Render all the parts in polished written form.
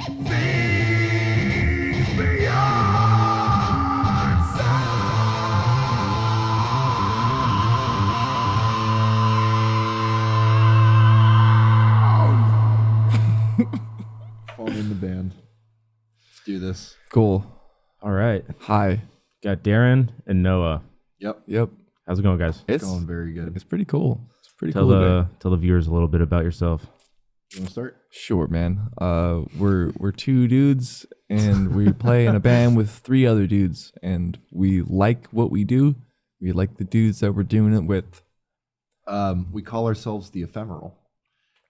Phone in the band. Let's do this. Cool. All right. Hi. Got Darin and Noah. Yep. How's it going, guys? It's going very good. It's pretty cool. It's pretty Tell cool. the viewers a little bit about yourself. You want to start? Sure, man. We're two dudes, and we play in a band with three other dudes, and we like what we do. We like the dudes that we're doing it with. We call ourselves the Ephemeral,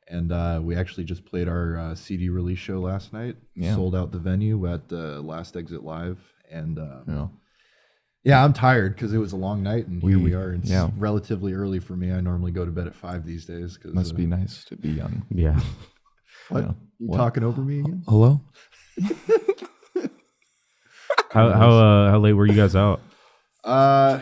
and we actually just played our CD release show last night. Yeah. Sold out the venue at Last Exit Live, and yeah, I'm tired because it was a long night, and here we are. It's relatively early for me. I normally go to bed at 5 these days. Cause, Must be nice to be young. Yeah. What? You talking over me again? Hello? How late were you guys out?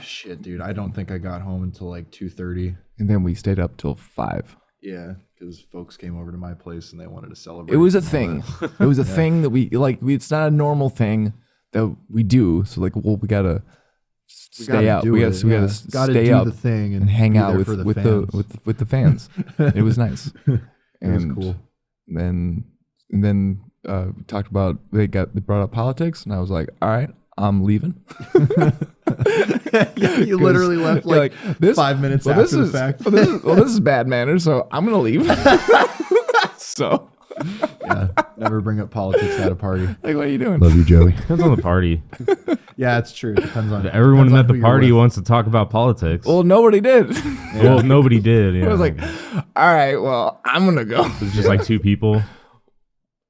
Shit, dude. I don't think I got home until like 2:30. And then we stayed up till 5. Yeah, because folks came over to my place and they wanted to celebrate. It was a thing. It was a thing that we like. It's not a normal thing that we do. So like, well, we gotta stay out. We gotta stay up the thing and hang out with the the fans. It was nice. It was cool. And then we talked about they brought up politics, and I was like, all right, I'm leaving. You literally left like 5 minutes after the fact. This is bad manners, so I'm gonna leave. So yeah, never bring up politics at a party. Like, what are you doing? Love you, Joey. Depends on the party. Yeah, it's true. It depends on everyone at the party wants to talk about politics. Well, nobody did. Well, nobody did. Yeah. I was like, all right, well, I'm gonna go. It was just like two people.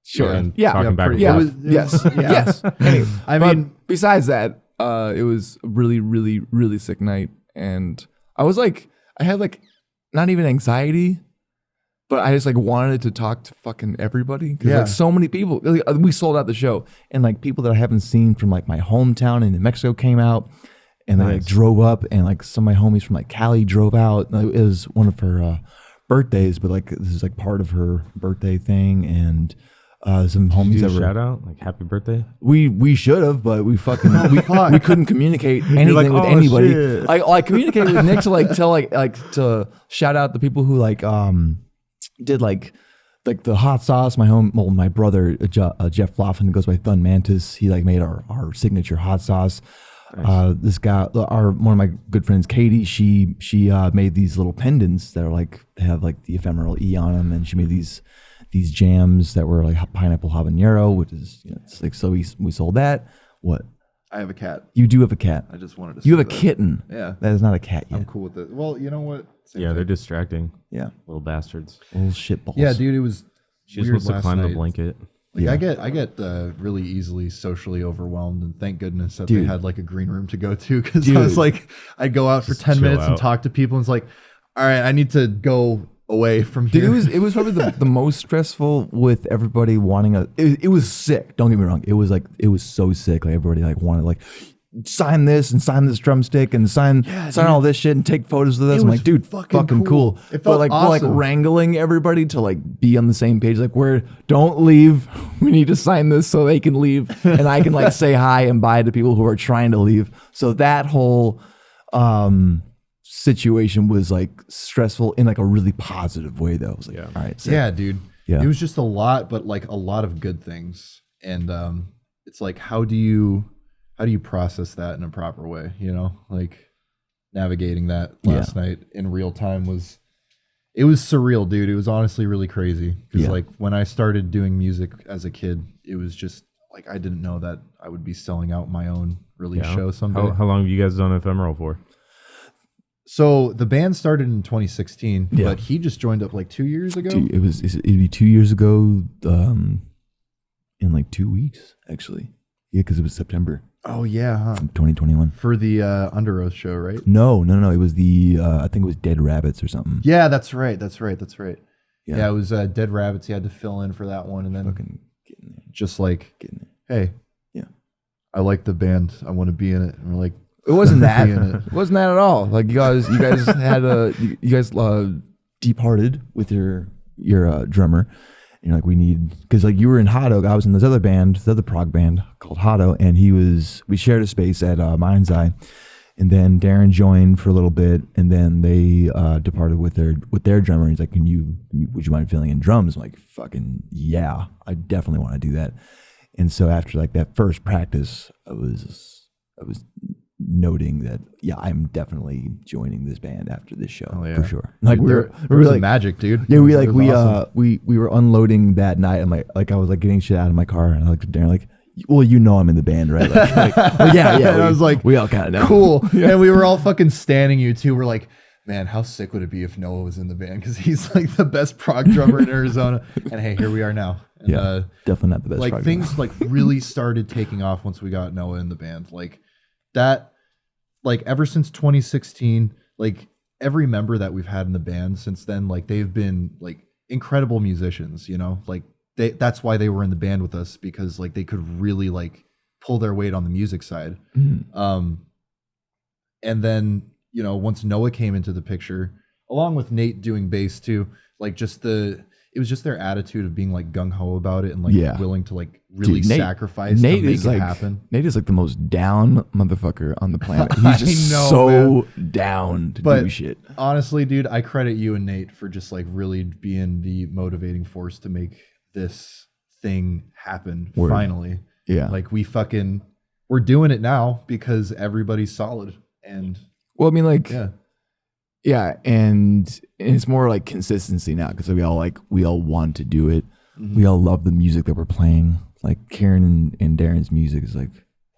Sure. And Yeah. talking back and Yeah. forth. Yes. Anyway, I mean, besides that, it was a really, really, really sick night, and I had like not even anxiety, but I just like wanted to talk to fucking everybody. Cause like so many people, like, we sold out the show, and like people that I haven't seen from like my hometown in New Mexico came out, and they like drove up, and like some of my homies from like Cali drove out. It was one of her birthdays, but like this is like part of her birthday thing, and some homies that were shout out like happy birthday. We should have, but we fucking we couldn't communicate anything with anybody. Shit. I communicated with Nick to like tell like to shout out the people who like did like the hot sauce. My brother Jeff Floffen, who goes by Thun Mantis, he like made our signature hot sauce. Nice. This guy, one of my good friends, Katie, she made these little pendants that are like they have like the Ephemeral E on them, and she made these jams that were like pineapple habanero, which is it's like, so we sold that. What? I have a cat. You do have a cat. I just wanted to. You have a kitten. Yeah, that is not a cat yet. I'm cool with it. Well, you know what? They're distracting. Yeah, little bastards. Little shitballs. Yeah, dude, it was. She just wants to climb the blanket. Like, I get really easily socially overwhelmed, and thank goodness that they had like a green room to go to, because I was like, I'd go out for 10 minutes and talk to people, and it's like, all right, I need to go away from here. Dude, it was probably the most stressful with everybody wanting it was sick. Don't get me wrong. It was so sick. Like everybody like wanted like sign this and sign this drumstick and sign all this shit and take photos of this. I'm like, dude, fucking cool. It felt like awesome. We're like wrangling everybody to like be on the same page. Like don't leave. We need to sign this so they can leave, and I can like say hi and bye to people who are trying to leave. So that whole situation was like stressful in like a really positive way, though. I was like, all right, so, yeah, dude. Yeah. It was just a lot, but like a lot of good things, and it's like, how do you process that in a proper way? Like navigating that last night in real time was surreal, dude. It was honestly really crazy, because like when I started doing music as a kid, it was just like I didn't know that I would be selling out my own release show someday. How long have you guys done Ephemeral for? So the band started in 2016, but he just joined up like 2 years ago. Dude, it'd be 2 years ago, in like 2 weeks, actually. Yeah, because it was September. Oh yeah, huh? 2021 for the Under Oath show, right? No. It was the I think it was Dead Rabbits or something. Yeah, that's right. Yeah, it was Dead Rabbits. He had to fill in for that one, and then fucking getting there. Just like, hey, I like the band. I want to be in it. And we're like, it wasn't that. It wasn't that at all. Like you guys had you guys departed with your drummer, You know, like we need, because like you were in Hotto, I was in this other band, this other prog band called Hotto, and we shared a space at Mind's Eye, and then Darin joined for a little bit, and then they departed with their drummer. He's like, would you mind filling in drums? I'm like, fucking yeah, I definitely want to do that. And so after like that first practice, I was noting that I'm definitely joining this band after this show for sure. Like dude, we were like like magic, dude. Yeah, we awesome. we were unloading that night. I'm like I was like getting shit out of my car, and I looked at Darin like, well, you know I'm in the band, right? Like yeah. And I was like, we all kind of know. Cool. And we were all fucking standing you too. We're like, man, how sick would it be if Noah was in the band? Because he's like the best prog drummer in Arizona. And hey, here we are now. And, definitely not the best. Like things like really started taking off once we got Noah in the band. Like that, like ever since 2016, like every member that we've had in the band since then, like they've been like incredible musicians, you know, like that's why they were in the band with us, because like they could really like pull their weight on the music side. And then, you know, once Noah came into the picture, along with Nate doing bass too, like it was just their attitude of being like gung ho about it and like willing to like really sacrifice to make it happen. Nate is like the most down motherfucker on the planet. He's just down to do shit. Honestly, dude, I credit you and Nate for just like really being the motivating force to make this thing happen. Finally. Yeah. Like we're doing it now because everybody's solid. And well, I mean, like, yeah, and it's more like consistency now because we all want to do it. Mm-hmm. We all love the music that we're playing. Like Karen and Darin's music is like,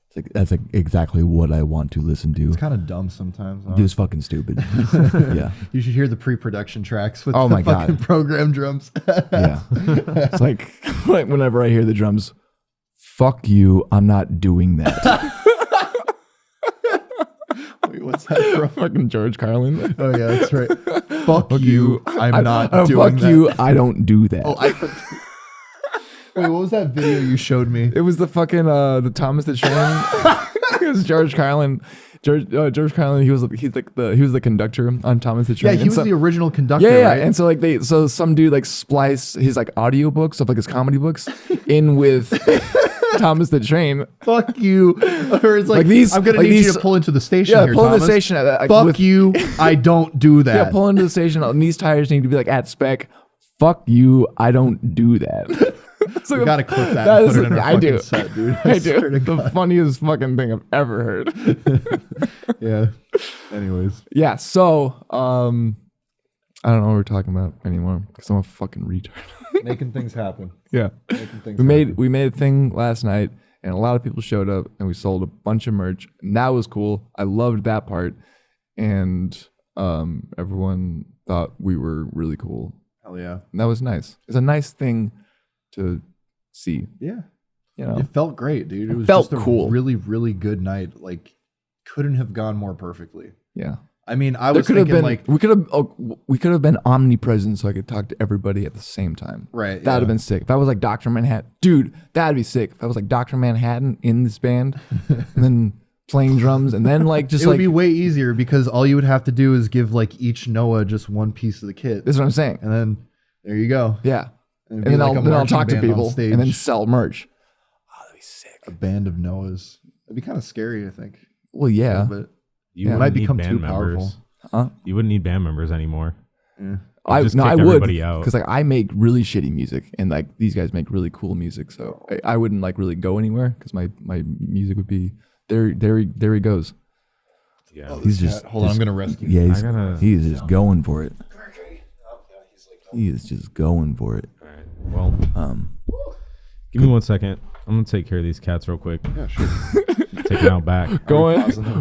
it's like that's like exactly what I want to listen to. It's kind of dumb sometimes. It was fucking stupid. Yeah, you should hear the pre-production tracks with the fucking program drums. Yeah, it's like whenever I hear the drums, fuck you, I'm not doing that. What's that from? Fucking George Carlin. Oh yeah, that's right. Fuck you. I'm not doing that. Fuck you. I don't do that. Wait, what was that video you showed me? It was the fucking the Thomas the Train. It was George Carlin. George Carlin. He was the conductor on Thomas the Train. Yeah, he was the original conductor. Yeah, right? And so some dude like spliced his like audio books of like his comedy books in with Thomas the Train. Fuck you. Or it's like these. I'm gonna need you to pull into the station. Yeah, pull into the station. Fuck you. I don't do that. Yeah, pull into the station. And these tires need to be like at spec. Fuck you. I don't do that. So we gotta clip that and put it in our fucking set, dude. I do. The funniest fucking thing I've ever heard. Yeah. Anyways. Yeah. So, I don't know what we're talking about anymore because I'm a fucking retard. Making things happen. Yeah. We made a thing last night, and a lot of people showed up, and we sold a bunch of merch, and that was cool. I loved that part, and everyone thought we were really cool. Hell yeah. And that was nice. It's a nice thing to see. Yeah. You know, it felt great, dude. It was felt just a cool. really, really good night. Like, couldn't have gone more perfectly. Yeah. I mean, I was thinking like we could have been omnipresent so I could talk to everybody at the same time. Right. That would have been sick. If I was like Dr. Manhattan, dude, that'd be sick. If I was like Dr. Manhattan in this band and then playing drums and then like just it would be way easier because all you would have to do is give like each Noah just one piece of the kit. That's what I'm saying. And then there you go. Yeah. And then I'll talk to people and then sell merch. Oh, that'd be sick. A band of Noahs. That'd be kind of scary, I think. Well, yeah. But you might become too powerful. Huh? You wouldn't need band members anymore. Yeah. I would because like I make really shitty music and like these guys make really cool music, so I wouldn't like really go anywhere because my music would be there he goes. Yeah. Oh, he's just hold on, I'm gonna rescue. Yeah, he is just going for it. He is just going for it. All right. Well, give me 1 second. I'm gonna take care of these cats real quick. Yeah, sure. Take them out back.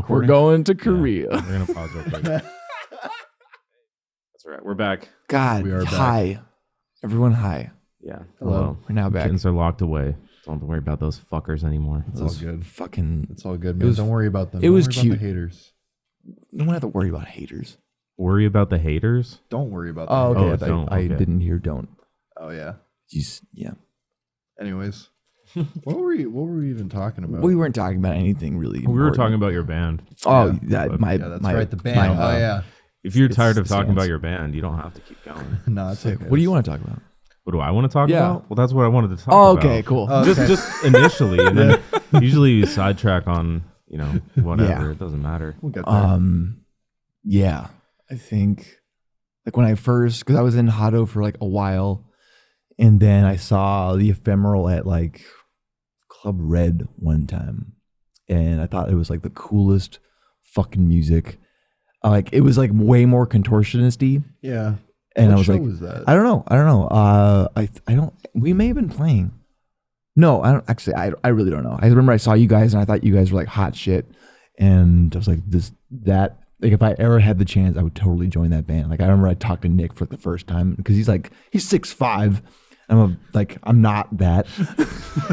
We're going to Korea. Yeah, we're gonna pause real quick. That's all right. We're back. God, we are back. Hi. Everyone, hi. Yeah. Hello. We're now back. Kittens are locked away. Don't have to worry about those fuckers anymore. It's all good. Fucking. It's all good, man. Don't worry about them. It was cute. About the haters. No one have to worry about haters. Worry about the haters? Don't worry about them. Oh, okay. Oh, I didn't hear don't. Oh yeah. Yeah. Anyways. What were we even talking about? We weren't talking about anything really. We were talking about your band. Oh, that's right. The band. If you're tired of talking about your band, you don't have to keep going. No, it's okay. What do you want to talk about? What do I want to talk Yeah. about? Well, that's what I wanted to talk Oh, about. okay, cool. Just initially, and then usually you sidetrack on, whatever. Yeah. It doesn't matter. We'll get there. Yeah, I think like when I first, because I was in Hado for like a while, And then I saw the Ephemeral at like Club Red one time, and I thought it was like the coolest fucking music. Like it was like way more contortionist-y. Yeah. And What I was show like, was that? I don't know. I don't. We may have been playing. No, I don't actually. I really don't know. I remember I saw you guys and I thought you guys were like hot shit, and I was like that. Like if I ever had the chance, I would totally join that band. Like I remember I talked to Nick for the first time because he's 6'5". I'm not that.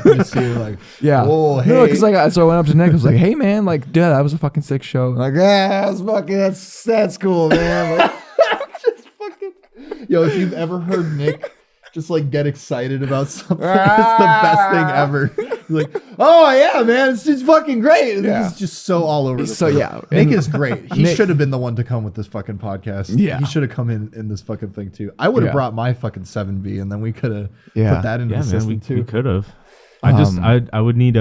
You see, like, yeah, whoa, hey. no, because so I went up to Nick. I was like, hey man, like, dude, that was a fucking sick show. Like, that's cool, man. Like, Yo, if you've ever heard Nick just like get excited about something, it's the best thing ever. He's like, oh yeah, man, it's just fucking great. And Yeah. he's just so all over the So, place. yeah. Nick And is great. He Nick- should have been the one to come with this fucking podcast. Yeah. He should have come in this fucking thing too. I would have Yeah. brought my fucking 7B and then we could have Yeah. put that into Yeah, the man, system we too. could have. I would need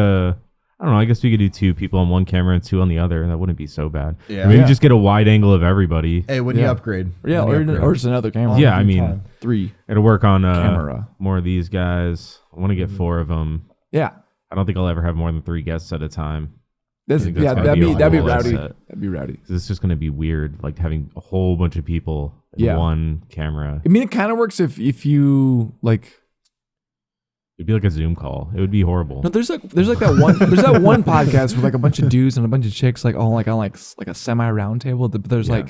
I don't know. I guess we could do 2 people on one camera and 2 on the other. That wouldn't be so bad. Yeah. Or maybe Yeah. just get a wide angle of everybody. Hey, when you Yeah. upgrade. yeah, when you upgrade. or just another camera. Yeah, I Good mean, time. 3 it'll work on camera. more of these guys. I want to get 4 of them. Yeah, I don't think I'll ever have more than 3 guests at a time. that's, I think that's yeah, gotta that'd be be a rowdy. whole set. That'd be rowdy. 'Cause it's just going to be weird, like having a whole bunch of people in Yeah. one camera. I mean, it kind of works if you like. It'd be like a Zoom call. It would be horrible. No, there's that one podcast with like a bunch of dudes and a bunch of chicks like all like on like a semi round table. But there's Yeah.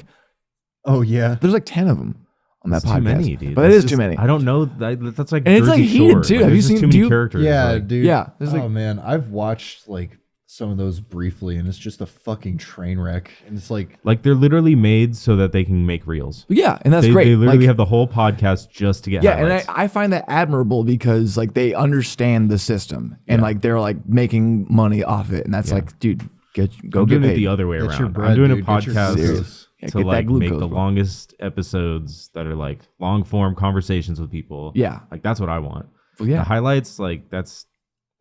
Oh yeah. there's like 10 of them on that It's podcast. too many, dude. But That's it is just- too many. I don't know. That's like And it's, like, Jersey heated, Shore. too. Like, Have you there's just seen- too do many you- characters? Yeah, like, dude. Yeah, there's Oh like- man, I've watched like some of those briefly, and it's just a fucking train wreck. And it's like, they're literally made so that they can make reels. Yeah, and that's They great. literally Like, have the whole podcast just to get yeah, highlights. and I find that admirable because like they understand the system and Yeah. like they're like making money off it, and that's Yeah. like, dude, I'm go doing get it paid. the other way get around. your bread, I'm doing dude. a Get your podcast glucose. Yeah, to get that like make glucose, the bro. longest episodes that are like long form conversations with people. Yeah. Like that's what I want. Well, The yeah, highlights, like that's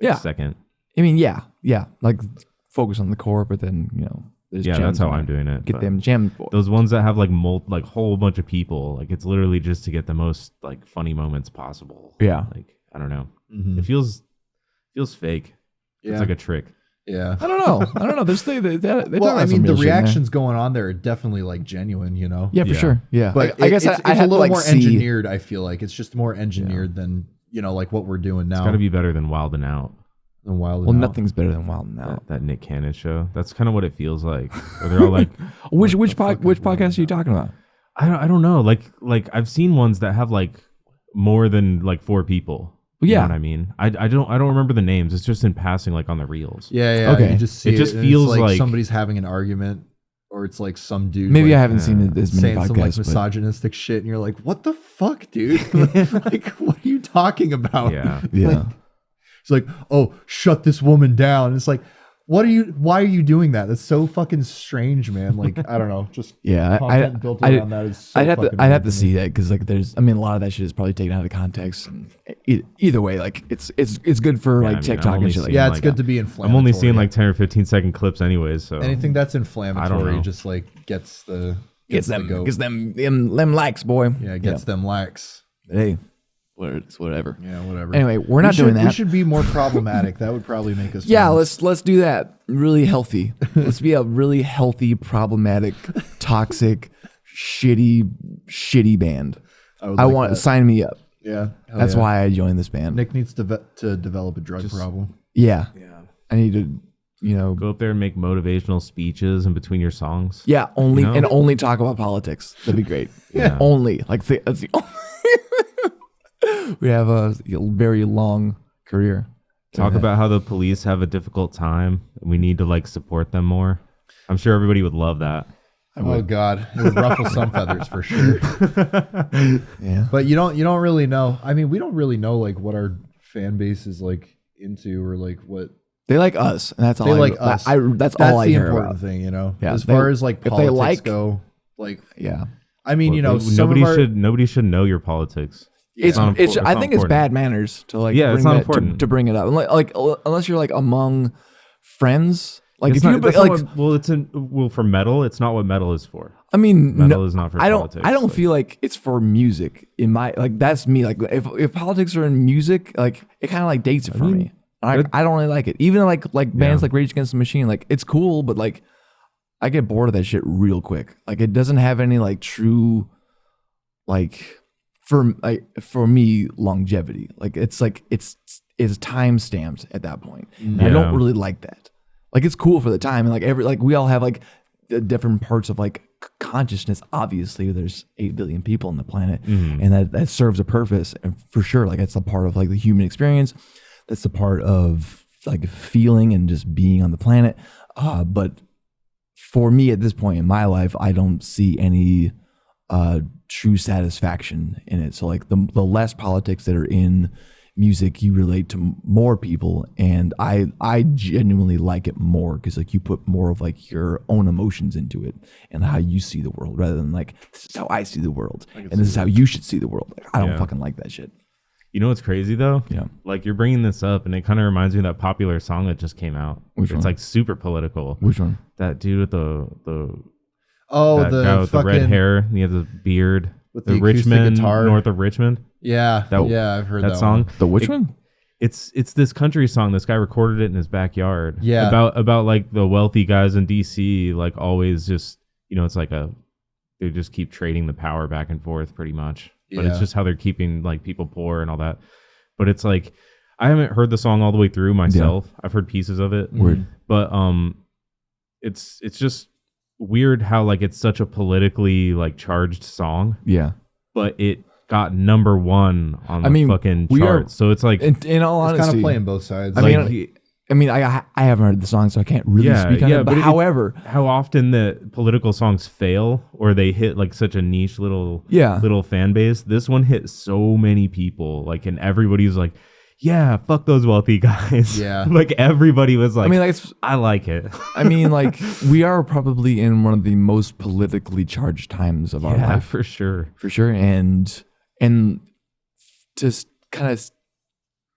Yeah. second. I mean, yeah, like focus on the core, but then there's Yeah, gems that's how in I'm there. doing it. Get but them gems, boy. those ones that have like whole bunch of people, like it's literally just to get the most like funny moments possible. Yeah. Like I don't know. mhm. It feels fake. yeah, It's like a trick. yeah. I don't know. There's they Well, talk I about some mean, the real shit in there. reactions going on there are definitely like genuine, you know. Yeah, for Yeah. sure. Yeah, But I guess it's I a had to little like more see. engineered. I feel like it's just more engineered than like what we're doing now. It's got to be better than Wild and Out. than Wild. Well, and Out. nothing's better than Wild and Out. That Nick Cannon show. That's kind of what it feels like. Where they're all like, Which the fuck is Wild podcast are you and Out? talking about? I don't know. Like I've seen ones that have like more than like 4 people. Well, You know yeah. what I mean? I don't remember the names. It's just in passing, like on the reels. Yeah, yeah. Okay. You just see It just and feels it's like- somebody's having an argument, or it's like some dude. Maybe like, I haven't seen it as many saying some like podcasts. But misogynistic shit, and you're like, "What the fuck, dude? Like, what are you talking about?" Yeah. yeah, It's like, "Oh, shut this woman down." And it's like, "Why are you doing that? That's so fucking strange, man." Like, I don't know, just yeah. content built around that is. So I'd have fucking to weird see me. that because like there's a lot of that shit is probably taken out of context. And either way, like it's good for Yeah, like I mean, I'm TikTok only and shit like seeing, Yeah, that. it's like, good to be inflammatory. I'm only seeing like 10 or 15 second clips anyways. So anything that's I inflammatory. don't know. Just like gets the Gets the them, goat. gets them likes, boy. Yeah, it gets them likes. Hey, it's whatever. Yeah, whatever. Anyway, we're not should, doing that. We should be more problematic. That would probably make us. Yeah, famous. let's do that. Really healthy. Let's be a really healthy, problematic, toxic, shitty band. would I like want that. sign me up. Yeah, hell That's yeah. why I joined this band. Nick needs to develop a drug problem. Yeah. yeah. I need to, Go up there and make motivational speeches in between your songs. yeah, only You know? and only talk about politics. That'd be great. Yeah. Only that's the only. We have a very long career. Talk about how the police have a difficult time. And we need to like support them more. I'm sure everybody would love that. Oh God, it would ruffle some feathers for sure. Yeah. But you don't really know. I mean, we don't really know like what our fan base is like into, or like what They like us, and that's all. they I, like that- us. that's That's all I the care important about. thing, you know. Yeah, As they- far as like if they politics like- go, like Yeah. I mean, Well, some nobody of our, should know your politics. I think it's bad manners to like Yeah, it's bring not that, important. to bring it up. Like unless you're like among friends. Like It's if not, you that's like, not what, for metal, it's not what metal is for. I mean, Metal is not for politics. I don't feel like it's for music. In my like, that's me. Like if politics are in music, like it kind of like dates it for me. I don't really like it. Even like bands like Rage Against the Machine, like it's cool, but like I get bored of that shit real quick. Like it doesn't have any like true, like for me longevity. Like it's time stamped at that point. And I don't really like that. Like it's cool for the time, and like we all have like different parts of like consciousness. Obviously, there's 8 billion people on the planet, and that serves a purpose. And for sure, like it's a part of like the human experience. That's a part of like feeling and just being on the planet. But for me at this point in my life, I don't see any true satisfaction in it. So like the less politics that are in music, you relate to more people, and I genuinely like it more because like you put more of like your own emotions into it and how you see the world, rather than like this is how I see the world and this is how you should see the world. Like, I don't fucking like that shit. You know what's crazy though? Yeah. Like you're bringing this up, and it kind of reminds me of that popular song that just came out. Which it's one? like super political. Which one? That dude with the the guy with the red hair, and he has a beard. With the the acoustic Richmond, guitar. north of Richmond. Yeah, That- I've heard That song. The which one? It's this country song. This guy recorded it in his backyard. Yeah. About like the wealthy guys in DC, like always just, it's like they just keep trading the power back and forth pretty much. But it's Yeah. just how they're keeping like people poor and all that. But it's like, I haven't heard the song all the way through myself. I've heard pieces of it. Weird. But it's just weird how like it's such a politically like charged song, Yeah. but it got number 1 on the fucking we are- charts. So it's like In all It's honesty, kind of playing both sides. I mean, I haven't heard the song, so I can't really speak on it. But however, how often the political songs fail or they hit like such a niche little fan base. This one hit so many people, like, and everybody's like, yeah, fuck those wealthy guys. Yeah. Like everybody was like, I mean, like, I like it. I mean, like, we are probably in one of the most politically charged times of our life, for sure. for sure. And just kind of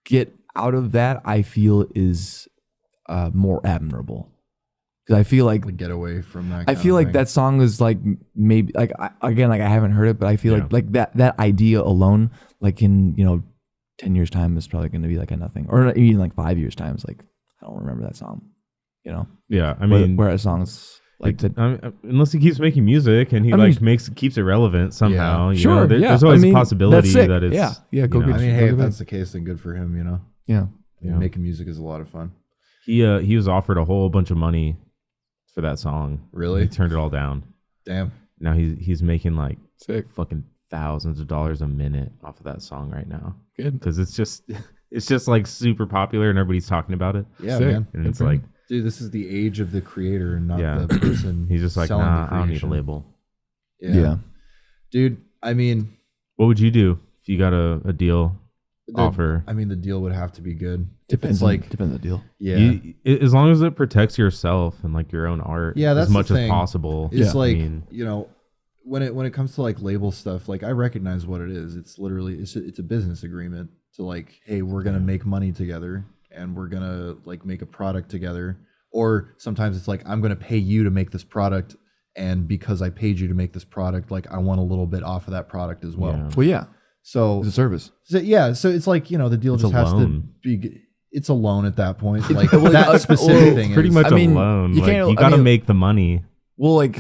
get out of that, I feel is more admirable. Because I feel like get away from that. I feel like that song is like maybe like I haven't heard it, but I feel like that idea alone, like in 10 years time is probably going to be like a nothing, or even like 5 years time is like I don't remember that song, Yeah, I mean, whereas songs like that. unless he keeps making music and he keeps it relevant somehow. Yeah. You know, there's always a possibility that it's go you know, get. I mean, hey, if go that's the case, then good for him. yeah. Making music is a lot of fun. He was offered a whole bunch of money for that song. Really? He turned it all down. Damn. Now he's making like Sick. fucking thousands of dollars a minute off of that song right now. Good. Because it's just like super popular and everybody's talking about it. Yeah, Sick. man. And it's like, Dude, this is the age of the creator, not Yeah. the person. he's just like, selling nah, the I don't need a creation. label. Yeah. Dude, I mean, What would you do if you got a deal offer? I mean, the deal would have to be good. Depends. It's like, depends on the deal. yeah. As long as it protects yourself and like your own art, Yeah, that's as much the as thing. possible. It's I like, mean, when it comes to like label stuff, like I recognize what it is. It's literally it's a business agreement to like, hey, we're gonna make money together and we're gonna like make a product together. Or sometimes it's like, I'm gonna pay you to make this product, and because I paid you to make this product, like I want a little bit off of that product as well. Yeah. Well, yeah, So it's a service. so it's like, the deal It's just a has to loan. be. It's a loan at that point. Like that specific thing. pretty is, much I mean, a loan. you Like, can't- you I got to mean- make the money. Well, like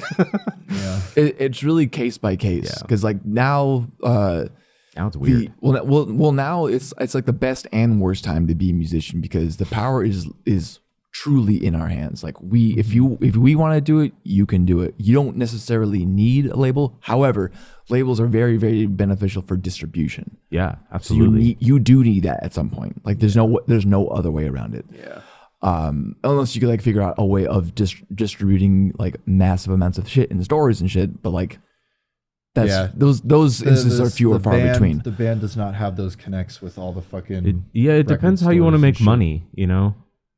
Yeah. it's really case by case Yeah. because like now. Now it's weird. Now it's like the best and worst time to be a musician because the power is truly in our hands. Like if we want to do it, you can do it. You don't necessarily need a label. However, labels are very, very beneficial for distribution. Yeah, So absolutely. you do need that at some point. Like there's no other way around it. Yeah. Unless you could like figure out a way of distributing like massive amounts of shit in stores and shit. But like those instances are few and far between. The band does not have those connects with all the fucking. It depends how you want to stores and make shit. money.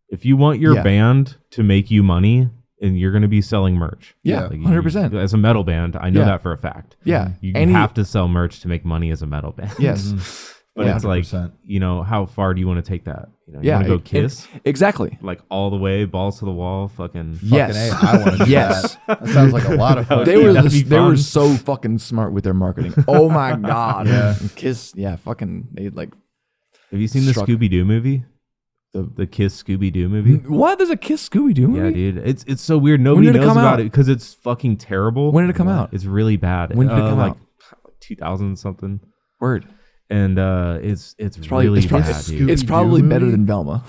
If you want your Yeah. band to make you money, and you're going to be selling merch. Yeah, Like, 100%. As a metal band, I know Yeah. that for a fact. Yeah. You Any- have to sell merch to make money as a metal band. Yes. But Yeah. it's like, 100%. how far do you want to take that? You Yeah. want to go Kiss? Exactly. Like all the way, balls to the wall, fucking. Yes. Fucking A, I want to do Yes. that. That sounds like a lot of fun. They were That'd be they were fun. so fucking smart with their marketing. Oh my god. Yeah. Kiss. Yeah. Fucking. They like. Have you seen the Struck- Scooby Doo movie? The Kiss Scooby Doo movie? What? There's a Kiss Scooby Doo movie? Yeah, dude. It's so weird. Nobody did it knows come about out? it because it's fucking terrible. When did it come out? It's really bad. When did it come like out? 2000 something. Word. And it's Probably, really it's probably, bad, dude. it's Scooby-Doo probably better movie? than Velma.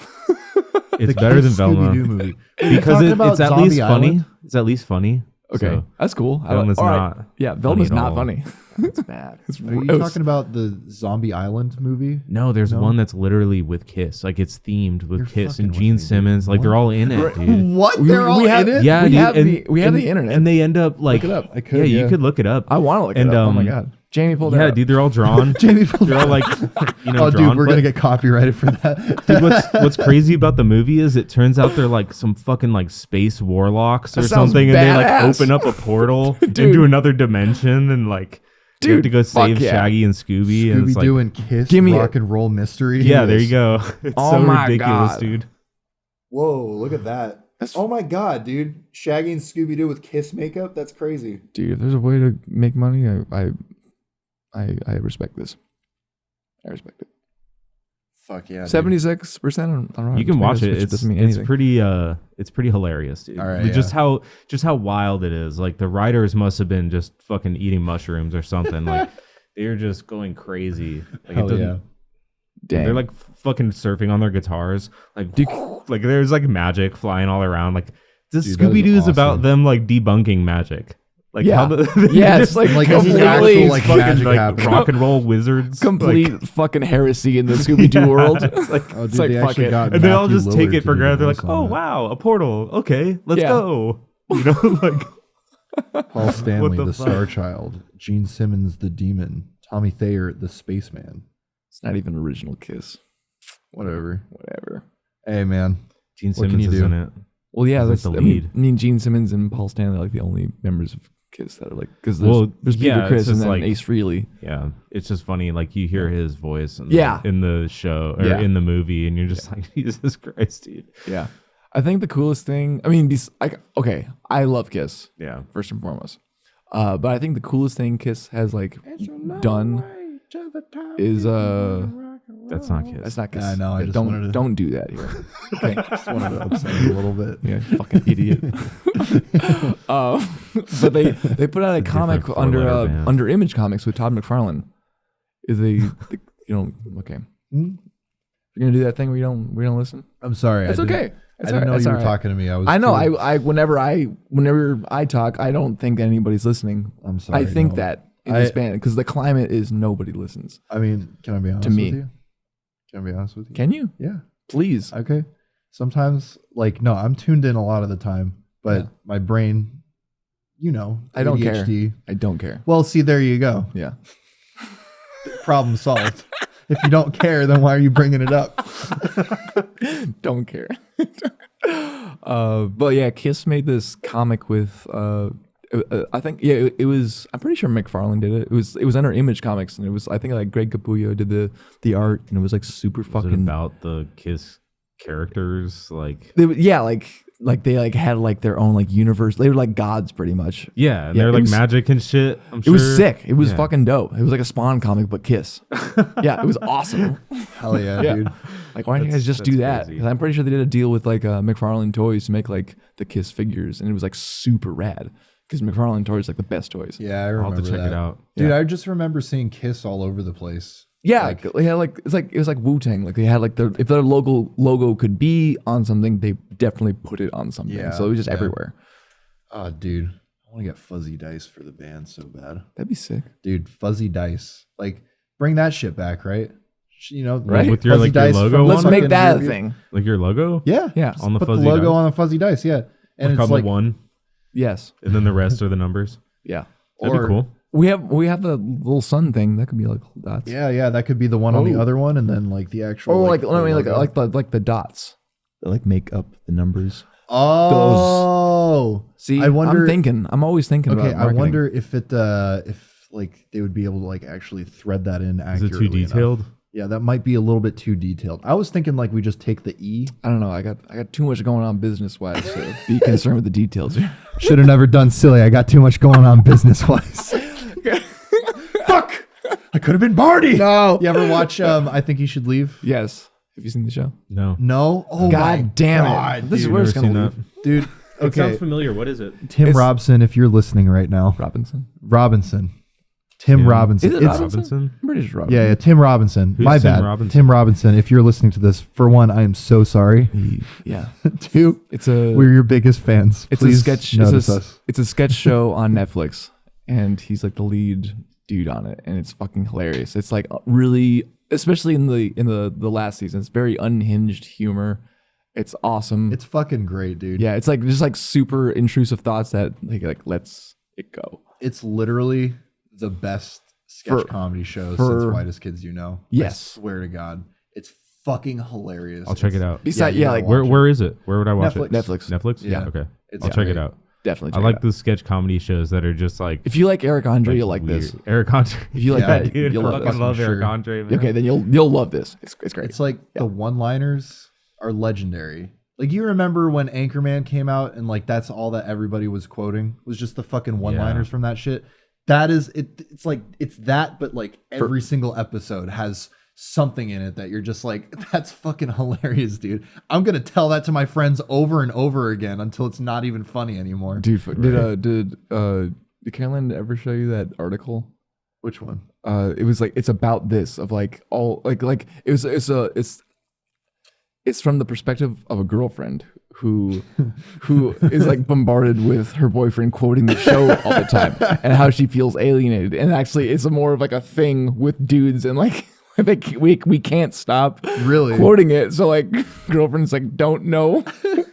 It's better than Kiss Velma Scooby-Doo movie. because Talking about it's at Zombie least funny. Island? It's at least funny. Okay, So, that's cool. Velma's all right. not. Yeah, Velma's at not all. funny. It's bad. It's, Are you it was- talking about the Zombie Island movie? No, there's No? one that's literally with Kiss. Like it's themed with You're Kiss fucking and with Gene me, dude. Simmons. Like they're all in it, dude. What? We- They're all we have- in it? Yeah, We dude. have and, the- we have and- the internet. and they end up like. Look it up. I could, yeah, you yeah. could look it up. I want to look And, it up. Oh my um, god, Jamie pulled it Yeah, up. dude, they're all drawn. Jamie pulled They're it all like, up. drawn. Oh, dude, we're but- going to get copyrighted for that. Dude, what's crazy about the movie is it turns out they're like some fucking like space warlocks or That sounds something, and they like badass. open up a portal Dude. into another dimension, and like you have Dude, to go fuck save yeah. Shaggy and Scooby, and it's Scooby-Doo like, and Kiss, Give me rock and roll mystery. yeah, there you go. It's Oh so my ridiculous, God. dude. Whoa, look at that. That's- Oh my god, dude. Shaggy and Scooby-Doo with Kiss makeup? That's crazy. Dude, if there's a way to make money, I respect this. I respect it. Fuck yeah. 76% on Rotten You can watch Tomatoes, it. which doesn't mean It's anything. pretty hilarious, dude. All right, But just how wild it is. Like the writers must have been just fucking eating mushrooms or something. Like they're just going crazy. Like Hell doesn't- yeah. Dang. They're like fucking surfing on their guitars. Like like there's like magic flying all around. Like this Dude, that is Scooby Doo is about awesome. them like debunking magic. Like Yeah. how the Yeah, it's like Like, this is completely actual, like, fucking magic like happening. rock and roll wizards. complete Like, fucking heresy in the Scooby Doo Yeah. world. It's like Oh, dude, it's like they fuck actually it. got and they all Matthew just take Lillard it to for do granted. the They're like, voice on oh that. wow, a portal. Okay, let's Yeah. go. You know, like Paul Stanley, the the fuck? Star Child. Gene Simmons, the Demon. Tommy Thayer, the Spaceman. It's not even original Kiss. Whatever. Whatever. Hey, man. Gene What can Simmons you is do? in it. Well, yeah, He's that's like the I mean- lead. I mean, Gene Simmons and Paul Stanley are like the only members of Kiss that are like because there's, Well, there's Peter yeah, it's Criss and just then like- Ace Frehley. Yeah, it's just funny. Like you hear his voice in Yeah. in the show or Yeah. in the movie, and you're just like, Jesus Christ, dude. Yeah, I think the coolest thing. I mean, okay, I love Kiss Yeah. first and foremost, but I think the coolest thing Kiss has like done is That's not Kiss. that's not Kiss. Yeah, I know, I just don't wanted to- don't do that here. Okay, Just wanted to upset you a little bit. yeah, you fucking idiot. But they put out a comic different under four-letter band. under Image Comics with Todd McFarlane. Is okay. Hmm? You're gonna do that thing where we don't listen. I'm sorry. It's I didn't- okay. It's I didn't know it's you were all right. talking to me. I know. too- I whenever I talk, I don't think anybody's listening. I'm sorry. I think no. that in this I- band because the climate is nobody listens. I mean, can I be honest To me. with you? Can I be honest with you? Can you? Yeah. Please. Okay. Sometimes, like, no, I'm tuned in a lot of the time, but Yeah. my brain, I don't care. ADHD. I don't care. Well, see, there you go. Yeah. Problem solved. If you don't care, then why are you bringing it up? Don't care. But yeah, Kiss made this comic with I think it was I'm pretty sure McFarlane did it. It was under Image Comics and it was I think like Greg Capullo did the art and it was like super Was it fucking about the Kiss characters? Like like they like had like their own like universe. They were like gods pretty much. yeah, and Yeah, they're it like was- magic and shit. I'm It sure was sick. It was Yeah. fucking dope. It was like a Spawn comic but Kiss. Yeah, it was awesome. Hell yeah, Yeah. dude. Like, why don't you guys just do that's that? crazy. 'Cause I'm pretty sure they did a deal with like McFarlane Toys to make like the Kiss figures, and it was like super rad because McFarlane Toys like the best toys. Yeah, I I'll remember have to check that. it out. Dude, Yeah. I just remember seeing Kiss all over the place. Yeah, Like- they had like it was like Wu-Tang. Like they had like if their logo could be on something, they definitely put it on something. Yeah, So it was just yeah. everywhere. Oh, dude. I want to get fuzzy dice for the band so bad. That'd be sick. Dude, fuzzy dice. Like, bring that shit back, right? Right? With your, fuzzy like, your dice logo from Let's on make fucking that a review. thing. Like your logo? Yeah. Yeah. On the Put the fuzzy logo dice? on the fuzzy dice, yeah. And Like it's on like, the one, Yes. and then the rest are the numbers. Yeah. That'd Or- be cool. We have the little sun thing that could be like dots. yeah, that could be the one on the Oh. other one, and then like the actual. Or like like I mean logo. like the dots. They like make up the numbers. Oh, See, I wonder. I'm always thinking about Okay, I marketing. wonder if like they would be able to like actually thread that in Is it accurately too detailed? enough. Yeah, that might be a little bit too detailed. I was thinking like we just take the E. I don't know. I got too much going on business wise to be concerned with the details here. Should have never done silly. I got too much going on business wise. Fuck! I could have been Barney. No. You ever watch I Think You Should Leave? Yes. Have you seen the show? No. No. Oh God my damn God, it! This is dude. where it's Never gonna seen lead. Dude. It Okay. sounds familiar. What is it? Tim It's- Robson, if you're listening right now. Robinson. Robinson. Tim Tim. Robinson. Is it It's- Robinson? I'm pretty sure Robinson. Yeah, Tim Robinson. Who's My Tim bad. Robinson? Tim Robinson, if you're listening to this, for one, I am so sorry. Yeah. Two, It's a we're your biggest fans. it's Please a sketch. notice us. It's a sketch show on Netflix, and he's like the lead dude on it, and it's fucking hilarious. It's like really, especially in the last season, it's very unhinged humor. It's awesome. It's fucking great, dude. Yeah, it's like just like super intrusive thoughts that like lets it go. It's literally the best sketch For- comedy show for- since Whitest Kids You Know. Yes. I swear to God. It's fucking hilarious. I'll check it out. Besides, you yeah, gotta like watch it. Where is it? Where would I watch Netflix. it? Netflix. Netflix? Yeah. Okay. It's I'll check it great. out. Definitely. I check like it out. the sketch comedy shows that are just like If you like Eric Andre, you'll like weird. this. Eric Andre. If you like Yeah, that, Dude, you'll I love fucking this. love Sure. Eric Andre, man. Okay, then you'll love this. It's great. It's like the one-liners are legendary. Like, you remember when Anchorman came out and like that's all that everybody was quoting was just the fucking one-liners from that shit. That is it. It's like it's that, but like every single episode has something in it that you're just like, that's fucking hilarious, dude. I'm gonna tell that to my friends over and over again until it's not even funny anymore. Dude, did Caroline ever show you that article? Which one? It was like it's about this of like all like it's from the perspective of a girlfriend who is like bombarded with her boyfriend quoting the show all the time and how she feels alienated. And actually it's more of like a thing with dudes and like we can't stop Really? quoting it. So like girlfriends like don't know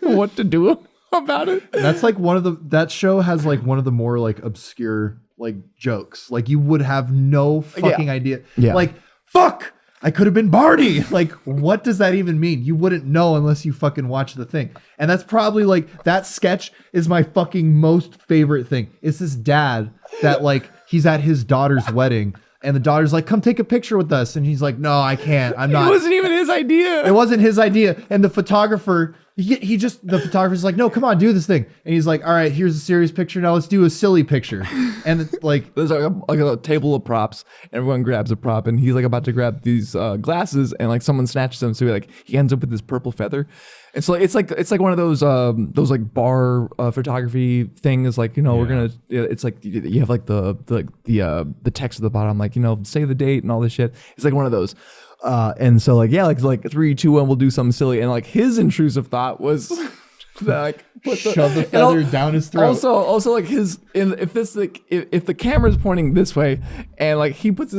what to do about it. That's like that show has like one of the more like obscure like jokes. Like you would have no fucking idea. Yeah. Like, fuck, I could have been Barney. Like, what does that even mean? You wouldn't know unless you fucking watch the thing. And that's probably like, that sketch is my fucking most favorite thing. It's this dad that like, he's at his daughter's wedding and the daughter's like, come take a picture with us. And he's like, no, I can't. I'm not. It wasn't even his idea. It wasn't his idea. And the photographer, the photographer's like, no, come on, do this thing. And he's like, all right, here's a serious picture. Now let's do a silly picture. And it's like, There's like a table of props. Everyone grabs a prop, and he's like about to grab these glasses, and like someone snatches them. So he ends up with this purple feather. And so it's like one of those like bar photography things. Like, you know, we're gonna. It's like you have like the text at the bottom, like, you know, say the date and all this shit. It's like one of those. And so like 3, 2, 1, we'll do something silly. And like his intrusive thought was like shove the feather down his throat. Also like if the camera's pointing this way and like he puts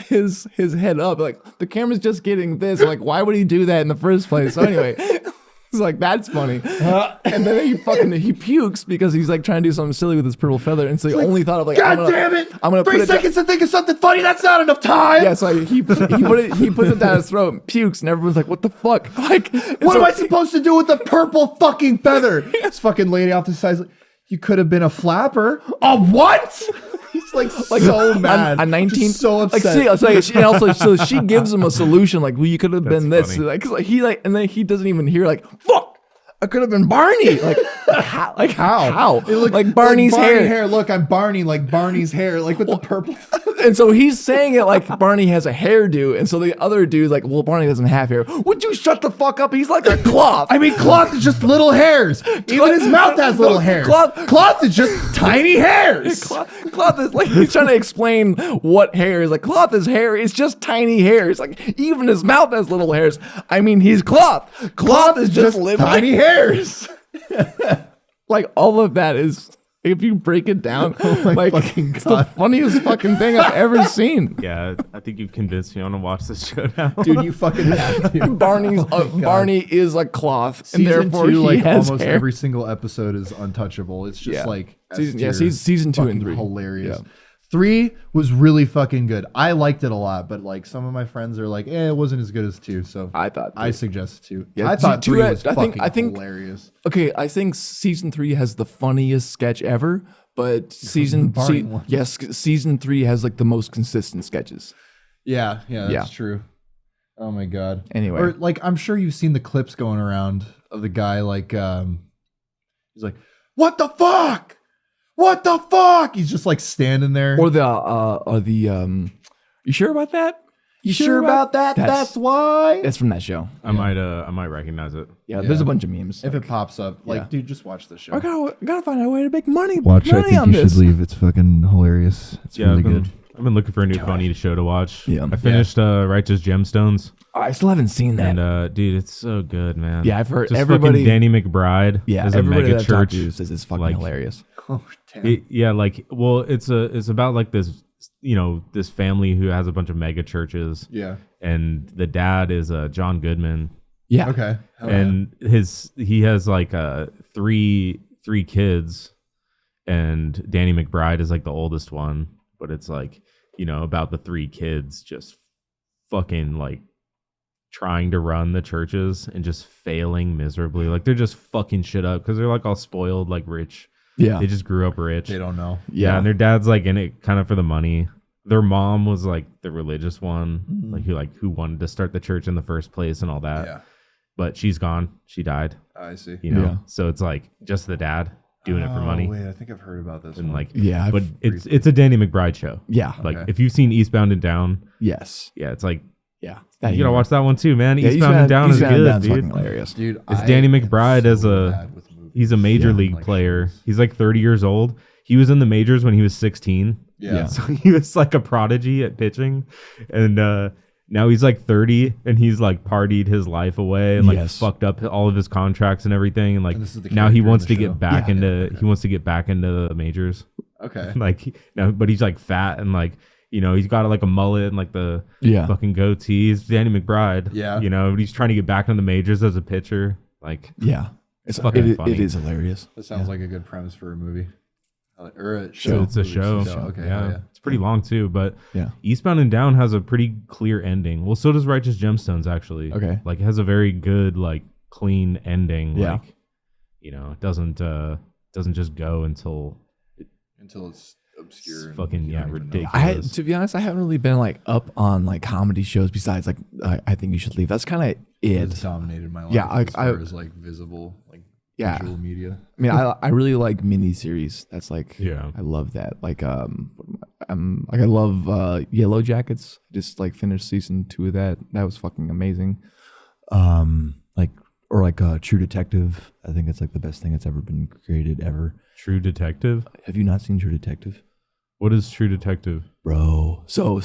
his head up, like the camera's just getting this, like why would he do that in the first place? So anyway, it's like that's funny. And then he pukes because he's like trying to do something silly with his purple feather, and so he only thought of like, God damn it! I'm gonna 3 put it seconds to think of something funny. That's not enough time. Yeah, so he puts it down his throat, and pukes, and everyone's like, "What the fuck?" Like, What am I supposed to do with the purple fucking feather? This fucking lady off the side is like, you could have been a flapper. A what? He's like so mad. A 19, Just so upset. So she gives him a solution, like, well, you could have been this, funny. like, and then he doesn't even hear, like, fuck, I could have been Barney, like how? How? It looked like Barney's like Barney hair. Look, I'm Barney, like Barney's hair, like with the purple. And so he's saying it like Barney has a hairdo, and so the other dude's like, well, Barney doesn't have hair. Would you shut the fuck up? He's like a cloth. I mean, cloth is just little hairs. Even his mouth has little hairs. Cloth is just tiny hairs. Cloth is like, he's trying to explain what hair is. Like, cloth is hair. It's just tiny hairs. Like, even his mouth has little hairs. I mean, he's cloth. Cloth is just little tiny hairs. Like, all of that is, if you break it down, like, fucking it's the funniest fucking thing I've ever seen. Yeah, I think you've convinced me. I want to watch this show now. Dude, you fucking have to. Barney is a cloth, and Season therefore 2, he like has almost hair. every single episode is untouchable. It's just like season 2 and 3. hilarious. Yeah. 3 was really fucking good. I liked it a lot, but like some of my friends are like, it wasn't as good as 2. So I suggest 2. Yeah, I thought 3 was I think hilarious. Okay, I think season 3 has the funniest sketch ever, but season 3 has like the most consistent sketches. Yeah, that's true. Oh my god. Anyway, or like I'm sure you've seen the clips going around of the guy like he's like, "What the fuck? What the fuck?" He's just like standing there. or you sure about that? You sure about that? That's why. That's from that show. I might recognize it. Yeah, there's a bunch of memes. If it pops up, like, dude, just watch the show. I gotta find a way to make money. Watch. money I think on you this. should leave. It's fucking hilarious. It's really good. I've been looking for a new funny show to watch. Yeah. I finished Righteous Gemstones, I still haven't seen that. and dude, it's so good, man. Yeah, I've heard Just everybody. fucking Danny McBride. Yeah, as a everybody mega that I've talked church. to says it's fucking like, hilarious. Oh damn. It's about like this, this family who has a bunch of mega churches, Yeah. and the dad is John Goodman, Yeah. Okay. and he has like three kids, and Danny McBride is like the oldest one, but it's like, about the 3 kids just fucking like trying to run the churches and just failing miserably. Like they're just fucking shit up because they're like all spoiled, like rich. Yeah. They just grew up rich. They don't know. Yeah, and their dad's like in it kind of for the money. Their mom was like the religious one, who wanted to start the church in the first place and all that. Yeah. But she's gone. She died. I see. Yeah. So it's like just the dad doing it for money. Wait, I think I've heard about this. And one. like, Yeah, but it's a Danny McBride show. Yeah. Like Okay. if you've seen Eastbound and Down, Yes. yeah, it's like Yeah. you gotta watch that one too, man. Yeah, Eastbound and Down is good, dude. fucking hilarious. dude, It's I Danny am McBride as so a bad with movies. he's a major Yeah. league Like player. shows. He's like 30 years old. He was in the majors when he was 16. Yeah. So he was like a prodigy at pitching, and now he's like 30 and he's like partied his life away and like Yes. fucked up all of his contracts and everything, and like And this is the now he character in wants the to show? get back Yeah. into he wants to get back into the majors. Okay. Like but he's like fat and like he's got like a mullet and like the Yeah. fucking goatee. He's Danny McBride. Yeah. but he's trying to get back into the majors as a pitcher. Like Yeah. It's fucking funny. It is hilarious. That sounds like a good premise for a movie. Or a So show. it's a show. Okay. Yeah. It's pretty long too, but Yeah. Eastbound and Down has a pretty clear ending. Well, so does Righteous Gemstones actually. Okay. Like it has a very good like clean ending. Yeah. Like it doesn't just go until It's obscure. it's and fucking you don't even know. ridiculous. To be honest, I haven't really been like up on like comedy shows besides like I think you should leave. That's kind of It's it. dominated my life. Yeah, as far as like visible, like Yeah. visual media. I mean, I really like miniseries. That's like Yeah. I love that. Like I love Yellow Jackets. I just like finished season 2 of that. That was fucking amazing. Like True Detective. I think it's like the best thing that's ever been created ever. True Detective. Have you not seen True Detective? What is True Detective? Bro. So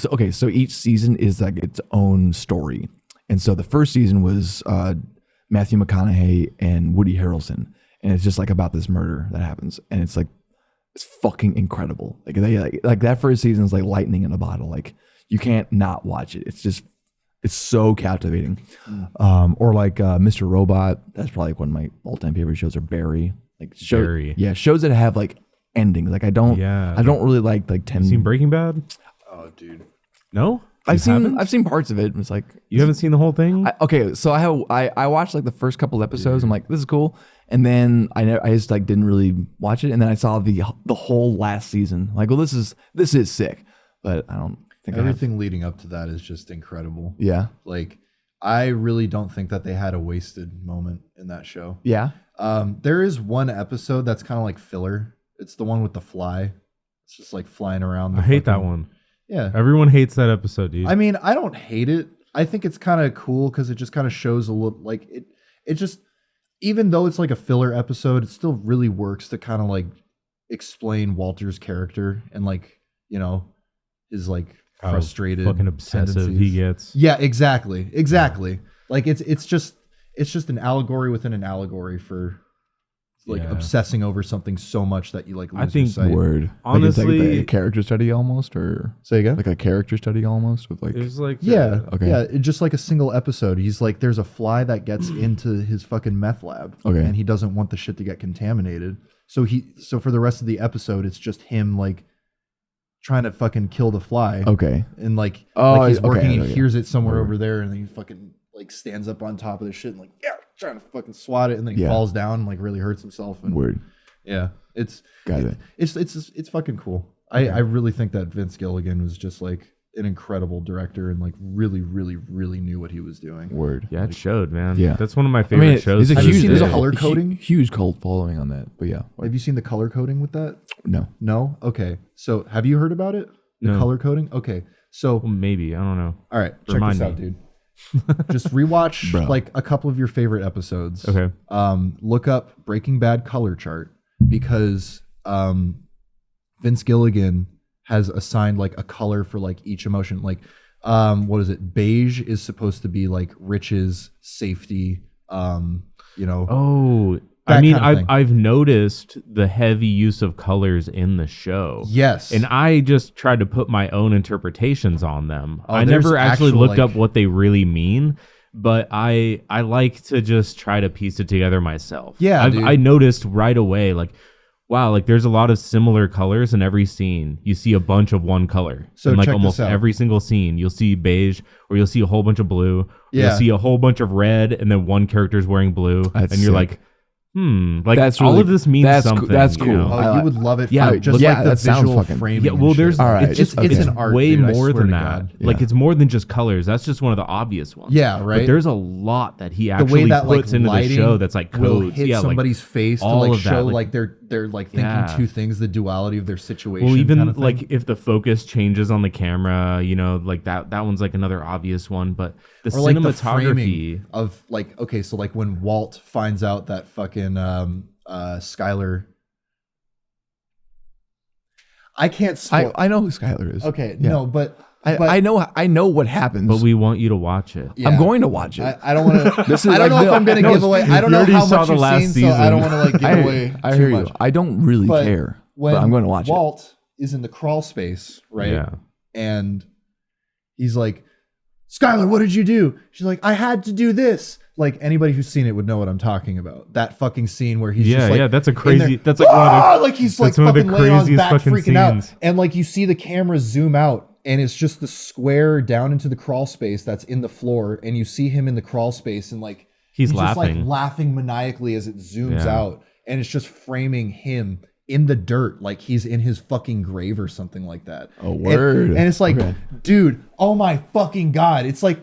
each season is like its own story. And so the first season was Matthew McConaughey and Woody Harrelson. And it's just like about this murder that happens. And it's like, it's fucking incredible. Like they like that first season is like lightning in a bottle. Like you can't not watch it. It's so captivating. Or like Mr. Robot. That's probably like one of my all-time favorite shows. Or Barry. Barry. Yeah, shows that have like endings. Like I don't really like 10. You seen Breaking Bad? Oh, dude. No, I've seen parts of it. It's like you haven't seen the whole thing. so I watched like the first couple episodes. I'm like, this is cool, and then I just like didn't really watch it, and then I saw the whole last season. Like, well, this is sick, but I don't think Everything leading up to that is just incredible. Yeah, Like, I really don't think that they had a wasted moment in that show. yeah. There is one episode that's kind of like filler. It's the one with the fly. It's just like flying around. I hate that one. Yeah. Everyone hates that episode, dude. I mean, I don't hate it. I think it's kind of cool because it just kind of shows a little like it just, even though it's like a filler episode, it still really works to kind of like explain Walter's character and like, his like How frustrated, fucking obsessive tendencies. he gets. Yeah, exactly. Like it's just an allegory within an allegory for like obsessing over something so much that you like lose your sight. Word. Honestly, like a character study almost, or Say again? like a character study almost with like. it was like Yeah. Okay. Yeah. It's just like a single episode. He's like, there's a fly that gets into his fucking meth lab. Okay. And he doesn't want the shit to get contaminated. So for the rest of the episode, it's just him like trying to fucking kill the fly. Okay. And like he's okay, working and okay. hears it somewhere over there, and then he fucking like stands up on top of the shit and like trying to fucking swat it, and then he falls down and like really hurts himself. And Word. yeah, it's fucking cool. Okay. I really think that Vince Gilligan was just like an incredible director and like really knew what he was doing. Word. Yeah, it showed, man. Yeah. That's one of my favorite shows. There's a Have you huge, seen there's the a color coding? Huge cult following on that. But yeah. Have you seen the color coding with that? No. No? Okay. So have you heard about it? The No. color coding? Okay. So Well, maybe. I don't know. all right, check Remind this out, me. dude. Just rewatch Bro. like a couple of your favorite episodes. Okay. Look up Breaking Bad color chart, because Vince Gilligan has assigned like a color for like each emotion. Like what is it? Beige is supposed to be like riches, safety, you know. Oh, That I mean, kind of thing. I've noticed the heavy use of colors in the show. Yes. And I just tried to put my own interpretations on them. Oh, I there's never actually actual, looked like- up what they really mean, but I like to just try to piece it together myself. Yeah, dude. I noticed right away, like, wow, like there's a lot of similar colors in every scene. You see a bunch of one color. So in like check almost this out. every single scene, you'll see beige, or you'll see a whole bunch of blue, or Yeah. you'll see a whole bunch of red, and then one character's wearing blue, That's and you're sick. like, like That's all really- of this means that's something. that's you cool. know? Oh, you would love it. Yeah, For just yeah, like the that sounds visual fucking- framing. Yeah, and well, shit. there's All right, it's okay. it's an art, way dude, I more swear than to that. God. Like Yeah. it's more than just colors. That's just one of the obvious ones. Yeah, right. But there's a lot that he the way actually that like puts into the lighting show that's like will codes. hit Yeah, like somebody's face to all like of that, show like- like they're like thinking Yeah. two things, the duality of their situation. well, even kind of thing. like if the focus changes on the camera, you know, like that one's like another obvious one. But the or like the cinematography. framing of like, okay, so like when Walt finds out that fucking Skylar, I can't spoil. I know who Skylar is. Okay, Yeah. no, but I know what happens. but we want you to watch it. yeah. I'm going to watch it. I don't want to. This is I don't like know if I'm going to no, give away. I don't you know already how saw much the you've last seen, so I don't season. want to like give away I too hear much. you. I don't really But care, when but I'm going to watch it. Walt is in the crawl space, right? Yeah. And he's like, Skylar, what did you do? She's like, I had to do this. Like anybody who's seen it would know what I'm talking about. That fucking scene where he's just like, that's a in crazy. there, That's like one of the, like he's like that's one of the fucking laying on his craziest back, fucking freaking out, scenes. and like you see the camera zoom out, and it's just the square down into the crawl space that's in the floor, and you see him in the crawl space, and like He's just like laughing. laughing maniacally as it zooms Yeah. out, and it's just framing him in the dirt, like he's in his fucking grave or something like that. Oh, word. And it's like, Okay. dude, oh my fucking god, it's like.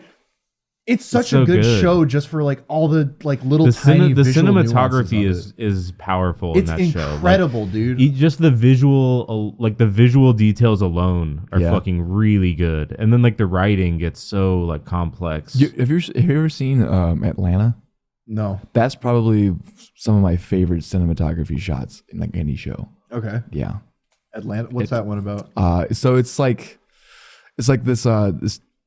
It's such so a good good. show just for like all the like little the tiny the visual cinematography nuances of it. is powerful It's in that show. Like, incredible, dude. just the visual, like the visual details alone are Yeah. fucking really good, and then like the writing gets so like complex. Have you ever seen Atlanta? No. That's probably some of my favorite cinematography shots in like any show. Okay. Yeah. Atlanta. What's that one about? So it's like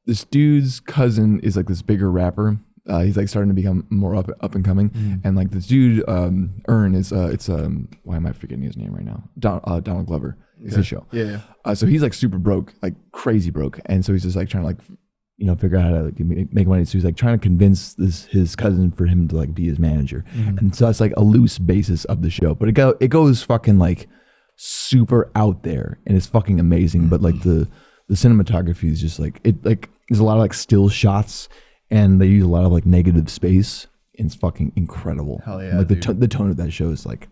this dude's cousin is like this bigger rapper. He's like starting to become more up and coming, and like this dude Earn is why am I forgetting his name right now? Donald Glover is his show. Yeah. So he's like super broke, like crazy broke, and so he's just like trying to like figure out how to like, make money. So he's like trying to convince his cousin for him to like be his manager, and so that's like a loose basis of the show, but it goes fucking like super out there, and it's fucking amazing. But like the cinematography is just like it like there's a lot of like still shots, and they use a lot of like negative space, and it's fucking incredible. Hell yeah, Like dude. the tone of that show is like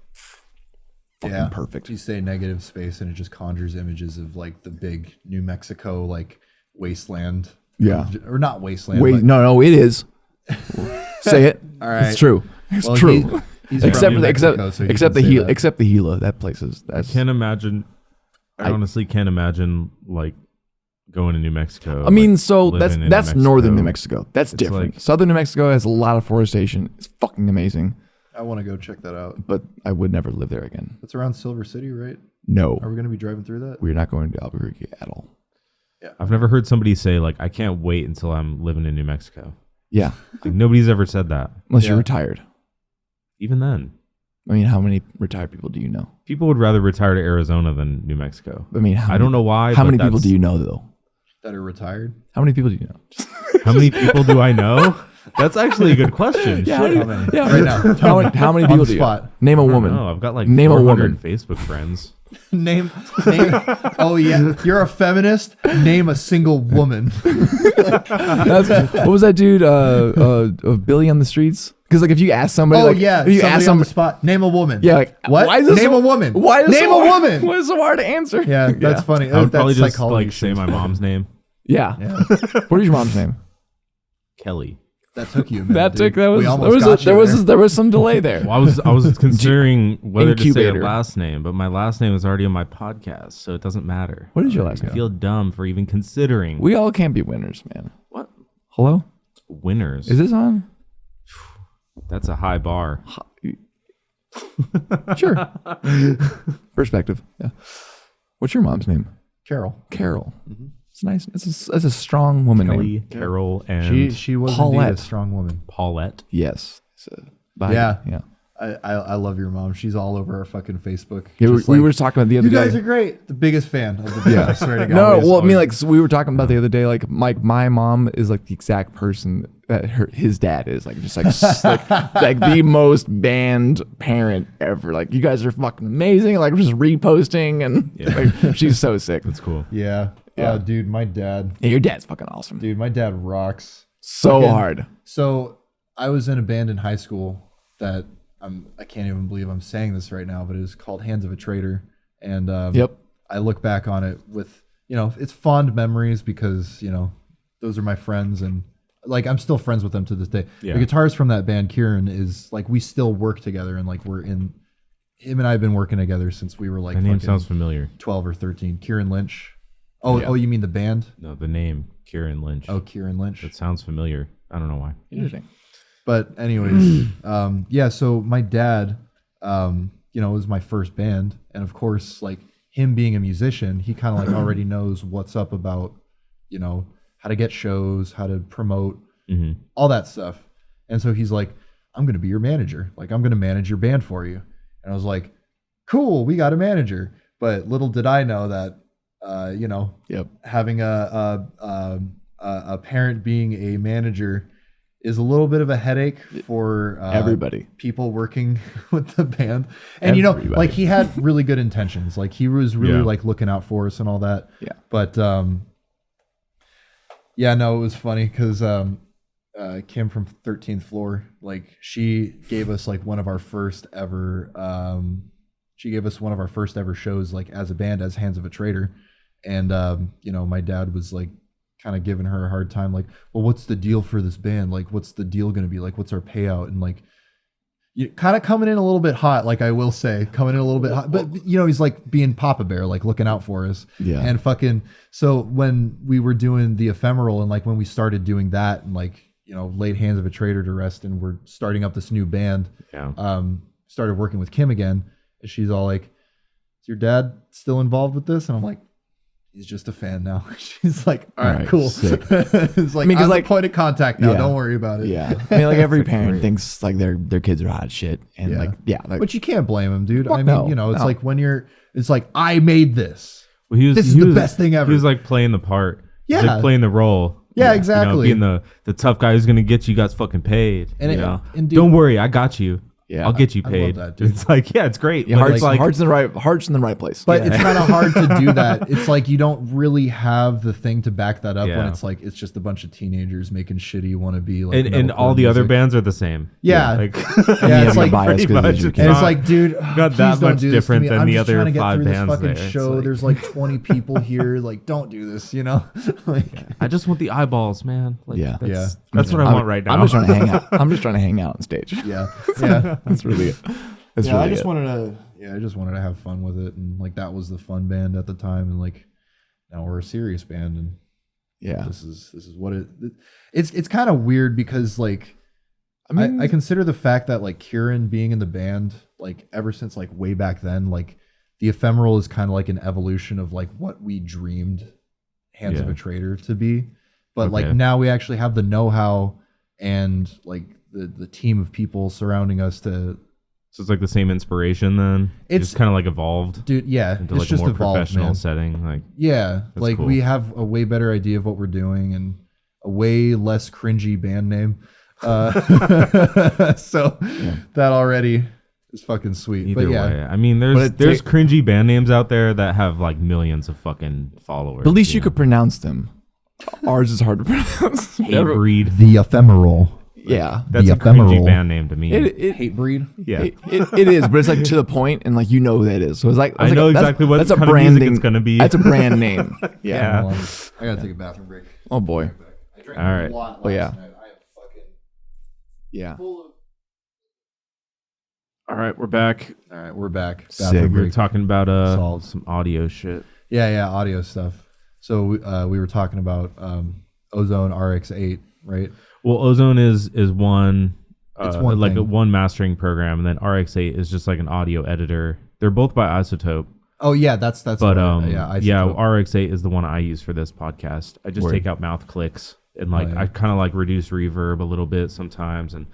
fucking perfect. You say negative space and it just conjures images of like the big New Mexico like wasteland. Yeah. Or not wasteland. Wait, but, no, it is. Say it. All right. It's true. It's well, true. He's Except from for New the Mexico, so he except can the say Gila, that. except the Gila. That place is that's. Can't imagine. I honestly can't imagine like going to New Mexico. I mean, like, so living in that's New northern New Mexico. That's It's different. like- Southern New Mexico has a lot of forestation. It's fucking amazing, I want to go check that out. but I would never live there again. That's around Silver City, right? No, Are we going to be driving through that? we're not going to Albuquerque at all. I've never heard somebody say like, I can't wait until I'm living in New Mexico. Yeah, Like nobody's ever said that. unless Yeah. you're retired. Even then, I mean, how many retired people do you know? people would rather retire to Arizona than New Mexico. I mean, I don't know why. How but many people that's- do you know though? That are retired? How many people do you know? How many people do I know? That's actually a good question. Yeah, Shit. How many? yeah. Right now. How many On people the do you? spot. Name a I don't woman. know. I've got like Name a 400 woman. Facebook friends. Name. Oh yeah, you're a feminist. Name a single woman. What was that dude? Billy on the Streets. Because like if you ask somebody, Oh like, yeah, if you somebody ask on the somebody, spot. Name a woman. yeah, like What? Why is this Name so, a woman. Why is Name so a hard- woman. Why is it so hard to answer? Yeah, that's funny. I would That's probably just psychology like say shit. my mom's name, Yeah. What is your mom's name? Kelly. That took you a minute. Dude. That was We almost got you there was some delay there. Well, I was considering whether to say Incubator. a last name, but my last name is already on my podcast, so it doesn't matter. What is your last I name? feel dumb for even considering. We all can't be winners, man. What? Hello? Winners. Is this on? That's a high bar. Sure. Perspective. Yeah. What's your mom's name? Carol. Carol. It's nice. It's a strong woman name. Kelly, Carol, and She was Paulette. indeed a strong woman. Paulette. Yes. Yeah. Yeah. I love your mom. She's all over our fucking Facebook. Yeah, Just we like, were talking about the other you guys day. are great. The biggest fan of the band. I swear to God. No, Always, well, I mean, always. like so we were talking about the other day. Like, my mom is like the exact person that his dad is. Like, just like the most band parent ever. Like, you guys are fucking amazing. Like, we're just reposting and like, she's so sick. That's cool. Yeah. Dude, my dad. Yeah, your dad's fucking awesome. Dude, my dad rocks. So Fucking- hard. So I was in a band in high school that I can't even believe I'm saying this right now, but it was called Hands of a Traitor. And Yep. I look back on it with, it's fond memories because, those are my friends and like I'm still friends with them to this day. Yeah. The guitarist from that band, Kieran, is like we still work together and like him and I have been working together since we were like My name fucking sounds familiar. 12 or 13. Kieran Lynch. Oh, Yeah. oh, you mean the band? No, the name Kieran Lynch. Oh, Kieran Lynch. That sounds familiar. I don't know why. Interesting. But anyways, so my dad, was my first band. And of course, like him being a musician, he kind of like already knows what's up about, how to get shows, how to promote, all that stuff. And so he's like, I'm going to be your manager. Like, I'm going to manage your band for you. And I was like, cool, we got a manager. But little did I know that, Yep. having a parent being a manager is a little bit of a headache for Everybody. people working with the band. And Everybody. like he had really good intentions. Like he was really Yeah. like looking out for us and all that. Yeah. But it was funny because Kim from 13th Floor, like she gave us like one of our first ever shows like as a band, as Hands of a Traitor. And my dad was like kind of giving her a hard time, like, well, what's the deal for this band? Like, what's the deal going to be? Like, what's our payout? And like, you kind of coming in a little bit hot, like I will say, coming in a little bit hot, but he's like being Papa Bear, like looking out for us. Yeah. And fucking, so when we were doing the Ephemeral and like when we started doing that and like, laid Hands of a Traitor to rest and we're starting up this new band, started working with Kim again. And she's all like, is your dad still involved with this? And I'm like, he's just a fan now. She's like, all right, cool. It's like, I'm the point of contact now. Yeah. Don't worry about it. Yeah. I mean, like every parent thinks like their kids are hot shit. And like But you can't blame him, dude. Fuck I mean, no, it's no. like it's like, I made this. Well, This is the best thing ever. He was like playing the part. He was Yeah. like playing the role. Yeah, exactly. Being the tough guy who's gonna get you guys fucking paid. And and dude, don't worry, I got you. Yeah. I'll get you I love paid. that, dude. It's like, it's great. yeah, but heart's, it's like, heart's in the right place. But it's kind of hard to do that. It's like you don't really have the thing to back that up when Yeah. it's like it's just a bunch of teenagers making shitty wannabe like and all metalcore the other music. bands are the same. Yeah. Like, Yeah, it's like bias pretty 'cause much. it's your It's and it's not- like, dude, not please that don't much do this to different me. than I'm the just other trying to get 5 through this bands fucking there. It's show. like- There's like 20 people here. Like, don't do this, like, I just want the eyeballs, man. Like, Yeah. That's what I want right now. I'm just trying to hang out. I'm just trying to hang out on stage. yeah. That's really it. That's Yeah, really I just it. wanted to have fun with it, and like that was the fun band at the time, and like now we're a serious band, and Yeah. this is what it's kind of weird because like I mean, I consider the fact that like Kieran being in the band like ever since like way back then, like the Ephemeral is kind of like an evolution of like what we dreamed Hands of Yeah. a Traitor to be, but Okay. like now we actually have the know-how and like the team of people surrounding us to. So it's like the same inspiration then. It's- just kind of like evolved Dude, yeah, into it's like a just more evolved, professional man. setting. Like, Yeah, That's like cool. we have a way better idea of what we're doing and a way less cringy band name. So that already is fucking sweet. Either but yeah, way, I mean, there's cringy band names out there that have like millions of fucking followers. But at least you could pronounce them. Ours is hard to pronounce. Hatebreed. the Ephemeral. Yeah, That's The a cringy Ephemeral. band name to me. Hatebreed. Yeah. It is, but it's like to the point, and like you know what that is. So it's like I know exactly what that's a kind of brand music name. it's gonna be. That's a brand name. Yeah. Hold on. I gotta take a bathroom break. Oh boy. I drank All right. a lot Oh, yeah. last night. I am fucking Yeah. full of. All right, we're back. All right, we're back. Sick. We were break. talking about Solved. some audio shit. Yeah, audio stuff. So we were talking about Ozone RX8, right? Well, Ozone is one. It's one like thing. one mastering program, and then RX8 is just like an audio editor. They're both by Isotope, Oh yeah, that's. but Isotope. RX8 is the one I use for this podcast. I just Word. take out mouth clicks and like yeah. I kind of like reduce reverb a little bit sometimes, and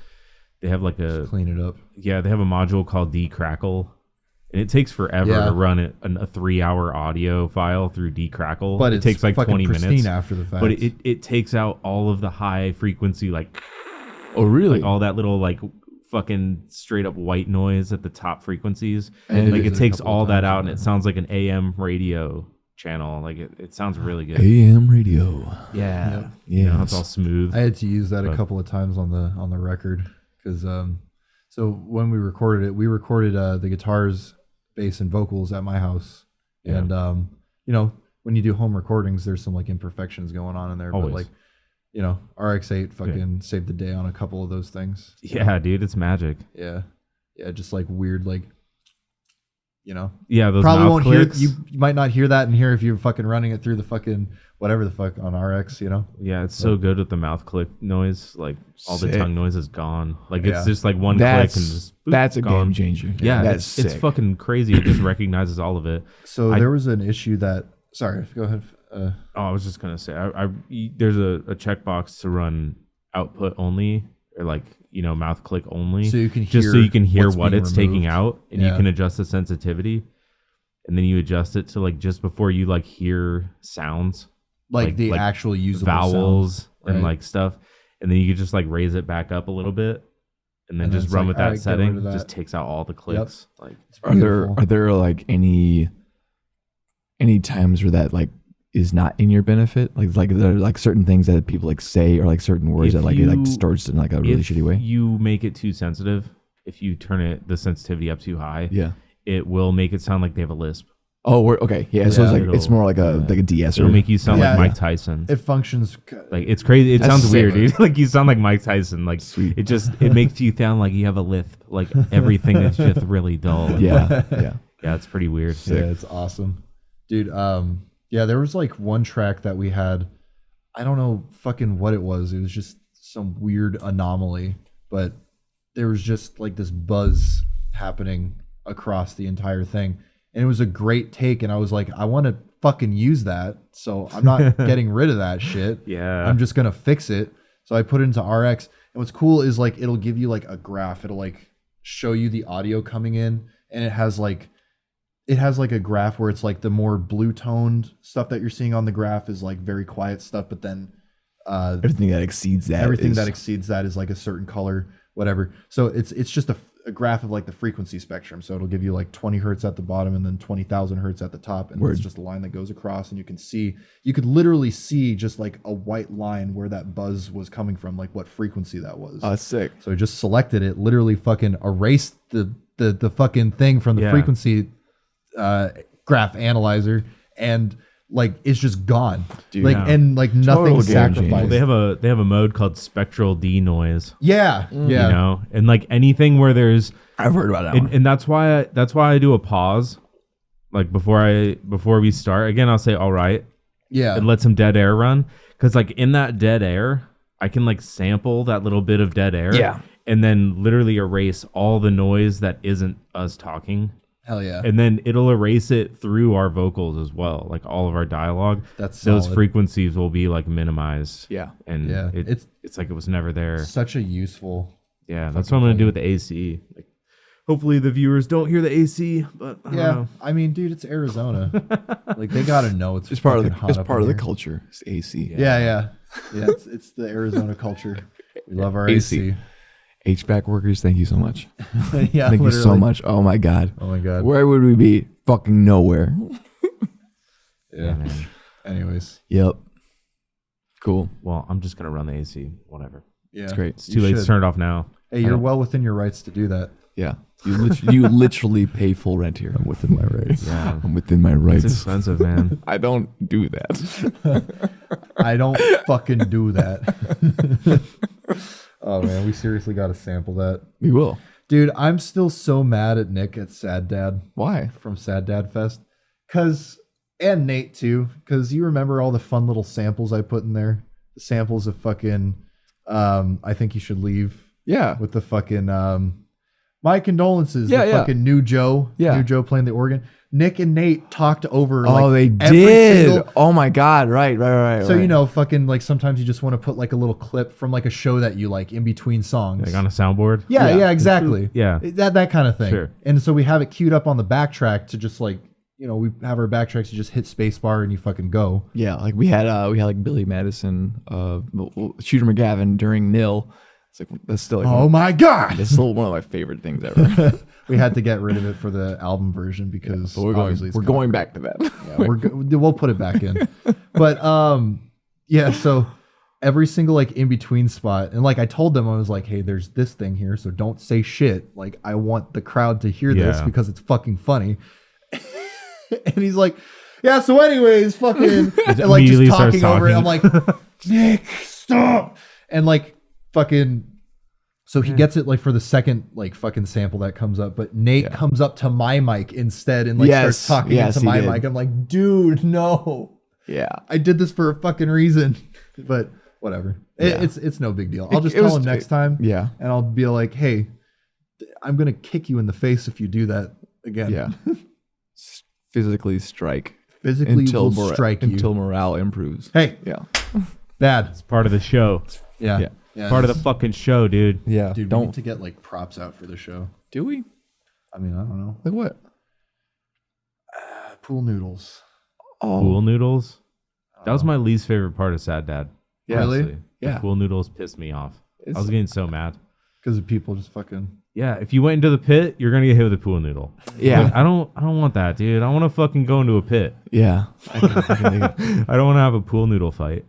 they have like a Clean it up. they have a module called Decrackle, and it takes forever Yeah. to run a 3-hour audio file through Decrackle. But it it's takes like fucking 20 pristine minutes after the fact. but it takes out all of the high frequency like Oh really? like all that little like fucking straight up white noise at the top frequencies. And Like did it a takes couple all of that times out on and it there. sounds like an AM radio channel. Like it sounds really good. AM radio. Yeah. Yep. You know, Yes. it's all smooth. I had to use that a But- couple of times on the record because so when we recorded the guitars, bass, and vocals at my house, Yeah. and you know, when you do home recordings, there's some like imperfections going on in there, Always. but like, you know, RX8 fucking saved the day on a couple of those things. Yeah, dude, it's magic. Yeah, just like weird, like, you know, Yeah, those probably mouth won't clicks. hear. You might not hear that in here if you're fucking running it through the fucking whatever the fuck on RX, you know. Yeah, it's so good with the mouth click noise. Like all the Sick. tongue noise is gone. Like Yeah. it's just like one That's click and just boop, that's a gone. game changer. Yeah, that's it's sick. fucking crazy. It just recognizes all of it. So I- there was an issue that. Sorry, go ahead. Oh, I was just gonna say, there's a checkbox to run output only, or like mouth click only, So you can just so hear you can hear what's what being it's taking removed. out, and you Yeah. can adjust the sensitivity, and then you adjust it to like just before you like hear sounds, like the like actual usable vowels sound, and right? like stuff, and then you could just like raise it back up a little bit, and then And then just it's run like, with that alright, get rid setting. of that. Just takes out all the clicks. Like It's Are there beautiful. like any times where that like is not in your benefit? Like there are like certain things that people like say or like certain words If that like it like you- distorts in like a really if shitty way. you make it too sensitive, if you turn the sensitivity up too high, Yeah. it will make it sound like they have a lisp. Oh, okay. Yeah. So Yeah. it's like it's more like a de-esser. It'll make you sound Yeah. like Mike Tyson. It functions. Like it's crazy. It That's sounds sick. weird, dude. Like you sound like Mike Tyson. Like Sweet. it makes you sound like you have a lisp. Like everything is just really dull. Yeah. Yeah. Yeah, it's pretty weird. Yeah, it's awesome, dude. Yeah, there was like one track that we had. I don't know fucking what it was. It was just some weird anomaly, but there was just like this buzz happening across the entire thing, and it was a great take. And I was like, I want to fucking use that, so I'm not getting rid of that shit. Yeah. I'm just gonna fix it. So I put it into RX, and what's cool is like it'll give you like a graph. It'll like show you the audio coming in, and it has like a graph where it's like the more blue toned stuff that you're seeing on the graph is like very quiet stuff, but then Everything that exceeds that. everything is- that exceeds that is like a certain color, whatever. So it's just a graph of like the frequency spectrum. So it'll give you like 20 hertz at the bottom and then 20,000 hertz at the top, and Word. it's just a line that goes across, and you could literally see just like a white line where that buzz was coming from, like what frequency that was. Oh, that's sick. So I just selected it, literally fucking erased the fucking thing from the Yeah. frequency graph analyzer, and like it's just gone. Dude, like yeah. and like Total nothing game sacrificed. changer. They have a mode called spectral denoise. Yeah, yeah. You know, and like anything where there's I've heard about that one. and that's why I do a pause, like before we start. Again, I'll say all right Yeah. and let some dead air run, because like in that dead air, I can like sample that little bit of dead air. Yeah. And then literally erase all the noise that isn't us talking. Hell yeah. And then it'll erase it through our vocals as well, like all of our dialogue. That's those solid. frequencies will be like minimized. Yeah. And Yeah. it's like it was never there. Such a useful. Yeah, that's what I'm gonna do with the AC. Like, hopefully the viewers don't hear the AC, but I don't know. I mean, dude, it's Arizona. Like they gotta know it's It's part of fucking the hot it's up part in of the here. culture. It's AC. Yeah. It's the Arizona culture. We love our AC. AC. HVAC workers, thank you so much. Yeah, Thank you so much. Oh my God. Oh my God. Where would we be? Fucking nowhere. Yeah. man. Anyways. Yep. Cool. Well, I'm just gonna run the AC. Whatever. Yeah. It's great. It's too late to turn it off now. Hey, you're well within your rights to do that. Yeah. You literally pay full rent here. I'm within my rights. Yeah. I'm within my It's rights. expensive, man. I don't do that. I don't fucking do that. Oh man, we seriously got to sample that. We will. Dude, I'm still so mad at Nick at Sad Dad Why? from Sad Dad Fest. And Nate too, because you remember all the fun little samples I put in there? The samples of fucking I Think You Should Leave. Yeah. With the fucking My Condolences. Yeah, the yeah. fucking New Joe. Yeah. New Joe playing the organ. Nick and Nate talked over They every did. single- Oh my God. Right. So, you know, fucking like sometimes you just want to put like a little clip from like a show that you like in between songs. Like on a soundboard. Yeah, exactly. Yeah. That kind of thing. Sure. And so we have it queued up on the backtrack to just like, you know, we have our backtracks, you just hit spacebar and you fucking go. Yeah, like we had like Billy Madison, Shooter McGavin during Nil. It's like that's still like Oh my God. that's still one of my favorite things ever. We had to get rid of it for the album version because But we're going back to that. Yeah, we'll put it back in. But yeah, so every single like in between spot, and like I told them, I was like, hey, there's this thing here, so don't say shit. Like I want the crowd to hear this Yeah. because it's fucking funny. And he's like, yeah, so anyways, fucking and like just Immediately starts talking over it. I'm like, talking. Nick, stop. And like fucking so he gets it like for the second like fucking sample that comes up, but Nate comes up to my mic instead and like starts talking into my mic. I'm like, dude, no. Yeah. I did this for a fucking reason. But whatever. It's no big deal. I'll just tell him next time. Yeah. And I'll be like, hey, I'm gonna kick you in the face if you do that again. Yeah. Physically strike. Physically will strike you. Until morale improves. Hey, Yeah. bad. It's part of the show. Yeah. Part of the fucking show, dude. Yeah. Dude, we need to get like props out for the show. Do we? I mean, I don't know. Like what? Pool noodles. Oh. Pool noodles. That was my least favorite part of Sad Dad. Yeah. Really? honestly. Yeah. The pool noodles pissed me off. I was getting so mad. Because of people just fucking. Yeah, if you went into the pit, you're gonna get hit with a pool noodle. Yeah. Like, I don't want that, dude. I want to fucking go into a pit. Yeah. I don't want to have a pool noodle fight.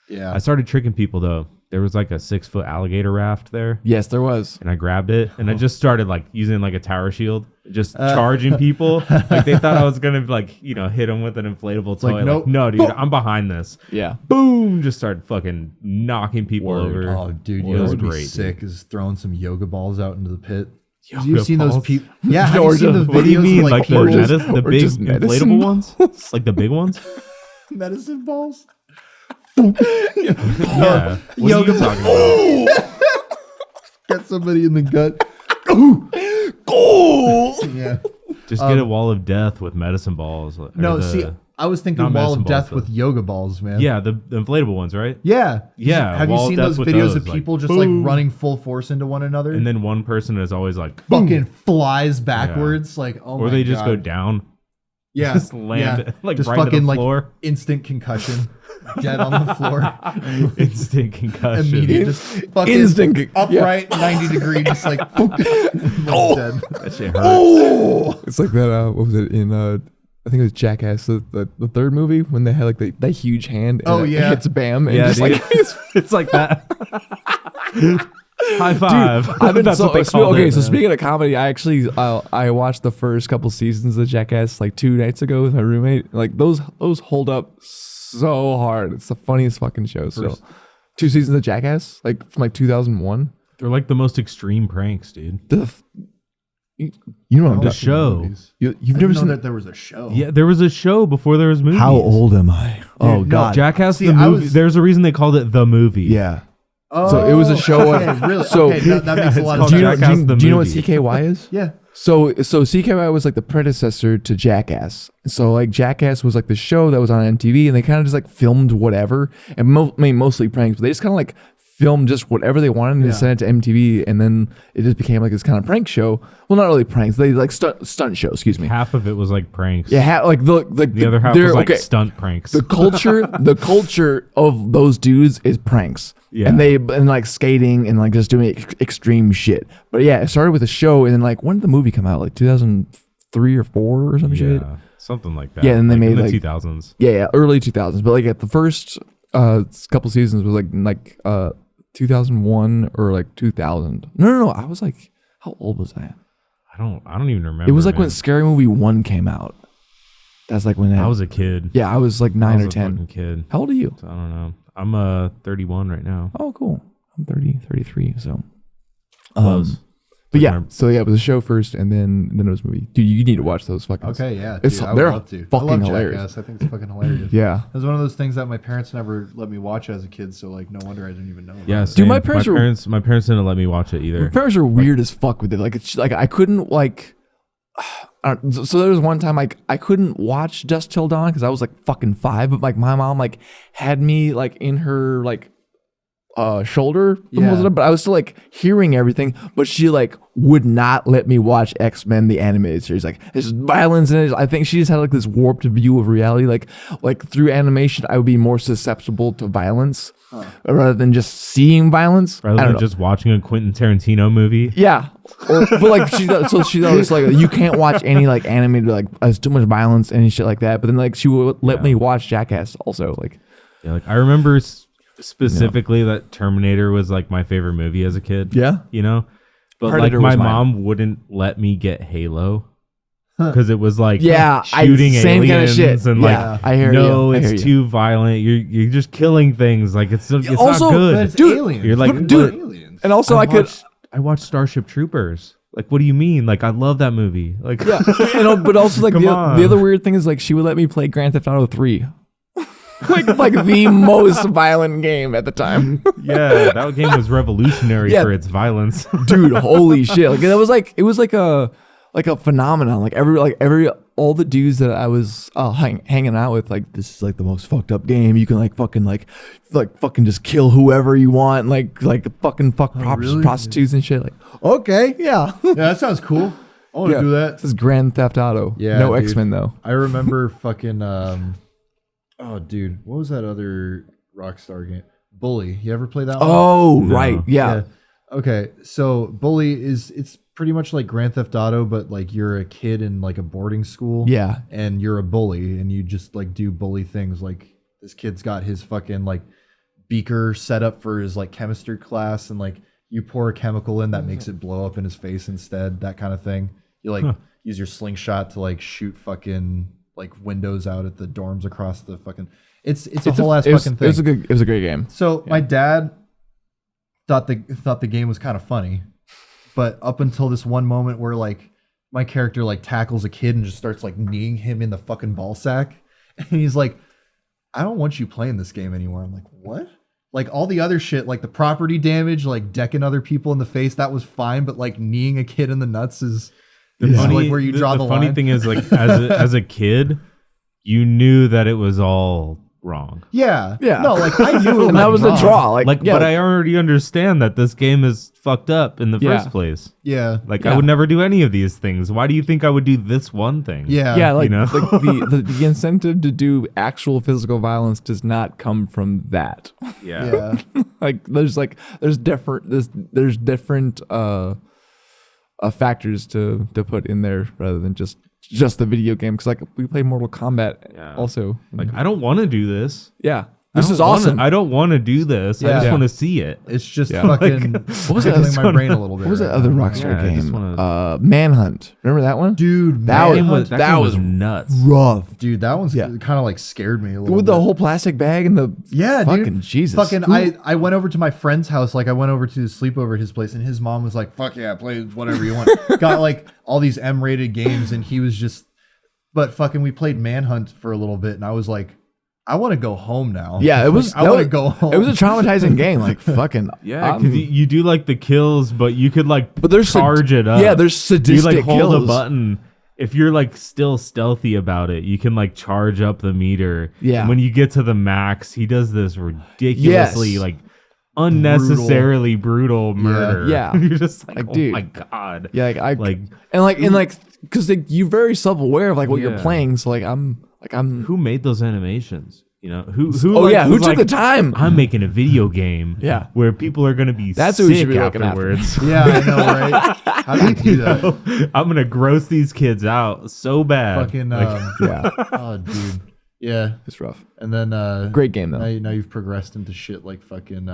Yeah. I started tricking people though. There was like a 6-foot alligator raft there, Yes, there was. and I grabbed it and I just started like using like a tower shield, just charging people. Like they thought I was gonna like hit them with an inflatable toy. like, nope. No, dude, I'm behind this. Yeah. Boom! Just started fucking knocking people over. Oh, dude, you It know was what would be great, sick is throwing some yoga balls out into the pit. Yoga You've seen those balls? people? Yeah, have you seen the videos What do you mean, of like the, people the or big just medicine inflatable ones, like the big ones? medicine balls? Yeah. What Yoga are you talking about? Get somebody in the gut. Yeah. Just get a wall of death with medicine balls. or No, the- see, I was thinking not wall of medicine death balls, with yoga balls, man. yeah, the inflatable ones, right? Yeah. Yeah, Have you wall of seen death those with videos those, of like, people just boom. like running full force into one another? And then one person is always like, fucking flies backwards, like oh my god. or they just go down, yeah, just land yeah. like just right fucking to the like floor. instant concussion, dead on the floor, Instant concussion. immediate, just fucking Instant upright, 90 degree, just like dead. That shit hurts. It's like that. What was it in? I think it was Jackass, the third movie when they had like that huge hand. And Oh, yeah. it hits Bam. And Yeah, just dude. like It's like that. High five. I've been That's so what they called okay. it. So speaking of comedy, I actually I watched the first couple seasons of Jackass like 2 nights ago with my roommate. Like those hold up so hard. It's the funniest fucking show. So 2 seasons of Jackass, like from like 2001. They're like the most extreme pranks, dude. You know what I'm The talking show. You've never seen that there was a show. Yeah, there was a show before there was movies. How old am I? Oh no, God. Jackass See, the I movie. was- There's a reason they called it the movie. Yeah. Oh, So it was a show on- Okay, really? so- okay, that makes a lot of called Do you sense. know, Jackass the do you know what movie. CKY is? Yeah. So CKY was like the predecessor to Jackass. So like Jackass was like the show that was on MTV, and they kind of just like filmed whatever, and mostly pranks. But they just kind of like film just whatever they wanted and they sent it to MTV, and then it just became like this kind of prank show. Well, not really pranks. They like stunt show. Excuse me. Half of it was like pranks. Yeah, like the other half was like stunt pranks. The culture of those dudes is pranks. Yeah, and like skating and like just doing extreme shit. But yeah, it started with a show, and then like when did the movie come out? Like 2003 or 4 or some shit. Something like that. Yeah, and they made in like the 2000s. Yeah, early 2000s. But like at the first couple seasons was like 2001 or like 2000. No. I was like, how old was I? I don't even remember. It was like when Scary Movie 1 came out. That's like when I was a kid. Yeah, I was like 9 or 10. I was a fucking kid. How old are you? I don't know. I'm 31 right now. Oh, cool. I'm 33. So close. But yeah, so yeah, it was a show first, and then it was a movie. Dude, you need to watch those fucking. Okay, yeah, they're fucking I love hilarious. Jackass. I think it's fucking hilarious. Yeah, it was one of those things that my parents never let me watch as a kid, so like no wonder I didn't even know. Yeah, dude, my parents didn't let me watch it either. My parents are weird as fuck with it. Like it's like I couldn't like. So there was one time like I couldn't watch Dusk Till Dawn because I was like fucking 5, but like my mom like had me like in her like shoulder for most of it, but I was still like hearing everything, but she like would not let me watch X-Men the animated series. Like there's violence in it. I think she just had like this warped view of reality. Like through animation I would be more susceptible to violence rather than just seeing violence, rather than just watching a Quentin Tarantino movie. Yeah, but like she was like, you can't watch any like animated like there's too much violence and shit like that. But then like she would let me watch Jackass also. Like like I remember specifically that Terminator was like my favorite movie as a kid. Yeah, you know, but Predator like my mom wouldn't let me get Halo because it was like shooting same kind of shit. And like I hear no, you. it's too violent. You're just killing things. Like it's also, not good. But it's dude, aliens. You're like dude, aliens. and also I watched Starship Troopers. Like, what do you mean? Like, I love that movie. Like, yeah, but also like the other weird thing is like she would let me play Grand Theft Auto 3. like the most violent game at the time. Yeah, that game was revolutionary for its violence. Dude, holy shit. Like it was like a phenomenon. Like all the dudes that I was hanging out with, like this is like the most fucked up game. You can like fucking just kill whoever you want, and like fucking fuck prostitutes and shit. Like, okay, yeah. Yeah, that sounds cool. I want to do that. This is Grand Theft Auto. Yeah, no dude. X-Men though. I remember fucking oh dude, what was that other Rockstar game? Bully. You ever play that one? Oh, no. Right. Yeah. Okay, so Bully it's pretty much like Grand Theft Auto, but like you're a kid in like a boarding school. Yeah. And you're a bully and you just like do bully things. Like this kid's got his fucking like beaker set up for his like chemistry class, and like you pour a chemical in that makes it blow up in his face instead, that kind of thing. You like use your slingshot to like shoot fucking like windows out at the dorms across the fucking it's a whole ass fucking thing. It was a great game. So my dad thought the game was kind of funny, but up until this one moment where like my character like tackles a kid and just starts like kneeing him in the fucking ball sack, and he's like, I don't want you playing this game anymore. I'm like, what? Like all the other shit, like the property damage, like decking other people in the face, that was fine, but like kneeing a kid in the nuts is like where you draw the line. The funny thing is, like as a kid, you knew that it was all wrong. Yeah. No, like I knew it and that was the draw. But I already understand that this game is fucked up in the first place. Yeah. Like I would never do any of these things. Why do you think I would do this one thing? Yeah. Yeah, like, you know? like the incentive to do actual physical violence does not come from that. Yeah. there's different factors to put in there rather than just the video game, because like we play Mortal Kombat also. Like I don't want to do this. Yeah, this is awesome. I don't want to do this. I just want to see it. It's just fucking what was that? my brain a little bit. What was that other Rockstar game? Wanna... Manhunt. Remember that one? Dude, that was nuts. Rough. Dude, that one's kind of like scared me a little with bit. The whole plastic bag and the fucking dude. Jesus. Fucking I went over to my friend's house, like I went over to sleepover at his place, and his mom was like, fuck yeah, play whatever you want. Got like all these M-rated games, and he was just, but fucking we played Manhunt for a little bit, and I was like, I want to go home now. Yeah, it was. I want to go home. It was a traumatizing game. Like fucking. Yeah, because you do like the kills, but you could like charge it up. Yeah, there's sadistic You like hold kills. a button. If you're like still stealthy about it, you can like charge up the meter. Yeah. And when you get to the max, he does this ridiculously like unnecessarily brutal murder. Yeah. You're just like, oh dude. my God. Yeah, because you're very self-aware of like what you're Yeah. playing. So I'm. Who made those animations? You know, who Who who's took the time? I'm making a video game Yeah. where people are gonna be That's what we should sick be looking after. afterwards. Yeah, I know, right? How do you do that? I'm gonna gross these kids out so bad. Fucking Yeah, oh, dude. Yeah, it's rough. and then Great game though. Now you've progressed into shit like fucking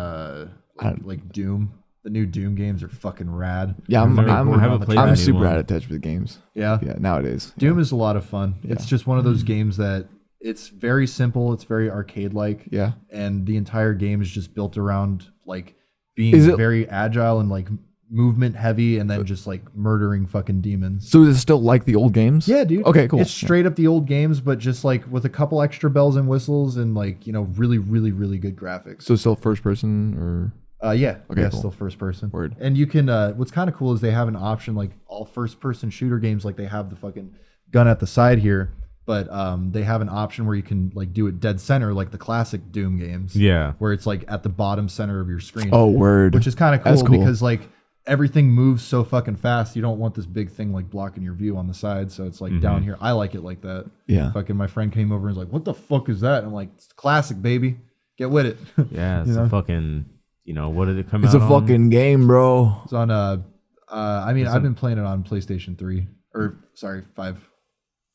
like Doom. The new Doom games are fucking rad. Yeah, I haven't played I'm the new super one. out of touch with games. Yeah. Yeah, nowadays. Doom is a lot of fun. It's Yeah. just one of those games that it's very simple. It's very arcade like. Yeah. And the entire game is just built around like being Is it- very agile and like movement heavy, and then just like murdering fucking demons. So is it still like the old games? Yeah, dude. Okay, cool. It's straight up the old games, but just like with a couple extra bells and whistles and like, you know, really, really, really good graphics. So still first person or Yeah. Okay, Yeah, cool. still first person. Word. And you can, what's kind of cool is they have an option like all first person shooter games, like they have the fucking gun at the side here, but they have an option where you can like do it dead center, like the classic Doom games. Yeah. Where it's like at the bottom center of your screen. Oh, word. Which is kind of cool, That's cool. because like everything moves so fucking fast. You don't want this big thing like blocking your view on the side. So it's like down here. I like it like that. Yeah. Fucking my friend came over and was like, "What the fuck is that?" And I'm like, "It's classic, baby. Get with it." Yeah, it's You a know? fucking. You know, what did it come It's out a on? fucking game, bro. It's on I mean, I've been playing it on PlayStation 3 or sorry, 5.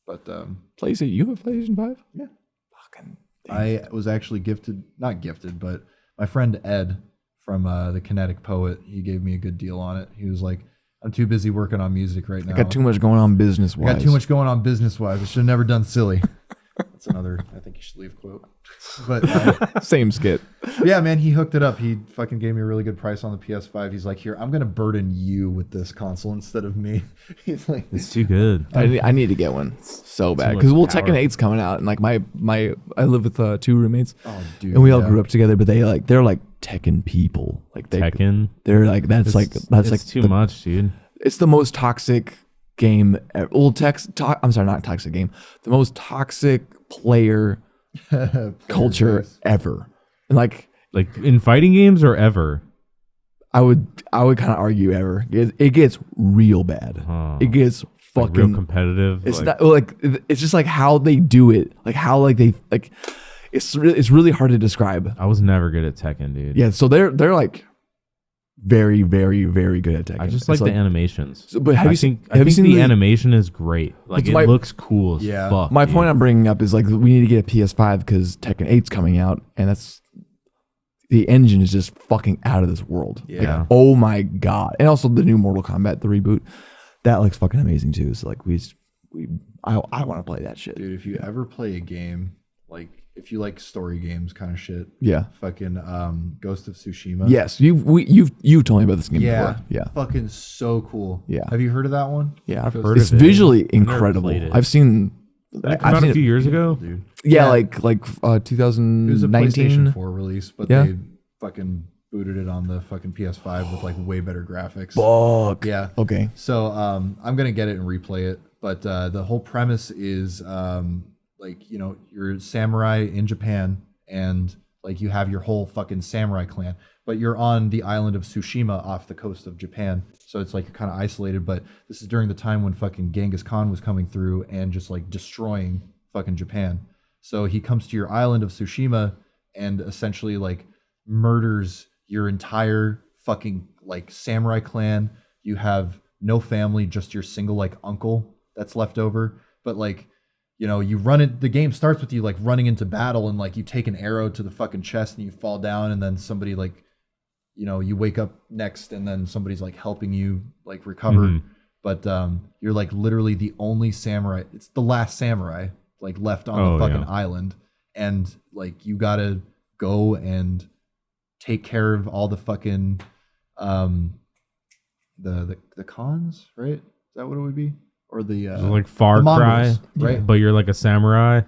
But PlayStation. You have PlayStation 5? Yeah. Fucking. I was actually not gifted, but my friend Ed from the Kinetic Poet, he gave me a good deal on it. He was like, "I'm too busy working on music right now. I got too much going on business wise. I got too much going on business wise. I should have never done silly." That's another I think you should leave quote. But Same skit. yeah, man, he hooked it up. He fucking gave me a really good price on the PS5. He's like, "Here, I'm gonna burden you with this console instead of me." He's like, It's too good. I need to get one so bad much because power. Tekken 8's coming out and like my I live with 2 roommates "Oh, dude," and we all yeah. grew up together, but they're like Tekken people. Like Tekken. they're like that's It's too much, dude. it's the most toxic game. I'm sorry, not toxic game. The most toxic player culture ever. And like Like in fighting games or ever. I would kind of argue ever. It gets real bad. Huh. It gets Like fucking real competitive. It's like, not like it's just like how they do it, like how like they like. It's really hard to describe. I was never good at Tekken, dude. Yeah, so they're like very very very good at Tekken. I just It's like the animations. So, but have you seen the the animation is great. Like That's it looks cool as Yeah. fuck. My dude. point I'm bringing up is like we need to get a PS5 because Tekken 8's coming out, and that's the engine is just fucking out of this world. Like, Yeah. oh my god! And also the new Mortal Kombat, the reboot, that looks fucking amazing too. So like I want to play that shit. Dude, if you ever play a game, like if you like story games kind of shit, Yeah. fucking Ghost of Tsushima. Yes, you've told me about this game Yeah. before. Yeah. Fucking so cool. Yeah. Have you heard of that one? Yeah, I've Ghost heard it's of it. visually I've never incredible. played it. I've seen. Did it come I've out seen a few years ago? Dude. Yeah, Yeah. like It was a 2019. PlayStation 4 release, but Yeah. they fucking booted it on the fucking PS5 with like way better graphics. Fuck. Yeah. Okay. So I'm gonna get it and replay it, but the whole premise is like, you know, you're a samurai in Japan and like you have your whole fucking samurai clan, but you're on the island of Tsushima off the coast of Japan. So it's like you're kind of isolated, but this is during the time when fucking Genghis Khan was coming through and just like destroying fucking Japan. So he comes to your island of Tsushima and essentially like murders your entire fucking like samurai clan. You have no family, just your single like uncle that's left over. But like, you know, you run it, the game starts with you like running into battle and like you take an arrow to the fucking chest and you fall down and then somebody like, you know, you wake up next and then somebody's like helping you like recover. Mhm. But you're like literally the only samurai. It's the last samurai like left on Oh, the fucking yeah. island. And like you gotta go and take care of all the fucking the cons, right? Is that what it would be? Or the Is it like Far the Cry, Mongols, right? But you're like a samurai.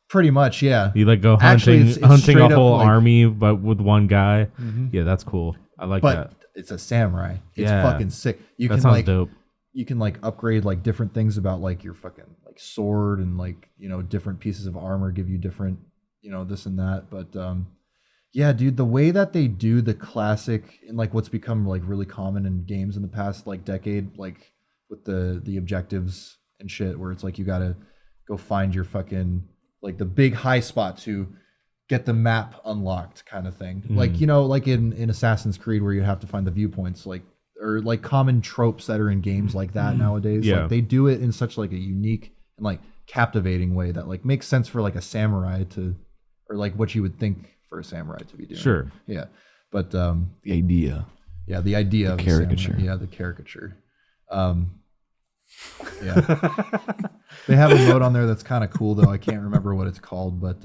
Pretty much, yeah. You like go Actually, hunting, it's hunting straight a up whole like- army, but with one guy. Mhm. Yeah, that's cool. I like But that. it's a samurai. It's Yeah. fucking sick. You That can sounds like dope. you can like upgrade like different things about like your fucking like sword and like, you know, different pieces of armor give you different, you know, this and that. But Yeah, dude, the way that they do the classic and like what's become like really common in games in the past like decade, like with the objectives and shit, where it's like you gotta go find your fucking like the big high spot to get the map unlocked kind of thing. Like, you know, like in Assassin's Creed where you have to find the viewpoints, like or like common tropes that are in games like that nowadays. Yeah. Like they do it in such like a unique and like captivating way that like makes sense for like a samurai to, or like what you would think for a samurai to be doing. Sure. Yeah. But The idea. yeah, the idea of caricature. samurai, yeah, the caricature. Yeah. They have a mode on there that's kind of cool though. I can't remember what it's called, but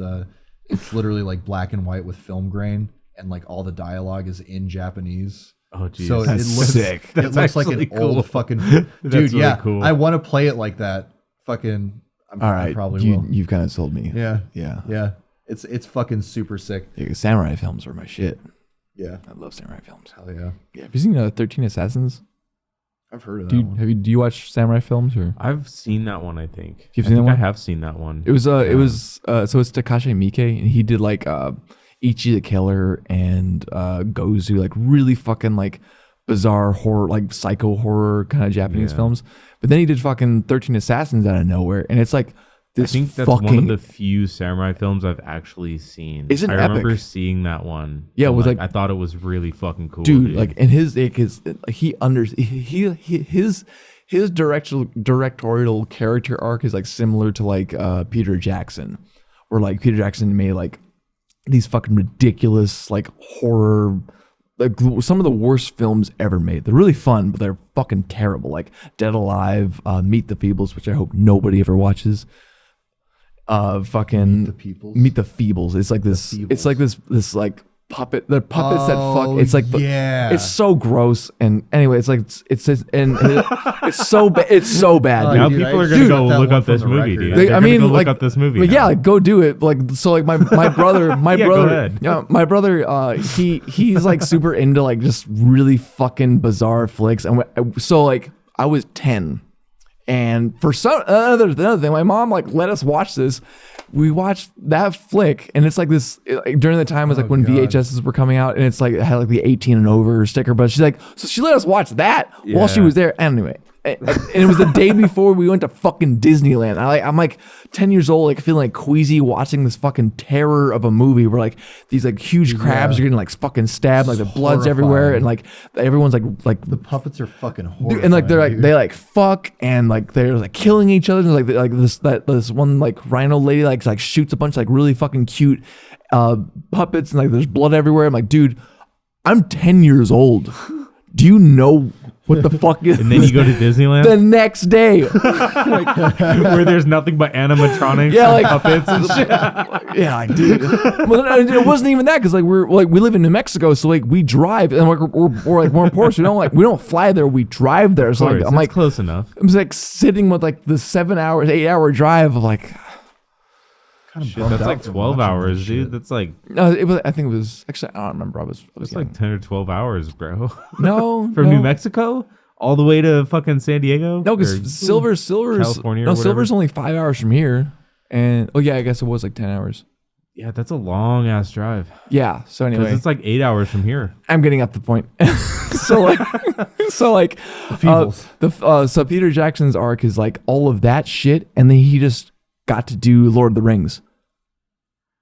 it's literally like black and white with film grain and like all the dialogue is in Japanese. Oh, geez. So That's it looks sick. It That's looks like actually an cool. old fucking That's dude. really Yeah, cool. I want to play it like that. Fucking, All right. I probably will. You've kind of sold me. Yeah, Yeah. yeah. It's fucking super sick. Yeah, samurai films are my shit. Yeah, I love samurai films. hell yeah. Yeah. Have you seen 13 Assassins? I've heard of that Dude, one. do you watch samurai films or? I've seen that one. I think. You've I seen that think one? I have seen that one. It was so it's Takashi Miike, and he did like Ichi the Killer and Gozu, like really fucking like bizarre horror, like psycho horror kind of Japanese Yeah. films. But then he did fucking 13 Assassins out of nowhere, and it's like I this think that's fucking one of the few samurai films I've actually seen. Isn't I remember epic. seeing that one. Yeah, it and, was like- I thought it was really fucking cool, dude, like, and his like his his directorial character arc is like similar to like Peter Jackson, where like Peter Jackson made like these fucking ridiculous like horror, like some of the worst films ever made. They're really fun, but they're fucking terrible. Like Dead Alive, Meet the Feebles, which I hope nobody ever watches. Fucking The Peoples. Meet the Feebles. It's like this. It's like this like puppet. The puppets that fuck. It's like yeah. it's so gross. And anyway, it's like it's and it's so bad. It's so bad. Oh, dude. now dude, people I are gonna just go got that look one up from this the movie, record. dude. They- They're I gonna mean, go like, look up this movie. But now. yeah, like go do it. Like so, like my brother, Yeah, go ahead. yeah, my brother, he's like super into like just really fucking bizarre flicks. And so like I was 10, and for some another thing, my mom like let us watch this. We watched that flick, and it's like this during the time it was like when God. VHSs were coming out, and it's like it had like the 18 and over sticker. But she's like, so she let us watch that while she Yeah. was there. Anyway, and it was the day before we went to fucking Disneyland. I'm like 10 years old, like feeling like queasy watching this fucking terror of a movie where like these like huge crabs are getting like fucking stabbed, like the blood's everywhere, horrifying. and like everyone's like The puppets are fucking dude, horrible. and like they're like they like fuck and like they're like killing each other. And, like this one like rhino lady like shoots a bunch of like really fucking cute puppets, and like there's blood everywhere. I'm like, dude, I'm 10 years old. Do you know what the fuck is? And then you go to Disneyland the next day. where there's nothing but animatronics Yeah, and like- puppets and shit. Yeah, like, dude. Well, it wasn't even that because like we live in New Mexico, so like we drive and we're like more poor, so we don't fly there, we drive there. So like, I'm like close enough. I'm just like sitting with like the 8-hour drive of like kind of Shit, that's like 12 hours, dude. That's like no, it was I think it was actually I don't remember. I was that's young. like 10 or 12 hours, bro. no From no, New Mexico all the way to fucking San Diego. No, Or- because Silver's California or no whatever. Silver's only 5 hours from here, and oh yeah, I guess it was like 10 hours. Yeah, that's a long ass drive. Yeah. So Because anyway, it's like 8 hours from here. I'm getting up the point. so like so Peter Jackson's arc is like all of that shit, and then he just got to do Lord of the Rings.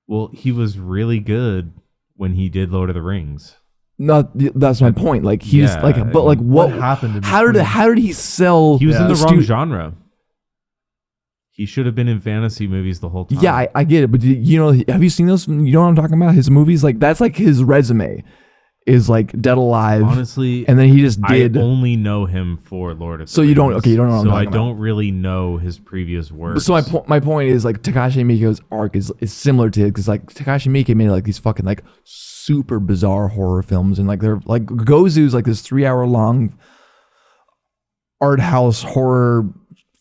Well, he was really good when he did Lord of the Rings. No, that's my point. Like he's Yeah, like, but like what what happened in How did he sell? He was in the the wrong genre. He should have been in fantasy movies the whole time. Yeah, I get it, but you know, have you seen those? You know what I'm talking about? His movies, like that's like his resume, is like Dead Alive. Honestly, and then he just did. I only know him for Lord of the So Rings. you don't- okay, you don't know what I'm So I talking about. don't really know his previous works. So my point is like Takashi Miike's arc is similar to it because like Takashi Miike made like these fucking like super bizarre horror films, and like they're like Gozu's like this 3-hour long art house horror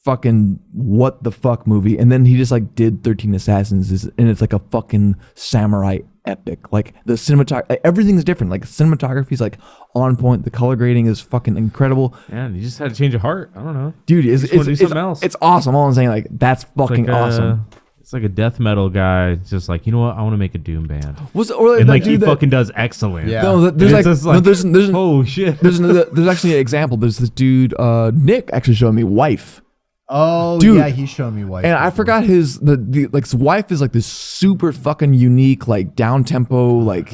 fucking what the fuck movie, and then he just like did 13 Assassins, and it's like a fucking samurai epic. Like the cinematography, like, everything's different. Like cinematography is like on point. The color grading is fucking incredible, Man, you just had to change of heart. I don't know. dude. Just wanna do something else. It's awesome. All I'm saying, like that's It's fucking like, awesome. It's like a death metal guy, just like, you know what? I want to make a doom band. Or And like he fucking does excellent. Yeah. No, there's like, like there's oh shit. there's actually an example. There's this dude, Nick actually showed me Wife. Oh, Dude. yeah, he's showing me Wife. And I forgot his his Wife is like this super fucking unique, like down tempo, like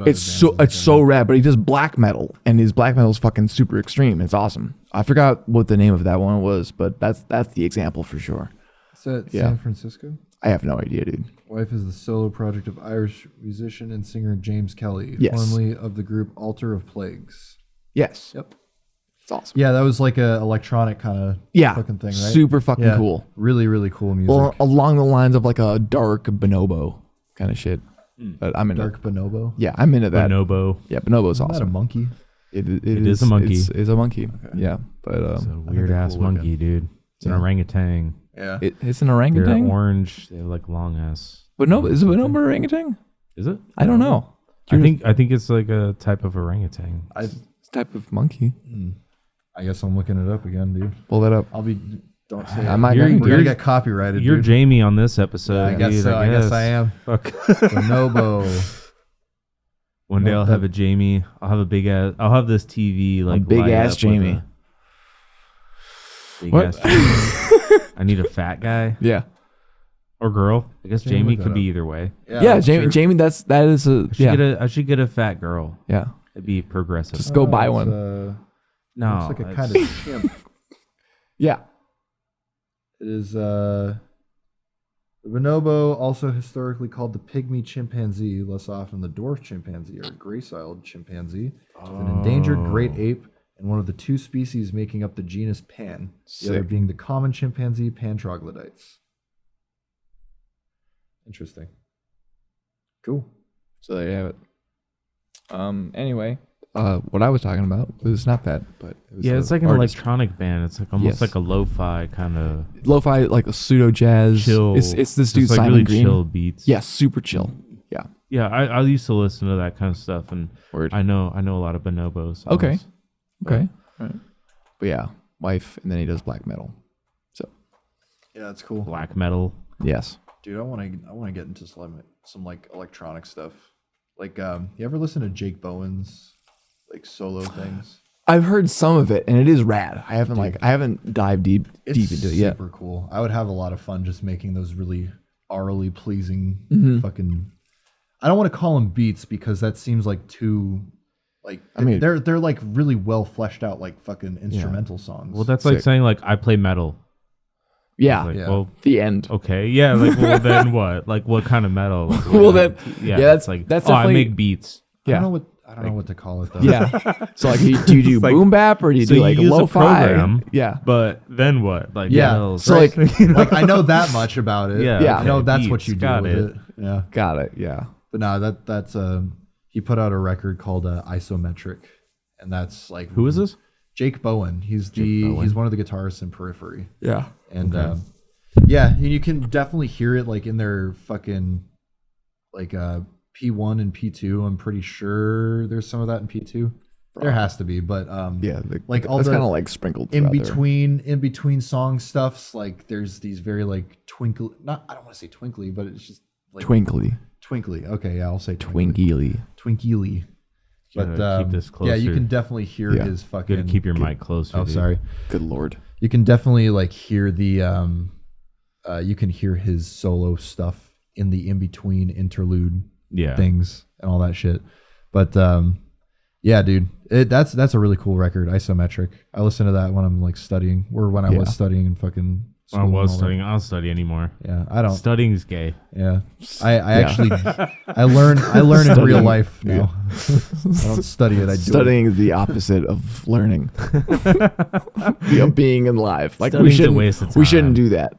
it's so rad. But he does black metal, and his black metal is fucking super extreme. It's awesome. I forgot what the name of that one was, but that's the example for sure. Is that Yeah. San Francisco? I have no idea, dude. Wife is the solo project of Irish musician and singer James Kelly, Yes. formerly of the group Altar of Plagues. Yes. Yep. It's awesome. Yeah, that was like a electronic kind of fucking thing, right? Super fucking Yeah. cool. Really, really cool music. Well, along the lines of like a dark bonobo kind of shit. But I'm into Dark bonobo. Yeah, I'm into that. Bonobo. Yeah, bonobo's Isn't that a awesome. monkey? It is a monkey. It's a monkey. Yeah, but It's a weird ass cool monkey, looking. dude. It's an Yeah. orangutan. Yeah. it's an They're orangutan. orange. They have like long ass. Bonobo is a bonobo orangutan? Is it? I don't know. I think it's like a type of orangutan. It's a type of monkey. I guess I'm looking it up again, dude. Pull that up. I'll be. Don't say I it. might You're- We're gonna you're- get copyrighted. You're dude. Jamie on this episode. Yeah, I guess dude, so. I guess I am. Fuck. Bonobo. One day No, I'll that- have a Jamie. I'll have a big ass. I'll have this TV like big light ass up with Jamie. Big What? ass Jamie. I need a fat guy Yeah. or girl. I guess Jamie, Jamie look could that be up. either way. Yeah, Jamie. sure. Jamie. That is a I should get a fat girl. yeah. It'd be progressive. Just go buy it's, one. no, Looks like a it's- kind of chimp. Yeah. It is the bonobo, also historically called the pygmy chimpanzee, less often the dwarf chimpanzee or gray-siled chimpanzee, is an endangered great ape and one of the two species making up the genus Pan, the other Sick. being the common chimpanzee Pan troglodytes. Interesting. Cool. So there you have it. Anyway, what I was talking about was not that, but it was Yeah, it's like an artist. electronic band. It's like almost Yes. like a lo-fi kind of Lo-fi, like a pseudo jazz. chill. It's this just dude like Simon really Green. chill beats. Yeah, super chill. Yeah. Yeah, I used to listen to that kind of stuff, and Word. I know a lot of bonobos. Okay. Okay. Right. But yeah, Wife, and then he does black metal. So Yeah, that's cool. Black metal. yes. Dude, I want to get into some like electronic stuff. Like, you ever listen to Jake Bowen's like solo things? I've heard some of it, and it is rad. I haven't dived deep into it yet. Super cool. I would have a lot of fun just making those really aurally pleasing fucking. I don't want to call them beats because that seems like too, like I mean- they're like really well fleshed out like fucking instrumental songs. Well, that's like Sick. saying like I play metal. Yeah. Like, Yeah. well, The end. okay, yeah. Like, well, then what? Like, what kind of metal? Like, Well, then- yeah, that's- it's like that's oh, I definitely- make beats. I Yeah. don't know what to call it though. Yeah. So like, do you do like- boom bap or do you so do you like use a lo-fi? program. Yeah. But then what? Like, Yeah. metals, So, right? like- You know? Like I know that much about it. Yeah, Yeah. I know okay, that's what beats, you do got with it. it. Yeah. Got it. Yeah. But no, that's he put out a record called Isometric, and that's like Who is this? Jake Bowen. He's Bowen. he's one of the guitarists in Periphery, Yeah. and yeah, and you can definitely hear it like in their fucking like P1 and P2. I'm pretty sure there's some of that in P2. There has to be, but Yeah. like all that's the kind of like sprinkled in throughout there. between song stuffs, like there's these very like twinkly. Not I don't want to say twinkly, but it's just like Twinkly. twinkly. Okay, yeah, I'll say twinkly. Twinkly. Twinkiely. But Gotta keep this yeah, you closer. can definitely hear Yeah. his fucking. Good to keep your mic closer. Oh, dude. sorry. Good Lord. You can definitely like hear the you can hear his solo stuff in the in between interlude Yeah. things and all that shit. But yeah, dude, that's a really cool record. Isometric. I listen to that when I'm like studying, or when I Yeah. was studying in fucking. When I school was and all studying, I don't study anymore. that. Yeah, I don't. Studying's gay. Yeah, I actually I learn in real Studying. life now. I don't study it. I do it. Studying is the opposite of learning. Being in live. Like Studying's a waste of we shouldn't time. do that.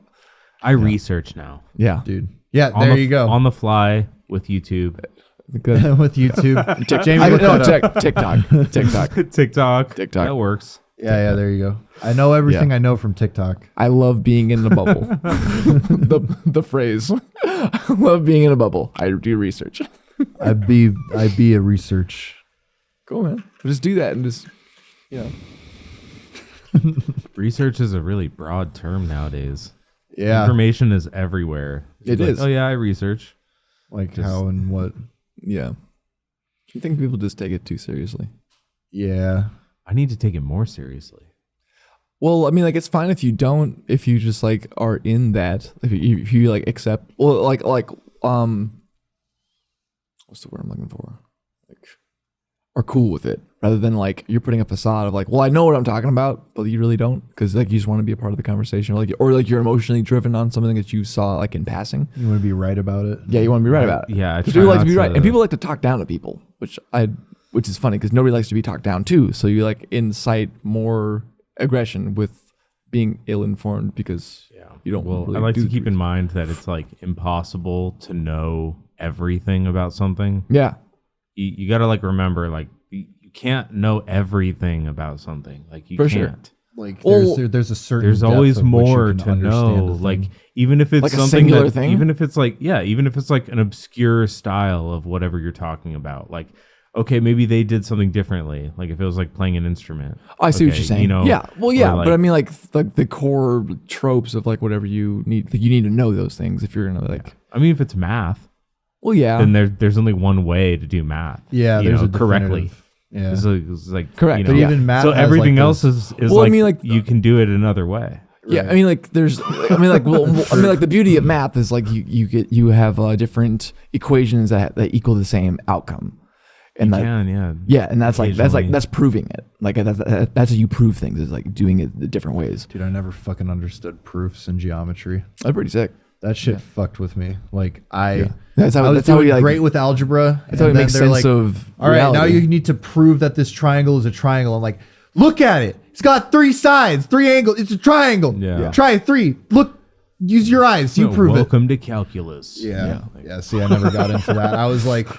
I research now. Yeah. Dude. Yeah, On there the- you go. On the fly with YouTube. Good. With YouTube. Jamie, look no, that up. TikTok. TikTok. TikTok. TikTok. That works. Yeah, there you go. I know everything Yeah. I know from TikTok. I love being in the bubble. the phrase. I love being in a bubble. I do research. I be a research. Cool, man. Just do that and just, you know. Research is a really broad term nowadays. Yeah. Information is everywhere. It Like, is. oh yeah, I research. Like Just- how and what. Yeah. I think people just take it too seriously. Yeah. I need to take it more seriously. Well, I mean, like, it's fine if you don't, if you just like are in that, if you like accept, well, like, what's the word I'm looking for? Like, are cool with it rather than like you're putting a facade of like, well, I know what I'm talking about, but you really don't, because like you just want to be a part of the conversation, or like you're emotionally driven on something that you saw like in passing. You want to be right about it. Yeah, you want to be right about it. Yeah, I because try people like not to be right, to- and people like to talk down to people, which is funny because nobody likes to be talked down too. So you like incite more aggression with being ill-informed because you don't. Well, really I like do to the keep in research. mind that it's like impossible to know everything about something. Yeah, You got to like remember, like you can't know everything about something. Like you For can't. sure. Like Well, there's a certain There's depth always of which you more can to understand know. a thing. Like even if it's Like a something singular that, thing? even if it's like even if it's like an obscure style of whatever you're talking about, like okay, maybe they did something differently. Like if it was like playing an instrument. Oh, I see what Okay, you're saying. You know, yeah, well, yeah, or, but I mean, like the core tropes of like whatever you need to know those things if you're gonna like. I mean, if it's math, Well, yeah, then there's only one way to do math. Yeah, you there's know, a correctly. definitive- Yeah. It's like Correct, You but know, yeah. Even math so has, everything like, else this- is Well, I like, mean, like- you can do it another way. yeah. I mean, like there's, I mean, like the beauty of math is like you have different equations that equal the same outcome, and that, Yeah, and that's Occasionally. that's proving it. Like that's how you prove things, is like doing it the different ways. Dude, I never fucking understood proofs in geometry. That's pretty sick. That shit fucked with me. Like I That's how was that's how doing we like. great with algebra. That's how we and then make they're sense like, of. all right, now reality. you need to prove that this triangle is a triangle. I'm like, look at it. It's got 3 sides, 3 angles. It's a triangle. Yeah. Try 3. Look, use your eyes. You prove it. Welcome to calculus. Yeah. See, I never got into that. I was like,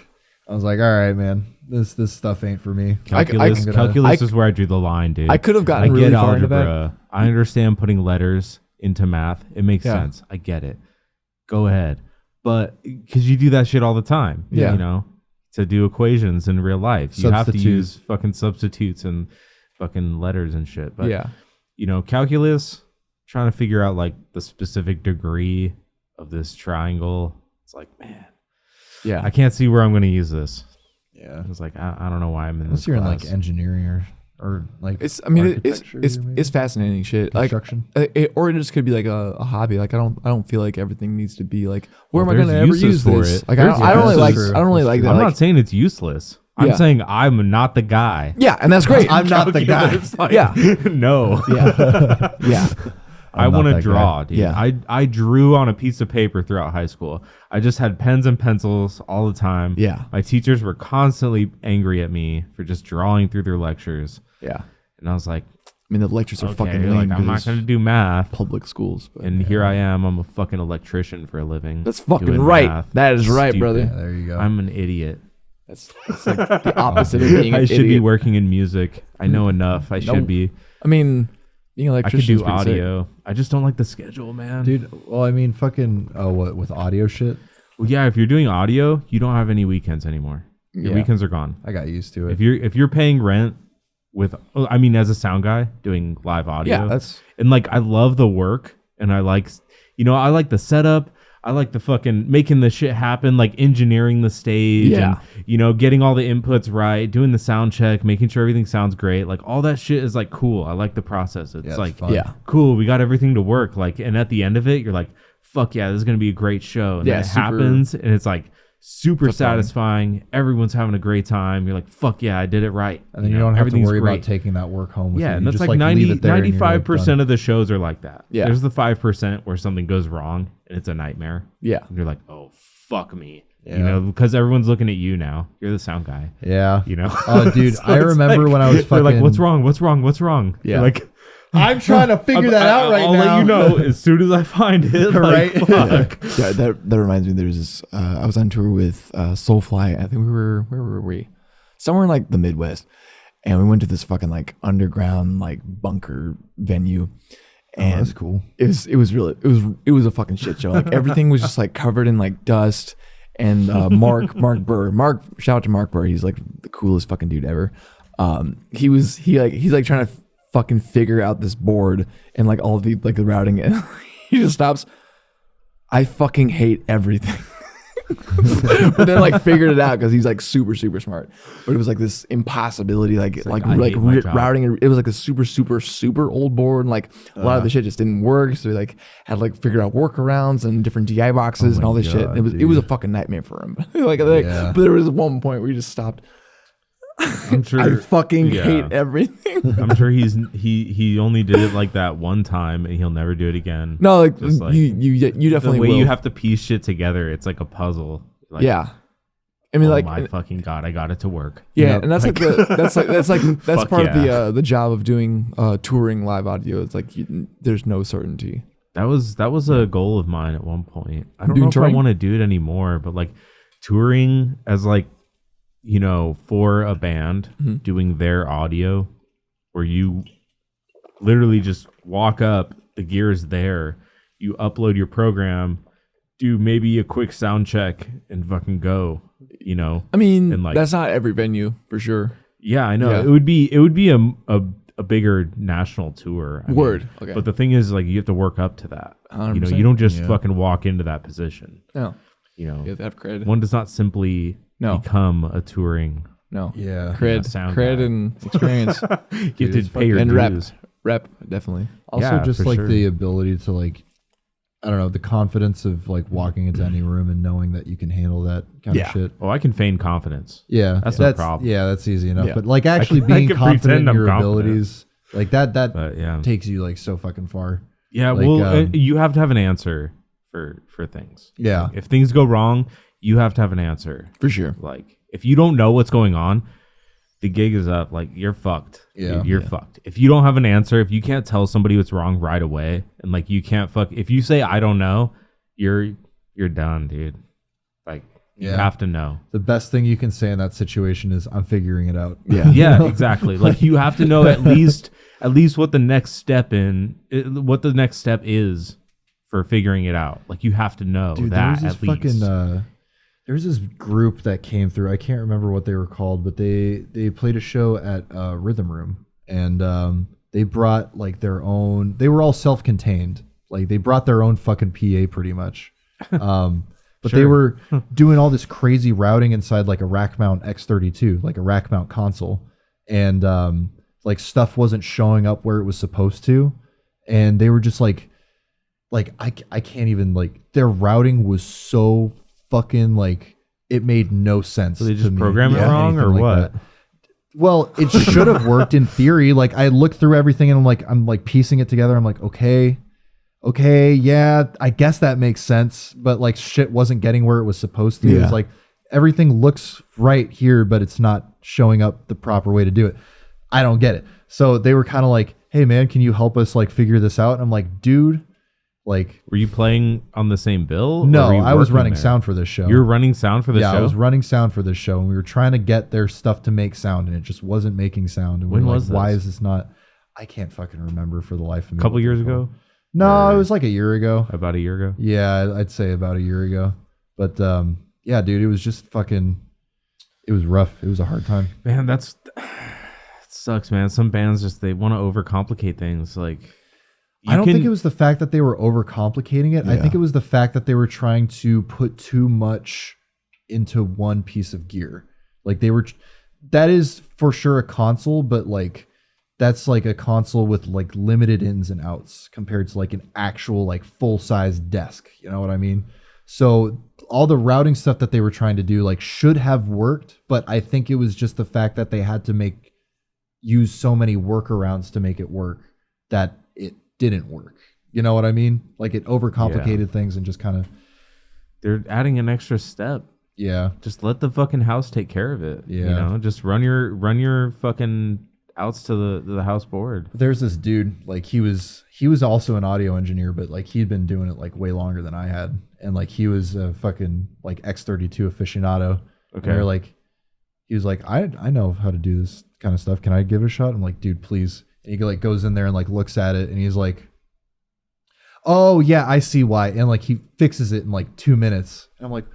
all right, man. This stuff ain't for me. Calculus, I- calculus I- is where I drew the line, dude. I could have gotten I really get far into algebra. I understand putting letters into math. It makes Yeah. sense. I get it. Go ahead. But because you do that shit all the time, Yeah. you know, to do equations in real life, you have to Substitute. use fucking substitutes and fucking letters and shit. But Yeah. you know, calculus, trying to figure out like the specific degree of this triangle. It's like, man, Yeah. I can't see where I'm going to use this. Yeah. It's like I don't know why I'm in Unless this you're in class. like engineering or like It's. I mean, it's architecture, maybe? it's fascinating shit. Like, Construction. or it just could be like a hobby. Like I don't feel like everything needs to be like, where Well, am I going to there's ever uses use for this? it. Like There's I don't really like. uses. I don't really like that. I'm Like, not saying it's useless. I'm Yeah. saying I'm not the guy. yeah, and that's great. I'm not the guy. Calculus, like, Yeah. no. yeah, yeah, I I'm not want to that draw, guy. dude. Yeah. I drew on a piece of paper throughout high school. I just had pens and pencils all the time. Yeah. My teachers were constantly angry at me for just drawing through their lectures. yeah. And I was like, I mean, the lectures are okay, fucking like, lame. I'm not going to do math. public schools. But And here I am. I'm a fucking electrician for a living. That's fucking doing right. math. That is right, Stupid. brother. Yeah, there you go. I'm an idiot. That's like the opposite of being an I should be idiot. working in music. I know enough. I Nope. should be. I mean, being an I could electrician do is pretty sick. audio. I just don't like the schedule, man. Dude, well, I mean, fucking, what, with audio shit? Well, yeah, if you're doing audio, you don't have any weekends anymore. Your Yeah. weekends are gone. I got used to it. If you're paying rent with, I mean, as a sound guy doing live audio, Yeah, that's and like I love the work, and I like, you know, I like the setup. I like the fucking making the shit happen, like engineering the stage, Yeah. and you know, getting all the inputs right, doing the sound check, making sure everything sounds great. Like all that shit is like cool. I like the process. It's Yeah, it's like fun. yeah. cool. We got everything to work. Like, and at the end of it, you're like, fuck yeah, this is gonna be a great show. And Yeah, then it super happens, and it's like super fulfilling. satisfying. Everyone's having a great time. You're like, fuck yeah, I did it right. And then you don't have to everything's worry great. about taking that work home with Yeah, you. and You that's just, like leave it there and you're, like, 95% done. of the shows are like that. Yeah. There's the 5% where something goes wrong and it's a nightmare. yeah. And you're like, oh, fuck me. Yeah. You know, because everyone's looking at you now. You're the sound guy. Yeah. You know? Oh, dude, So I it's remember like- when I was they're like, fucking- what's wrong? What's wrong? What's wrong? Yeah. You're like, I'm trying to figure that out right I'll now. let you know as soon as I find it. Like, Right? fuck. Yeah, that reminds me. There's this. I was on tour with Soulfly. I think where were we? Somewhere in like the Midwest, and we went to this fucking like underground like bunker venue. Oh, And that's cool. it was a fucking shit show. Like everything was just like covered in like dust. And Mark Burr, shout out to Mark Burr. He's like the coolest fucking dude ever. He's like trying to fucking figure out this board and like all the like the routing. And he just stops. I fucking hate everything. But then like figured it out because he's like super smart. But it was like this impossibility, routing. It was like a super old board, and like a lot of the shit just didn't work. So we like had to like figure out workarounds and different DI boxes and all this shit. It was a fucking nightmare for him. But there was one point where he just stopped. I'm sure I fucking hate everything. I'm sure he only did it like that one time and he'll never do it again. No, like you definitely the way will. you have to piece shit together. It's like a puzzle. Like, yeah. I mean, oh my fucking God, I got it to work. Yeah, and that's that's part of the job of doing touring live audio. It's like there's no certainty. That was a goal of mine at one point. I don't know if touring? I want to do it anymore, but like touring as like, you know, for a band doing their audio, where you literally just walk up, the gear is there, you upload your program, do maybe a quick sound check and fucking go, you know. I mean, and like, that's not every venue for sure. Yeah, I know. Yeah. It would be a bigger national tour. I mean, Okay. But the thing is, like, you have to work up to that. 100%. You know, you don't just fucking walk into that position. No. You know, You have to have cred. one does not simply become a touring. No. Yeah. sound Cred guy. and experience. You have to pay your and dues. Rep, definitely. Also, Yeah, just for like sure. the ability to like, I don't know, the confidence of like walking into any room and knowing that you can handle that kind of shit. Oh, I can feign confidence. Yeah, That's no problem. Yeah, that's easy enough. Yeah. But like actually I being can confident pretend in I'm your confident. abilities, like that But yeah, takes you like so fucking far. yeah. like, Well, you have to have an answer for things. Yeah. Like, if things go wrong, you have to have an answer. For sure. Like, if you don't know what's going on, the gig is up. Like, you're fucked. Yeah. You're fucked. If you don't have an answer, if you can't tell somebody what's wrong right away, and like you can't if you say I don't know, you're done, dude. Like, you have to know. The best thing you can say in that situation is I'm figuring it out. Yeah. Yeah, exactly. Like, you have to know at least what the next step is for figuring it out. Like, you have to know Dude, that there was at this least. fucking there was this group that came through. I can't remember what they were called, but they played a show at Rhythm Room, and they brought like their own. They were all self-contained. Like, they brought their own fucking PA pretty much. But they were doing all this crazy routing inside like a rack mount X32, like a rack mount console, and like stuff wasn't showing up where it was supposed to, and they were just like I can't even, like, their routing was so fucking like it made no sense. So they to just me. program it wrong, anything or like what? that. Well, it should have worked in theory. Like, I looked through everything and I'm like piecing it together. I'm like, okay, yeah, I guess that makes sense. But like, shit wasn't getting where it was supposed to. Yeah. It's like everything looks right here, but it's not showing up the proper way to do it. I don't get it. So they were kind of like, hey man, can you help us like figure this out? And I'm like, dude, like, Were you playing on the same bill? no, or were you I was working running there? sound for this show. You were running sound for the show? I was running sound for this show, and we were trying to get their stuff to make sound, and it just wasn't making sound. And When we were was like, why this? is this not? I can't fucking remember for the life of me. A couple what years they're ago? called. No, Or- it was like a year ago. About a year ago? Yeah, I'd say about a year ago. But yeah, dude, it was just fucking. It was rough. It was a hard time. Man, it sucks, man. Some bands just, they want to overcomplicate things. Like, I don't think it was the fact that they were overcomplicating it. I think it was the fact that they were trying to put too much into one piece of gear. Like, they were, that is for sure a console, but like, that's like a console with like limited ins and outs compared to like an actual like full size desk. You know what I mean? So all the routing stuff that they were trying to do like should have worked, but I think it was just the fact that they had to use so many workarounds to make it work that it didn't work. You know what I mean? Like, it overcomplicated things and just kind of. They're adding an extra step. Yeah. Just let the fucking house take care of it. Yeah. You know, just run your fucking outs to the house board. There's this dude, like, he was also an audio engineer, but like he'd been doing it like way longer than I had, and like he was a fucking like X32 aficionado. Okay. And they're like, he was like, I know how to do this kind of stuff. Can I give it a shot? I'm like, dude, please. And he like goes in there and like looks at it, and he's like, oh yeah, I see why. And like he fixes it in like 2 minutes. And I'm like,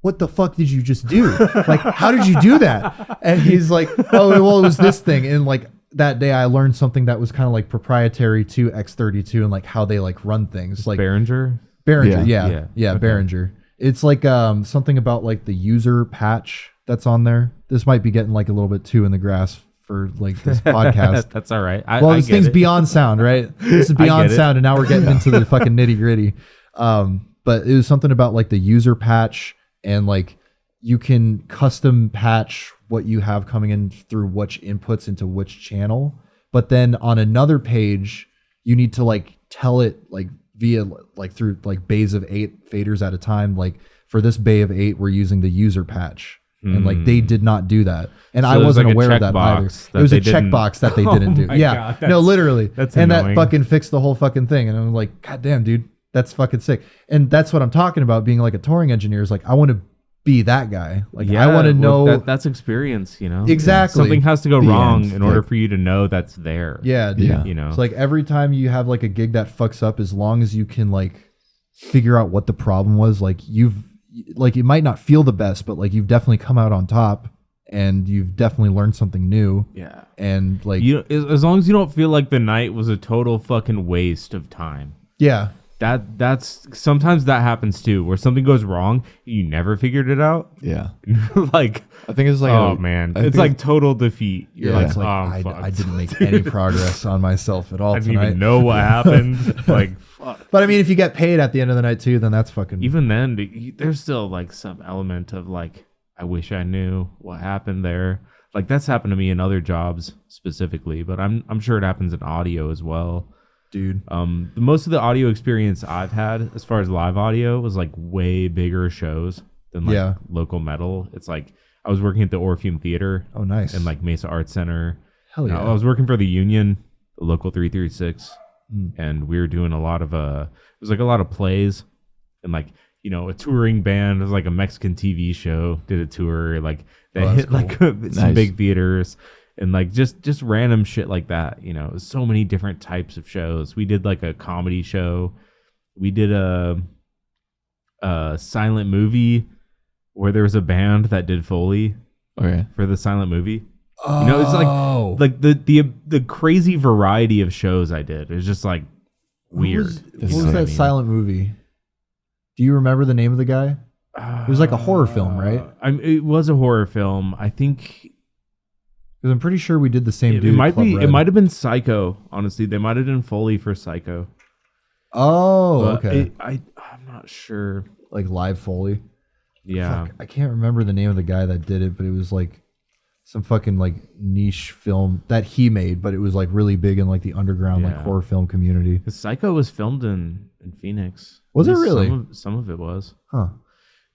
what the fuck did you just do? Like, how did you do that? And he's like, oh, well, it was this thing. And like, that day I learned something that was kind of like proprietary to X32 and like how they like run things. Like Behringer. Yeah, Okay. Behringer. It's like something about like the user patch that's on there. This might be getting like a little bit too in the grass for like this podcast. That's all right. This thing's beyond sound, right? This is beyond sound, and now we're getting into the fucking nitty gritty. But it was something about like the user patch, and like you can custom patch what you have coming in through which inputs into which channel. But then on another page, you need to like tell it like via like through like bays of 8 faders at a time. Like for this bay of 8, we're using the user patch. And like they did not do that, and I wasn't aware of that either. It was a checkbox that they didn't do. Yeah, God, no, literally. That's and annoying. that fucking fixed the whole fucking thing. And I'm like, God damn, dude, that's fucking sick. And that's what I'm talking about. Being like a touring engineer is like, I want to be that guy. Like, I want to know that's experience. You know, exactly. Something has to go wrong end. in order for you to know that's there. Yeah, dude. Yeah. You know, It's like every time you have like a gig that fucks up, as long as you can like figure out what the problem was, like it might not feel the best, but like you've definitely come out on top, and you've definitely learned something new. yeah. And like, As long as you don't feel like the night was a total fucking waste of time. yeah, That's sometimes that happens too, where something goes wrong, you never figured it out. Yeah. Like, I think it's like oh man, it's like total defeat. You're it's like oh, I fuck. didn't make any progress on myself at all I didn't tonight. even know what happened. Like, fuck. But I mean, if you get paid at the end of the night too, then that's fucking. Even then, there's still like some element of like, I wish I knew what happened there. Like that's happened to me in other jobs specifically, but I'm sure it happens in audio as well. dude. Most of the audio experience I've had as far as live audio was like way bigger shows than like local metal. It's like I was working at the Orpheum Theater. Oh, nice. And like Mesa Arts Center. Hell yeah. I was working for the Union, the local 336, and we were doing a lot of it was like a lot of plays, and like, you know, a touring band. It was like a Mexican TV show did a tour, like they hit cool. Like some big theaters, and like just random shit like that. You know, so many different types of shows. We did like a comedy show. We did a silent movie where there was a band that did Foley for the silent movie. Oh. You know, it's like the crazy variety of shows I did. It was just like weird. What was that silent movie? Do you remember the name of the guy? It was like a horror film, right? It was a horror film. I think because I'm pretty sure we did the same. It might be. Red. It might have been Psycho. Honestly, they might have done Foley for Psycho. Oh, but okay. I'm not sure. Like live Foley. Yeah, I can't remember the name of the guy that did it, but it was like some fucking like niche film that he made, but it was like really big in like the underground like horror film community. The Psycho was filmed in Phoenix. Was it really? Some of it was. Huh.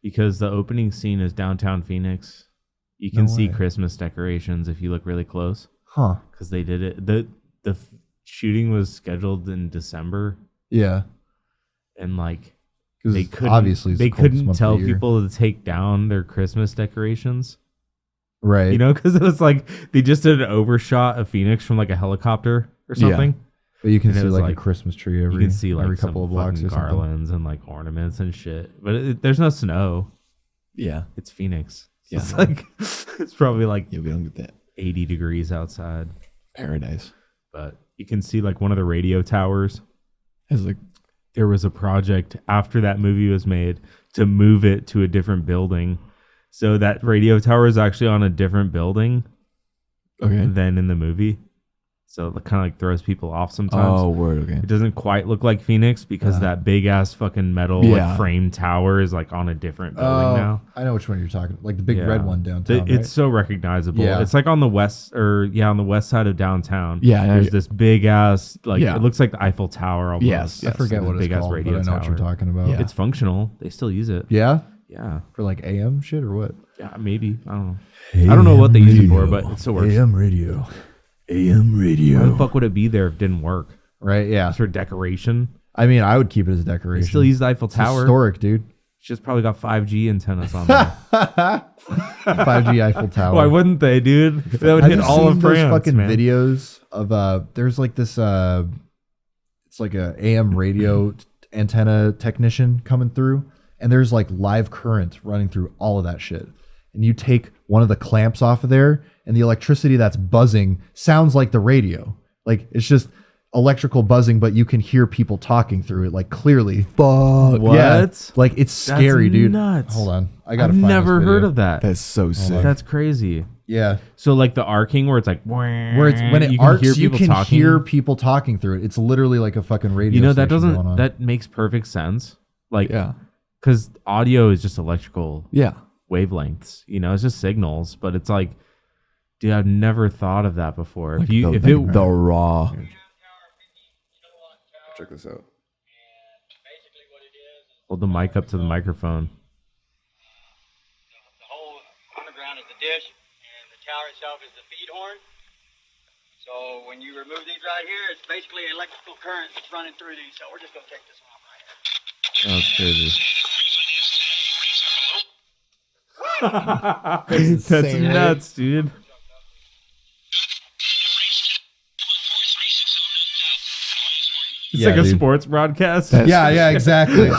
Because the opening scene is downtown Phoenix. You can see Christmas decorations if you look really close. Huh. Because they did it. The shooting was scheduled in December. Yeah. And like they couldn't tell people to take down their Christmas decorations. Right. You know, because it was like they just did an overshot of Phoenix from like a helicopter or something. Yeah. But you can see like a Christmas tree every couple of blocks or garlands and like ornaments and shit. But there's no snow. Yeah. It's Phoenix. So it's like it's probably like we don't get that 80 degrees outside. Paradise. But you can see like one of the radio towers. It's like there was a project after that movie was made to move it to a different building. So that radio tower is actually on a different building than in the movie. So it kind of like throws people off sometimes. Oh, word, okay. It doesn't quite look like Phoenix because that big ass fucking metal like frame tower is like on a different building now. I know which one you're talking about. Like the big red one downtown. It's so recognizable. Yeah. It's like on the west on the west side of downtown. Yeah. There's this big ass it looks like the Eiffel Tower almost. Yes. I forget what it's called, but I know what you're talking about. Yeah. It's functional. They still use it. Yeah? Yeah. For like AM shit or what? Yeah, maybe. I don't know. I don't know what they use it for, but it still works. AM radio. Why the fuck would it be there if it didn't work? Right, yeah. It's for decoration. I mean, I would keep it as decoration. They still use the Eiffel Tower. Historic, dude. It's just probably got 5G antennas on there. 5G Eiffel Tower. Why wouldn't they, dude? That would hit all of France, those fucking man. videos of there's like this it's like a AM radio antenna technician coming through, and there's like live current running through all of that shit. And you take one of the clamps off of there, and the electricity that's buzzing sounds like the radio. Like it's just electrical buzzing, but you can hear people talking through it like clearly. Fuck. What? Yeah, like it's scary, dude. Nuts. Hold on, I gotta. I've find never this heard video. of that. That's so sick. That's crazy. Yeah, So like the arcing where it's like where it's when it you arcs, can hear you people can talking. hear people talking through it. It's literally like a fucking radio. You know that station going doesn't on. that makes perfect sense. Like Yeah. because audio is just electrical Yeah. wavelengths. You know, it's just signals. But it's like, dude, I've never thought of that before. Like If the raw. Check this out. hold the mic up to the microphone. The whole underground is the dish, and the tower itself is the feed horn. So when you remove these right here, it's basically electrical current that's running through these. So we're just gonna take this one off right here. Oh, that's crazy. That's insane, right? nuts, dude. It's Yeah, like a dude. sports broadcast. Yeah, exactly.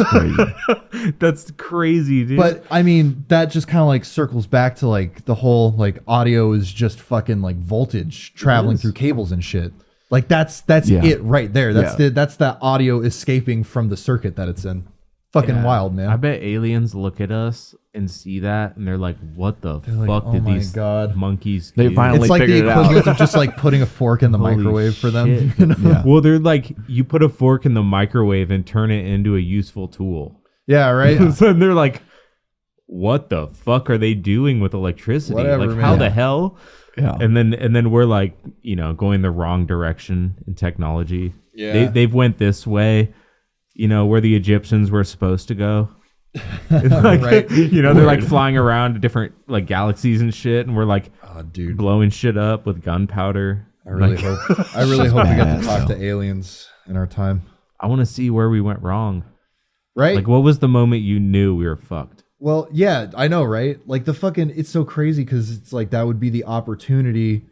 That's crazy, dude. But I mean, that just kind of like circles back to like the whole like audio is just fucking like voltage traveling is. through cables and shit. Like that's Yeah. it right there. That's Yeah. that's that audio escaping from the circuit that it's in. Fucking Yeah. wild, man. I bet aliens look at us and see that, and they're like, "What the like, fuck "Oh did my these God." monkeys They do?" finally it's like the figured it out. equivalent of just like putting a fork in the Holy microwave for them. shit. You know? Yeah. Well, they're like, you put a fork in the microwave and turn it into a useful tool. Yeah, right. So they're like, "What the fuck are they doing with electricity? Whatever, like, how man. the hell?" Yeah. And then we're like, you know, going the wrong direction in technology. Yeah. They've went this way, you know, where the Egyptians were supposed to go. It's like, Right. you know, they're like flying around to different like galaxies and shit, and we're like Oh, dude. blowing shit up with gunpowder. I really Like, hope. I really hope we get to Badass, talk though. to aliens in our time. I want to see where we went wrong. Right. Like, what was the moment you knew we were fucked? Well, yeah, I know, right? Like the fucking, it's so crazy because it's like that would be the opportunity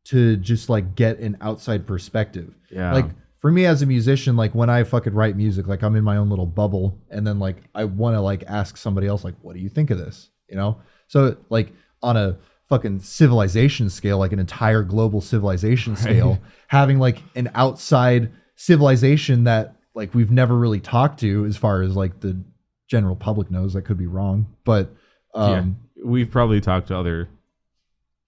to just like get an outside perspective. Yeah. Like for me as a musician, like when I fucking write music, like I'm in my own little bubble, and then like I want to like ask somebody else, like, what do you think of this? You know? So like on a fucking civilization scale, like an entire global civilization scale, having like an outside civilization that like we've never really talked to as far as like the general public knows. I could be wrong, but Yeah. We've probably talked to other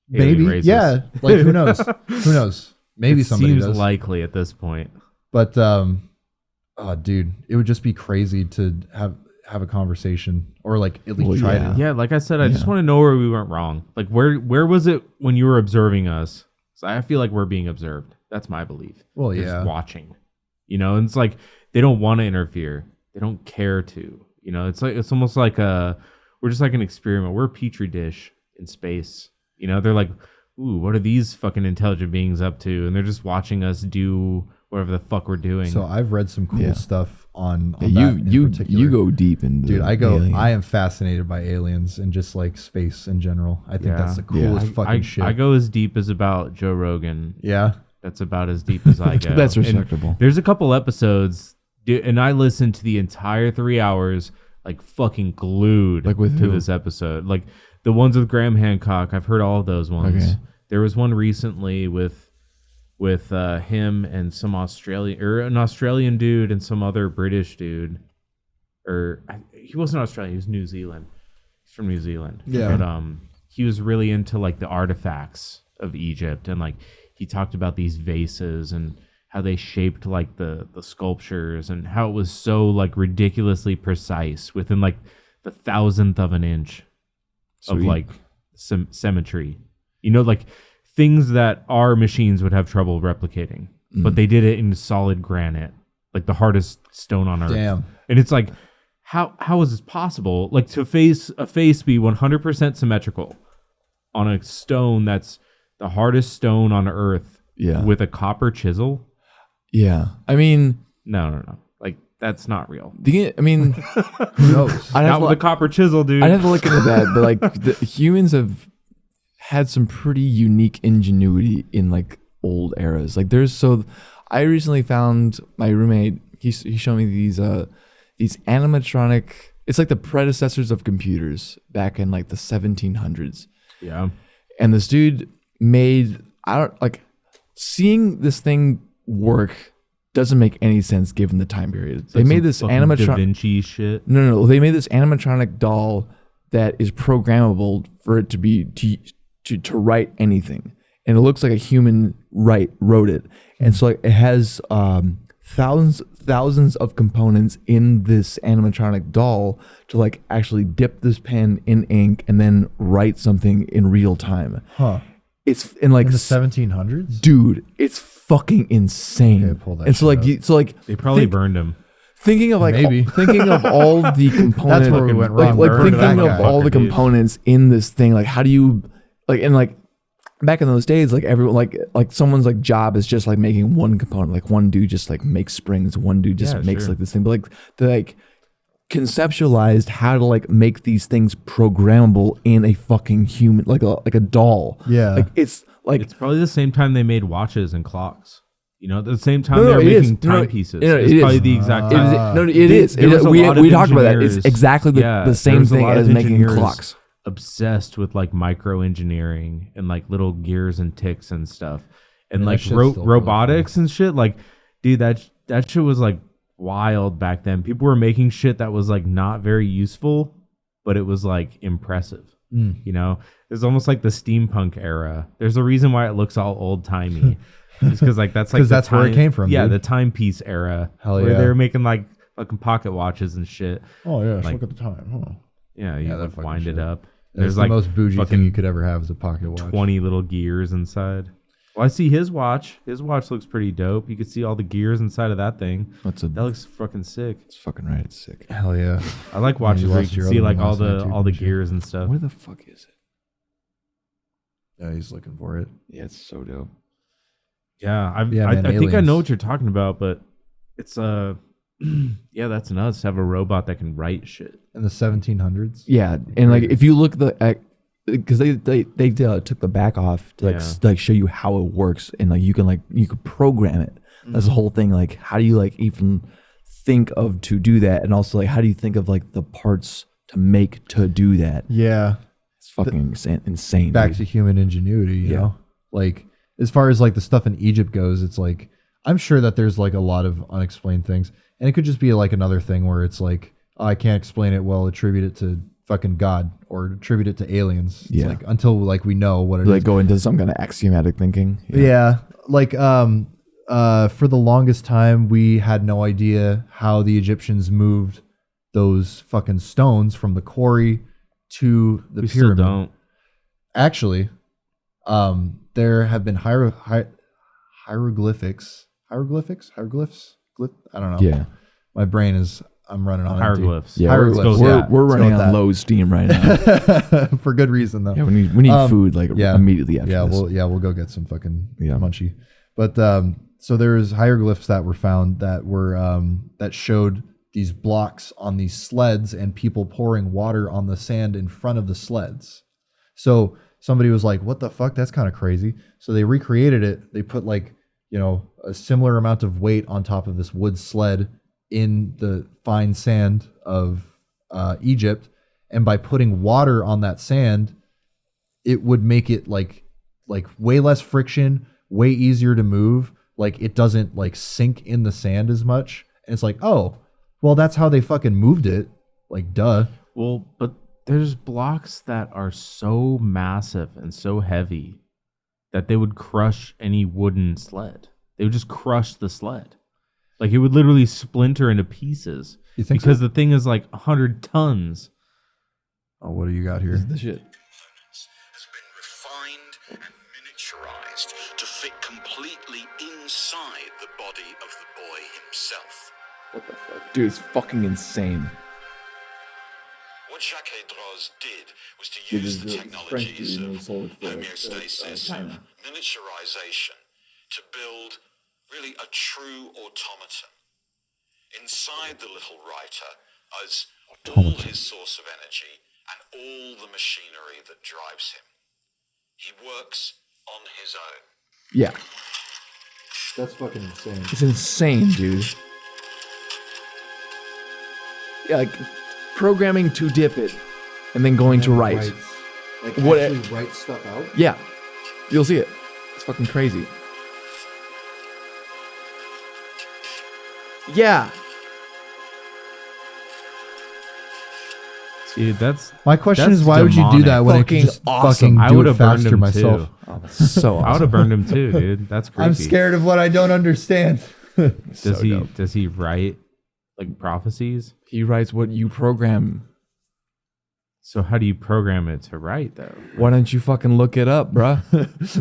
maybe, alien races. yeah, like who knows? Who knows? Maybe It somebody seems does. likely at this point. But oh, dude, it would just be crazy to have a conversation or like at least Well, try yeah. to. Yeah, like I said, I just want to know where we went wrong. Like where was it when you were observing us? So I feel like we're being observed. That's my belief. Well, Just yeah. watching. You know, and it's like they don't want to interfere. They don't care to. You know, it's like it's almost like we're just like an experiment. We're a petri dish in space. You know, they're like, ooh, what are these fucking intelligent beings up to? And they're just watching us do whatever the fuck we're doing. So I've read some cool Yeah. stuff on that you in particular. you go deep in Dude, I go. alien. I am fascinated by aliens and just like space in general. I think that's the coolest fucking shit. I go as deep as about Joe Rogan. Yeah, That's about as deep as I go. That's And respectable. there's a couple episodes, and I listened to the entire 3 hours, like fucking glued Like with to who? this episode. Like the ones with Graham Hancock. I've heard all of those ones. Okay. There was one recently with him and some an Australian dude and some other British dude, he wasn't Australian. He was New Zealand. He's from New Zealand. Yeah. But he was really into like the artifacts of Egypt, and like he talked about these vases and how they shaped like the sculptures and how it was so like ridiculously precise within like the thousandth of an inch of Sweet. like symmetry. You know, like things that our machines would have trouble replicating, but they did it in solid granite, like the hardest stone on earth. Damn. And it's like, how is this possible? Like to a face be 100% symmetrical on a stone that's the hardest stone on earth, Yeah. with a copper chisel? Yeah. I mean, No. Like that's not real. I mean, who knows? I'd have, Not with to, a copper chisel, dude. I'd have to look into that, but like the humans have had some pretty unique ingenuity in like old eras. Like I recently found my roommate. He showed me these animatronic. It's like the predecessors of computers back in like the 1700s, Yeah. And this dude made, seeing this thing work doesn't make any sense given the time period. It's They like made some this fucking animatronic. Da Vinci shit. No. They made this animatronic doll that is programmable for it to be to write anything, and it looks like a human wrote it. And so like, it has thousands of components in this animatronic doll to like actually dip this pen in ink and then write something in real time. Huh. It's in like In the 1700s? dude, it's fucking insane. Okay, pull that and so shit like They probably burned him. thinking of like Maybe. thinking of all the components. That's where we went wrong. Like Burn thinking that of guy. all the Fucker, dude. components in this thing. Like how do you like and like back in those days, like everyone like someone's like job is just like making one component. Like one dude just like makes springs, one dude just Yeah, makes sure. like this thing. But like they like conceptualized how to like make these things programmable in a fucking human, like a doll. Yeah. Like it's like It's probably the same time they made watches and clocks. You know, at the same time No, they were it is. making No, timepieces. no, It's it probably is. the exact it time. is, no, it There- is. there was a lot of We talked about that. engineers- It's exactly the there same was a thing lot of as making engineers clocks. Obsessed with like micro engineering and like little gears and ticks and stuff, and Yeah, that like shit's still really robotics and shit. Like, dude, that shit was like wild back then. People were making shit that was like not very useful, but it was like impressive. You know, it's almost like the steampunk era. There's a reason why it looks all old timey. It's because like that's like 'Cause the that's where it came from, Yeah, dude. the timepiece era. Hell where yeah. they were making like fucking pocket watches and shit. Oh, yeah. Like- Look at the time. Huh. Yeah, you Yeah, that like fucking wind shit. it up. There's There's the like most bougie thing fucking you could ever have is a pocket watch. 20 little gears inside. Well, I see his watch. His watch looks pretty dope. You can see all the gears inside of that thing. That's That looks fucking sick. it's fucking right. It's sick. Hell yeah. I like watches you where you lost can your see other like one all last night the too, all the didn't you? gears and stuff. Where the fuck is it? Yeah, he's looking for it. Yeah, it's so dope. Yeah, I man, think I aliens. know what you're talking about, but it's yeah, that's nuts to have a robot that can write shit. In the 1700s? Yeah, and like if you look because they took the back off to Yeah. like show you how it works, and like you could program it. That's the whole thing. Like how do you like even think of to do that, and also like how do you think of like the parts to make to do that? Yeah. It's fucking insane. Back dude. to human ingenuity, you Yeah. know? Like, as far as like the stuff in Egypt goes, it's like, I'm sure that there's like a lot of unexplained things. And it could just be like another thing where it's like, oh, I can't explain it. Well, attribute it to fucking God or attribute it to aliens. It's Yeah. like, until like we know what it like is. go into some kind of axiomatic thinking. Yeah. Like, for the longest time, we had no idea how the Egyptians moved those fucking stones from the quarry to the We still pyramid. don't. Actually, there have been hieroglyphs. I don't know. Yeah. My brain is, I'm running on empty. Hieroglyphs. Yeah, Hieroglyphs, Let's go with we're, that. we're Let's go running with on that. low steam right now. For good reason though. Yeah, we need food like yeah. immediately after Yeah, this. we'll go get some fucking Yeah. munchie. But so there's hieroglyphs that were found that were that showed these blocks on these sleds and people pouring water on the sand in front of the sleds. So somebody was like, "What the fuck? That's kind of crazy." So they recreated it. They put like, a similar amount of weight on top of this wood sled in the fine sand of Egypt, and by putting water on that sand, it would make it like way less friction, way easier to move. Like it doesn't like sink in the sand as much. And it's like, oh, well, that's how they fucking moved it. Like, duh. Well, but there's blocks that are so massive and so heavy that they would crush any wooden sled. They would just crush the sled. Like it would literally splinter into pieces. You think because so? the thing is like 100 tons. Oh, what do you got here? The shit. Has been refined and miniaturized to fit completely inside the body of the boy himself. What the fuck? Dude, it's fucking insane. What Jacques Droz did was to Yeah, use this the is the French technologies dude who of sold it to, homeostasis China. and miniaturization to build really a true automaton. Inside the little writer is all his source of energy and all the machinery that drives him. He works on his own. Yeah, That's fucking insane. it's insane, dude. Yeah, like programming to dip it and then going to write. Like What- actually write stuff out? Yeah, you'll see it. It's fucking crazy. Yeah. Dude, that's My question That's is, why would you do demonic. that when I could Fucking just awesome. fucking I do would it have burned faster him myself? too. Oh, that's so I would awesome. have burned him too, dude. That's creepy. I'm scared of what I don't understand. Does he write like prophecies? He writes what you program. So how do you program it to write though? Why don't you fucking look it up, bruh?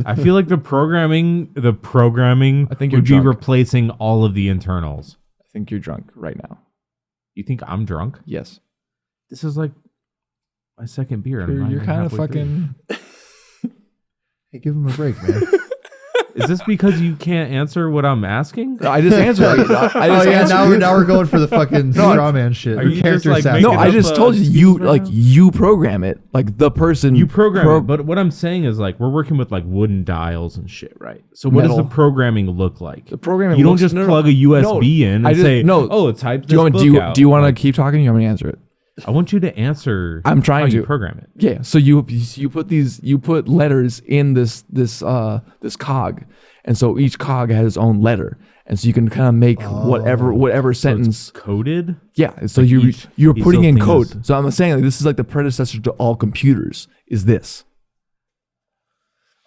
I feel like the programming I think you're would be drunk. replacing all of the internals. I think you're drunk right now. You think I'm drunk? Yes. This is like my second beer. and I'm not You're even kind of halfway through. fucking. Hey, give him a break, man. Is this because you can't answer what I'm asking? I just answered. I just answered. now we're going for the fucking straw man shit. Are you just, Character like, assassination. No, making I up, just told you excuses right now? you program it, like the person You program it, but what I'm saying is like we're working with like wooden dials and shit, right? So what does Metal. the programming look like? The programming You don't looks- just no, no, plug a USB in and I just- say, no. "Oh, type this Do you want book do you, out." do you want Like, to keep talking? Or you want me to answer it? I want you to answer. I'm trying how you to. program it. Yeah. So you put letters in this cog, and so each cog has its own letter, and so you can kind of make whatever sentence. Coded. Yeah. So Like you're each putting in thing code. is- So I'm saying like, this is like the predecessor to all computers. Is this?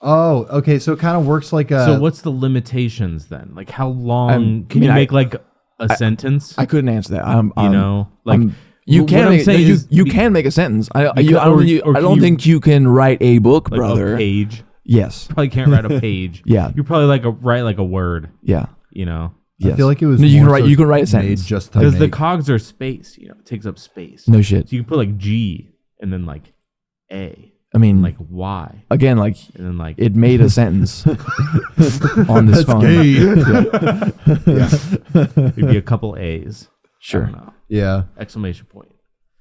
Oh, okay. So it kind of works like a. So what's the limitations then? Like how long I'm- can I mean, you I- make like a sentence? I couldn't answer that. you know, like you what can I'm make, saying is you be- can make a sentence. I could- or I can don't you- think you can write a book, like brother. a page. Yes. Probably can't write a page. Yeah. You probably write like a word. Yeah. You know, Yes. I feel like it was. No, you can more write. so You can write a made sentence. just to because the make. cogs are space. You know, it takes up space. No shit. So you can put like G and then like A I mean, and like Y again, like and then like it made a sentence on this phone. maybe a couple A's. Sure. I don't know. Yeah, Exclamation point.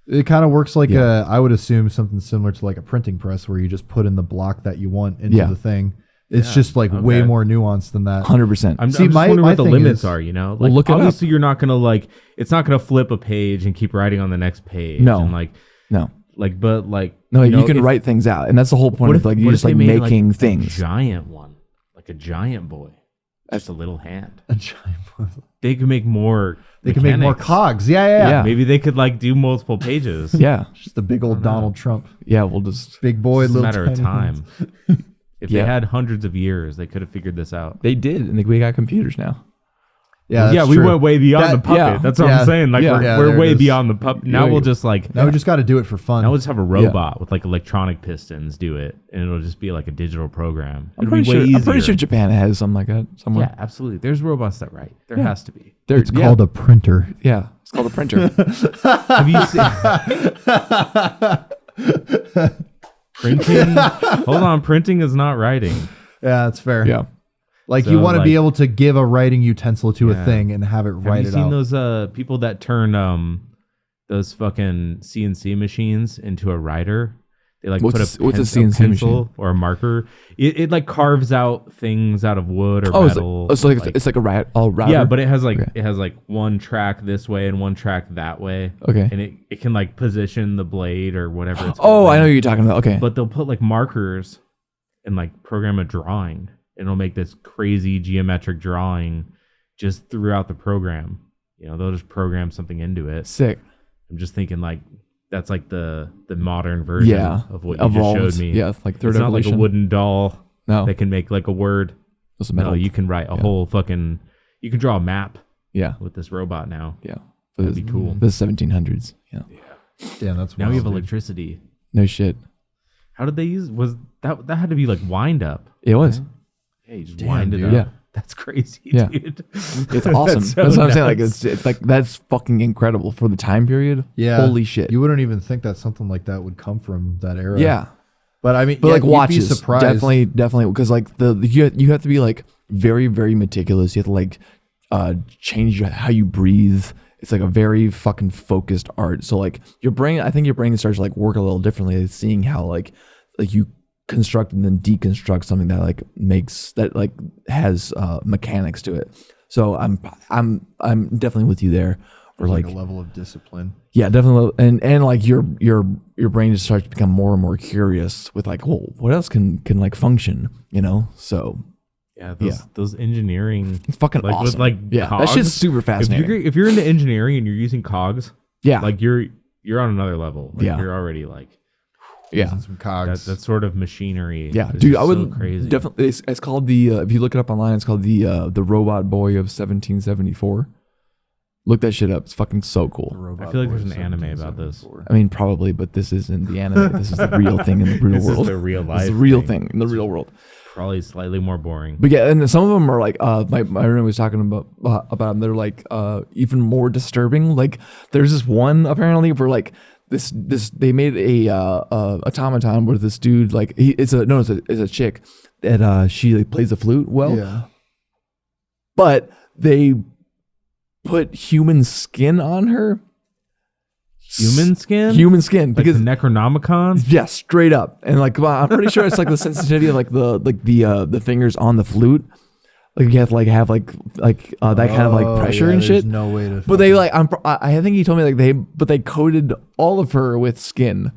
it kind of works like Yeah. I would assume something similar to like a printing press, where you just put in the block that you want into Yeah. the thing. It's just like way Okay. more nuanced than that. 100%. I'm See, just my- wondering my what the thing limits is- are, you know? Well, Like, look it up. obviously, you're not going to, like, it's not going to flip a page and keep writing on the next page. No. And, like, No. but, like, No, you know, can if- write things out, and that's the whole point what of like what you're if just they like made, making a things. giant one, like a giant boy. Just a little hand. A giant one. They could make more. They can make more mechanics. cogs. Yeah. Yeah. Maybe they could, like, do multiple pages. Yeah. Just a big old Donald Trump. Yeah. We'll just. Big boy, It's a little matter of tiny time. hands. If Yeah. they had hundreds of years, they could have figured this out. They did, and we got computers now. Yeah, Yeah, that's we true. went way beyond That- the puppet. yeah, That's what yeah, I'm saying. Like, yeah. we're, Yeah, we're there way it is. beyond the puppet. Now Yeah, we'll yeah. just, like, Now we just got to do it for fun. now we'll just have a robot with like electronic pistons do it, and it'll just be like a digital program. I'm It'll be pretty way sure. I'm pretty easier. sure Japan has something like that somewhere. Yeah, absolutely. There's robots that write. There Yeah. has to be. They're, It's called a printer. Yeah. It's called a printer. Have you seen printing? Hold on, printing is not writing. Yeah, that's fair. yeah. Like So, you want to be like- able to give a writing utensil to Yeah. a thing and have it Have write you it seen out. those people that turn those fucking CNC machines into a writer? They like What's put a- what's a a CNC pencil machine? or a marker. It like carves out things out of wood or Oh, it's metal. like, it's like a router. Yeah, but it has like Okay. it has like one track this way and one track that way. Okay. And it can like position the blade or whatever it's Oh, called. I know what you're talking about. Okay. But they'll put like markers and like program a drawing, and it'll make this crazy geometric drawing just throughout the program. You know, they'll just program something into it. Sick. I'm just thinking like that's like the modern version Yeah. of what you just showed me. Yeah. Like third It's not like a evolution. wooden doll No. that can make like a word. It's a metal. No, you can write a whole fucking. You can draw a map Yeah. with this robot now. Yeah. That'd be cool. The 1700s. Yeah. Damn, that's Now we have wild, dude. electricity. No shit. How did they use? Was that had to be like wind up? It was. Yeah, you just Damn, wind it dude. up. Yeah. That's crazy, Yeah. dude. It's awesome. so That's what I'm saying. Like nuts. it's like that's fucking incredible for the time period. Yeah. Holy shit. You wouldn't even think that something like that would come from that era. Yeah. But I mean, But yeah, like you'd watches, be surprised. definitely because like you have to be like very very meticulous. You have to like change how you breathe. It's like a very fucking focused art. So like I think your brain starts to like work a little differently. It's seeing how like you construct and then deconstruct something that like has mechanics to it. So I'm definitely with you there. or like like a level of discipline. yeah, definitely. And like your brain just starts to become more and more curious with like, well, what else can like function, you know? So Yeah, those engineering. it's fucking like awesome. with like yeah, cogs, that shit's super fascinating. If you're into engineering and you're using cogs, yeah, like you're on another level. Like Yeah. you're already like yeah. Using some cogs. that sort of machinery. Yeah, is dude, just I would so crazy. definitely. It's called the. If you look it up online, it's called the Robot Boy of 1774. Look that shit up. It's fucking so cool. I feel like there's an anime about this. I mean, probably, but this isn't the anime. This is the real thing in the real This world. is the real life. It's the real thing in the real world. Probably slightly more boring. But yeah, and some of them are like, my roommate was talking about them. They're like even more disturbing. Like there's this one apparently where like this they made a automaton where this dude like it's a chick that she like plays the flute well. Yeah. But they put human skin on her. Human skin? Human skin Like because the Necronomicon? yeah, straight up. And like I'm pretty sure it's like the sensitivity of like the fingers on the flute. Like you have to like have like that kind of like pressure and shit. No way to. But they like I think he told me like they coated all of her with skin.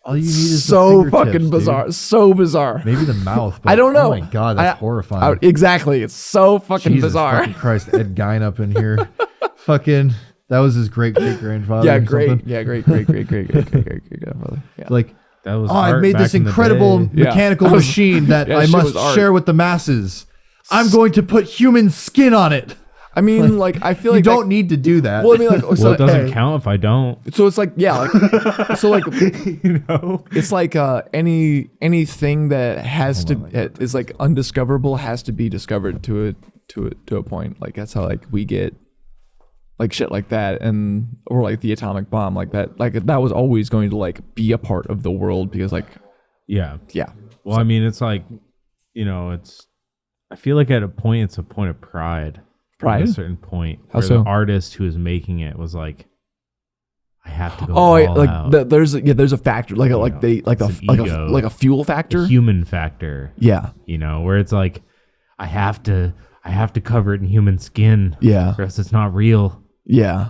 all you need is So the fucking fingertips, bizarre. dude. So bizarre. Maybe the mouth. But I don't know. Oh my god, that's horrifying. Exactly. It's so fucking Jesus bizarre. fucking Christ, Ed Gein up in here. Fucking, that was his great grandfather. Yeah, or great. something. Yeah, great grandfather. Yeah. Like, That was oh, I've art made back this in the incredible day. Yeah. mechanical machine that Yeah, I shit must was art. share with the masses. I'm going to put human skin on it. I mean, like I feel like You don't need to do that. Well, I mean, like Well, so, it doesn't count if I don't. so it's like yeah, like so like You know? it's like anything that has to is like undiscoverable has to be discovered to a point. Like that's how like we get like shit like that and or like the atomic bomb like that was always going to like be a part of the world because like Yeah. yeah Well, I mean, it's like, you know, I feel like at a point, it's a point of pride. Pride? At a certain point. How Where so? the artist who is making it was like, I have to go oh all like out. there's a factor like know, it's an ego. a fuel factor The human factor. yeah You know, where it's like, I have to cover it in human skin. yeah Or else it's not real. yeah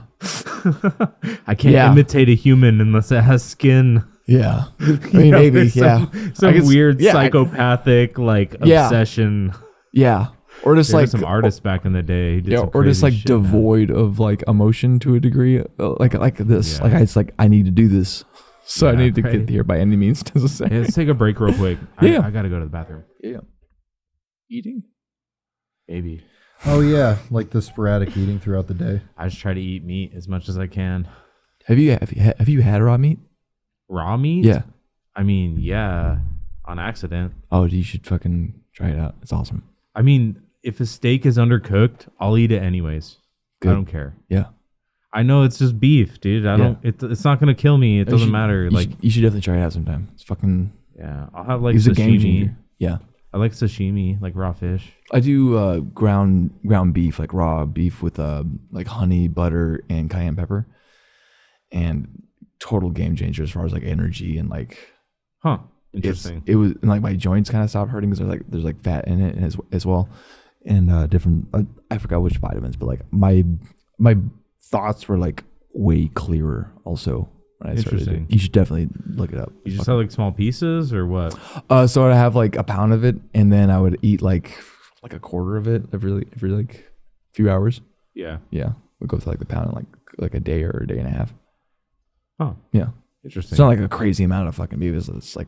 I can't Yeah. imitate a human unless it has skin. yeah I mean maybe There's yeah some I guess- weird yeah, psychopathic like Yeah. obsession. yeah or just There were like some artists back in the day who did yeah, some or just crazy like shit, man. devoid of like emotion to a degree, like this. Yeah. Like it's like I need to do this, so I Yeah, need to right. get here by any means necessary. Hey, let's take a break real quick. Yeah. I gotta go to the bathroom. Yeah, eating. Maybe. oh yeah, like the sporadic eating throughout the day. I just try to eat meat as much as I can. Have you had raw meat? Raw meat? Yeah. I mean, yeah, on accident. Oh, you should fucking try it out. It's awesome. I mean, if a steak is undercooked, I'll eat it anyways. Good. I don't care. Yeah. I know it's just beef, dude. It's not gonna kill me. It You doesn't should- matter. You Like, should, you should definitely try it out sometime. It's fucking. yeah, I'll have like It's a game sashimi. changer. Yeah. I like sashimi, like raw fish. I do ground beef, like raw beef with like honey, butter, and cayenne pepper, and total game changer as far as like energy and like Huh. Interesting. it was and like my joints kind of stopped hurting because there's like fat in it as well, and different I forgot which vitamins, but like my thoughts were like way clearer also when I started Interesting. it. You should definitely look it up. You just have like small pieces or what? So I'd have like a pound of it, and then I would eat like a quarter of it every like few hours. Yeah. Yeah, we'd go to like the pound in like a day or a day and a half. Huh. Yeah, Interesting. it's not like a crazy amount of fucking beef. It's like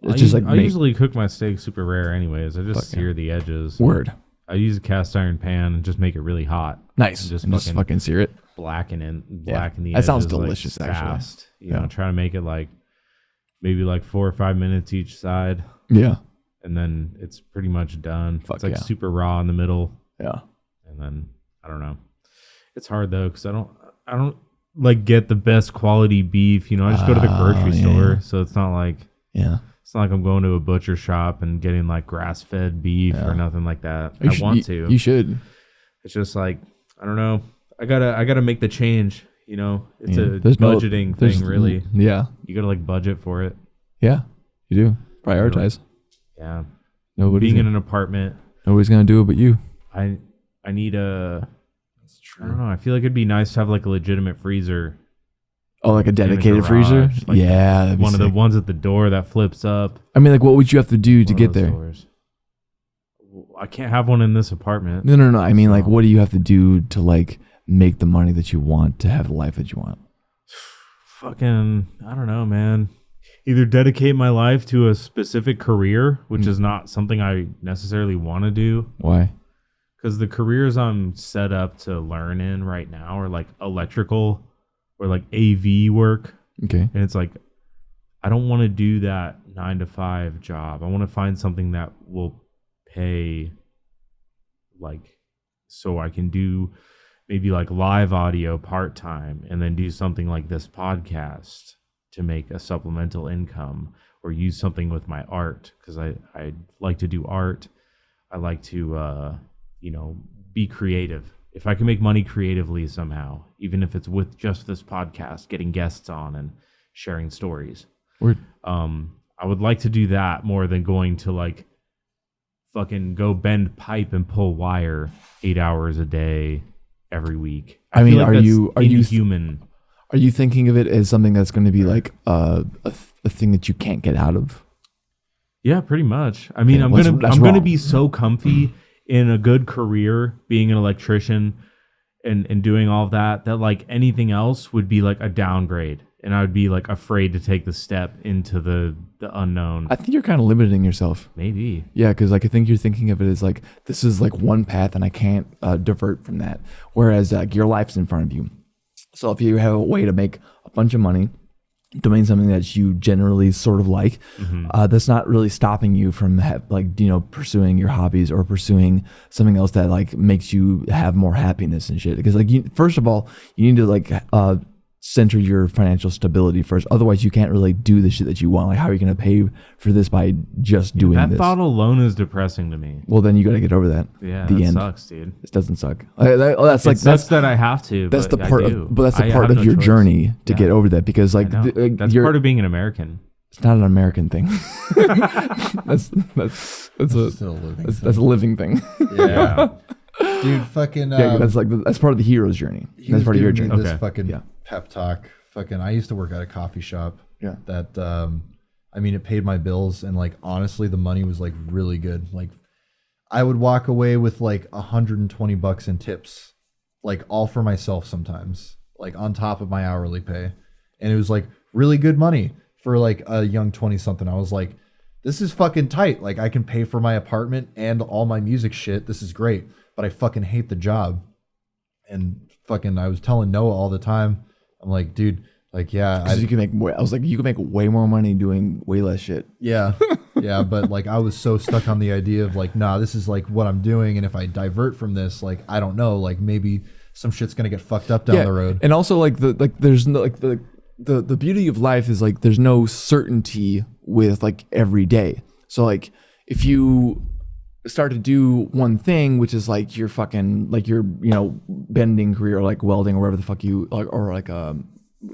it's I just like I usually cook my steak super rare anyways. I just Fuck yeah. sear the edges. word. I use a cast iron pan and just make it really hot. Nice. And just And just fucking sear it. blacken the That edges. sounds like, delicious, actually. fast. You Yeah. know, try to make it like maybe like 4 or 5 minutes each side, Yeah. and then it's pretty much done. Fuck it's like yeah. super raw in the middle, Yeah. and then I don't know. It's hard though because I don't like get the best quality beef. You know, I just go to the grocery yeah. store, so it's not like Yeah. it's not like I'm going to a butcher shop and getting like grass fed beef Yeah. or nothing like that. You I should- want you- to. You should. It's just like I don't know. I gotta make the change. You know, it's Yeah. a There's no- budgeting there's- thing, really. Yeah. You gotta like budget for it. Yeah. You do. Prioritize. Yeah. Nobody's Being in gonna, an apartment, nobody's gonna do it but you. I need a That's I true. don't know. I feel like it'd be nice to have like a legitimate freezer. Oh, like a dedicated garage, freezer? like Yeah. That'd be one of the sick. ones at the door that flips up. I mean, like, what would you have to do to One of get those there? doors. I can't have one in this apartment. No. I mean, like, So- what do you have to do to like make the money that you want to have the life that you want? Fucking, I don't know, man. Either dedicate my life to a specific career, which is not something I necessarily want to do. Why? Because the careers I'm set up to learn in right now are like electrical or like AV work. Okay. And it's like, I don't want to do that 9 to 5 job. I want to find something that will pay, like, so I can do maybe like live audio part-time and then do something like this podcast to make a supplemental income, or use something with my art, because I like to do art. I like to be creative. If I can make money creatively somehow, even if it's with just this podcast, getting guests on and sharing stories, Word. I would like to do that more than going to like fucking go bend pipe and pull wire 8 hours a day every week. I mean, feel like are that's you inhuman? Are you thinking of it as something that's going to be like a thing that you can't get out of? Yeah, pretty much. I mean, Okay, I'm that's gonna wrong. be so comfy in a good career, being an electrician and doing all of that like anything else would be like a downgrade, and I would be like afraid to take the step into the unknown. I think you're kind of limiting yourself. Maybe. Yeah, because like I think you're thinking of it as like this is like one path and I can't divert from that. Whereas like your life's in front of you. So if you have a way to make a bunch of money doing something that you generally sort of like, that's not really stopping you from pursuing your hobbies or pursuing something else that like makes you have more happiness and shit. Because like first of all, you need to like center your financial stability first. Otherwise, you can't really do the shit that you want. Like, how are you going to pay for this by just doing That this? thought alone is depressing to me. Well, then you got to get over that. Yeah, the that end. sucks, dude. This doesn't suck. That's like Sucks that I have to. that's but the part I do. of, but that's the I part have of no your choice. journey to Yeah. get over that, because like I know. That's you're, part of being an American. it's not an American thing. that's Still a living that's thing. a living thing. Yeah. Dude, fucking. Yeah, that's like that's part of the hero's journey. he That's was part of your giving journey. me this Okay. fucking Yeah. pep talk. Fucking, I used to work at a coffee shop. Yeah. That I mean, it paid my bills, and like honestly, the money was like really good. Like, I would walk away with like $120 in tips, like all for myself sometimes, like on top of my hourly pay, and it was like really good money for like a young 20-something. I was like, this is fucking tight. Like, I can pay for my apartment and all my music shit. This is great, but I fucking hate the job. And fucking, I was telling Noah all the time. I'm like, dude, like, yeah, Because you can make way, I was like, you can make way more money doing way less shit. yeah, but like, I was so stuck on the idea of like, nah, this is like what I'm doing, and if I divert from this, like, I don't know, like maybe some shit's gonna get fucked up down the road. And also like there's no like the beauty of life is like there's no certainty with like every day. So like if you start to do one thing, which is like your fucking like your bending career or like welding or whatever the fuck you like, or like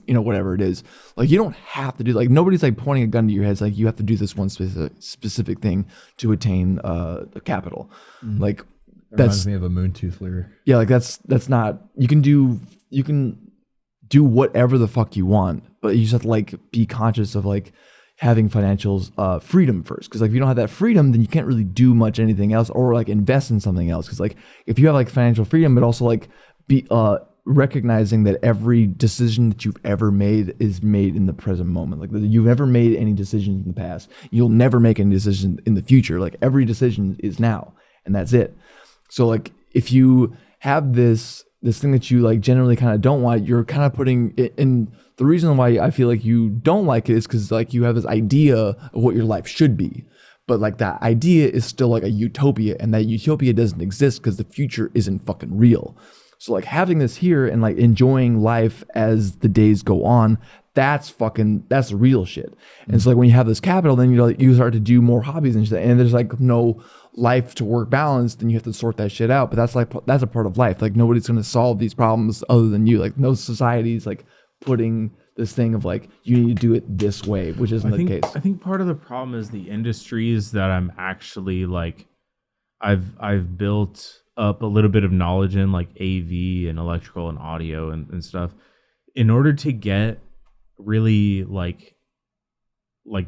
whatever it is, like you don't have to do, like nobody's like pointing a gun to your head. It's like you have to do this one specific thing to attain the capital. Like It that's reminds me of a Moontooth lyric. yeah, like that's not, you can do whatever the fuck you want, but you just have to like be conscious of like having financial freedom first. Because like if you don't have that freedom, then you can't really do much anything else or like invest in something else. Because like if you have like financial freedom, but also like be recognizing that every decision that you've ever made is made in the present moment. Like you've never made any decisions in the past, you'll never make any decision in the future. Like every decision is now, and that's it. So like if you have this thing that you like generally kind of don't want, you're kind of putting it in. The reason why I feel like you don't like it is because like you have this idea of what your life should be, but like that idea is still like a utopia, and that utopia doesn't exist because the future isn't fucking real. So like having this here and like enjoying life as the days go on, that's real shit. And so like when you have this capital, then you start to do more hobbies and shit, and there's like no life to work balance, then you have to sort that shit out. But that's a part of life. Like nobody's gonna solve these problems other than you. Like no society's like putting this thing of like you need to do it this way, which isn't the case. I think part of the problem is the industries that I'm actually like, I've built up a little bit of knowledge in like AV and electrical and audio and stuff, in order to get really like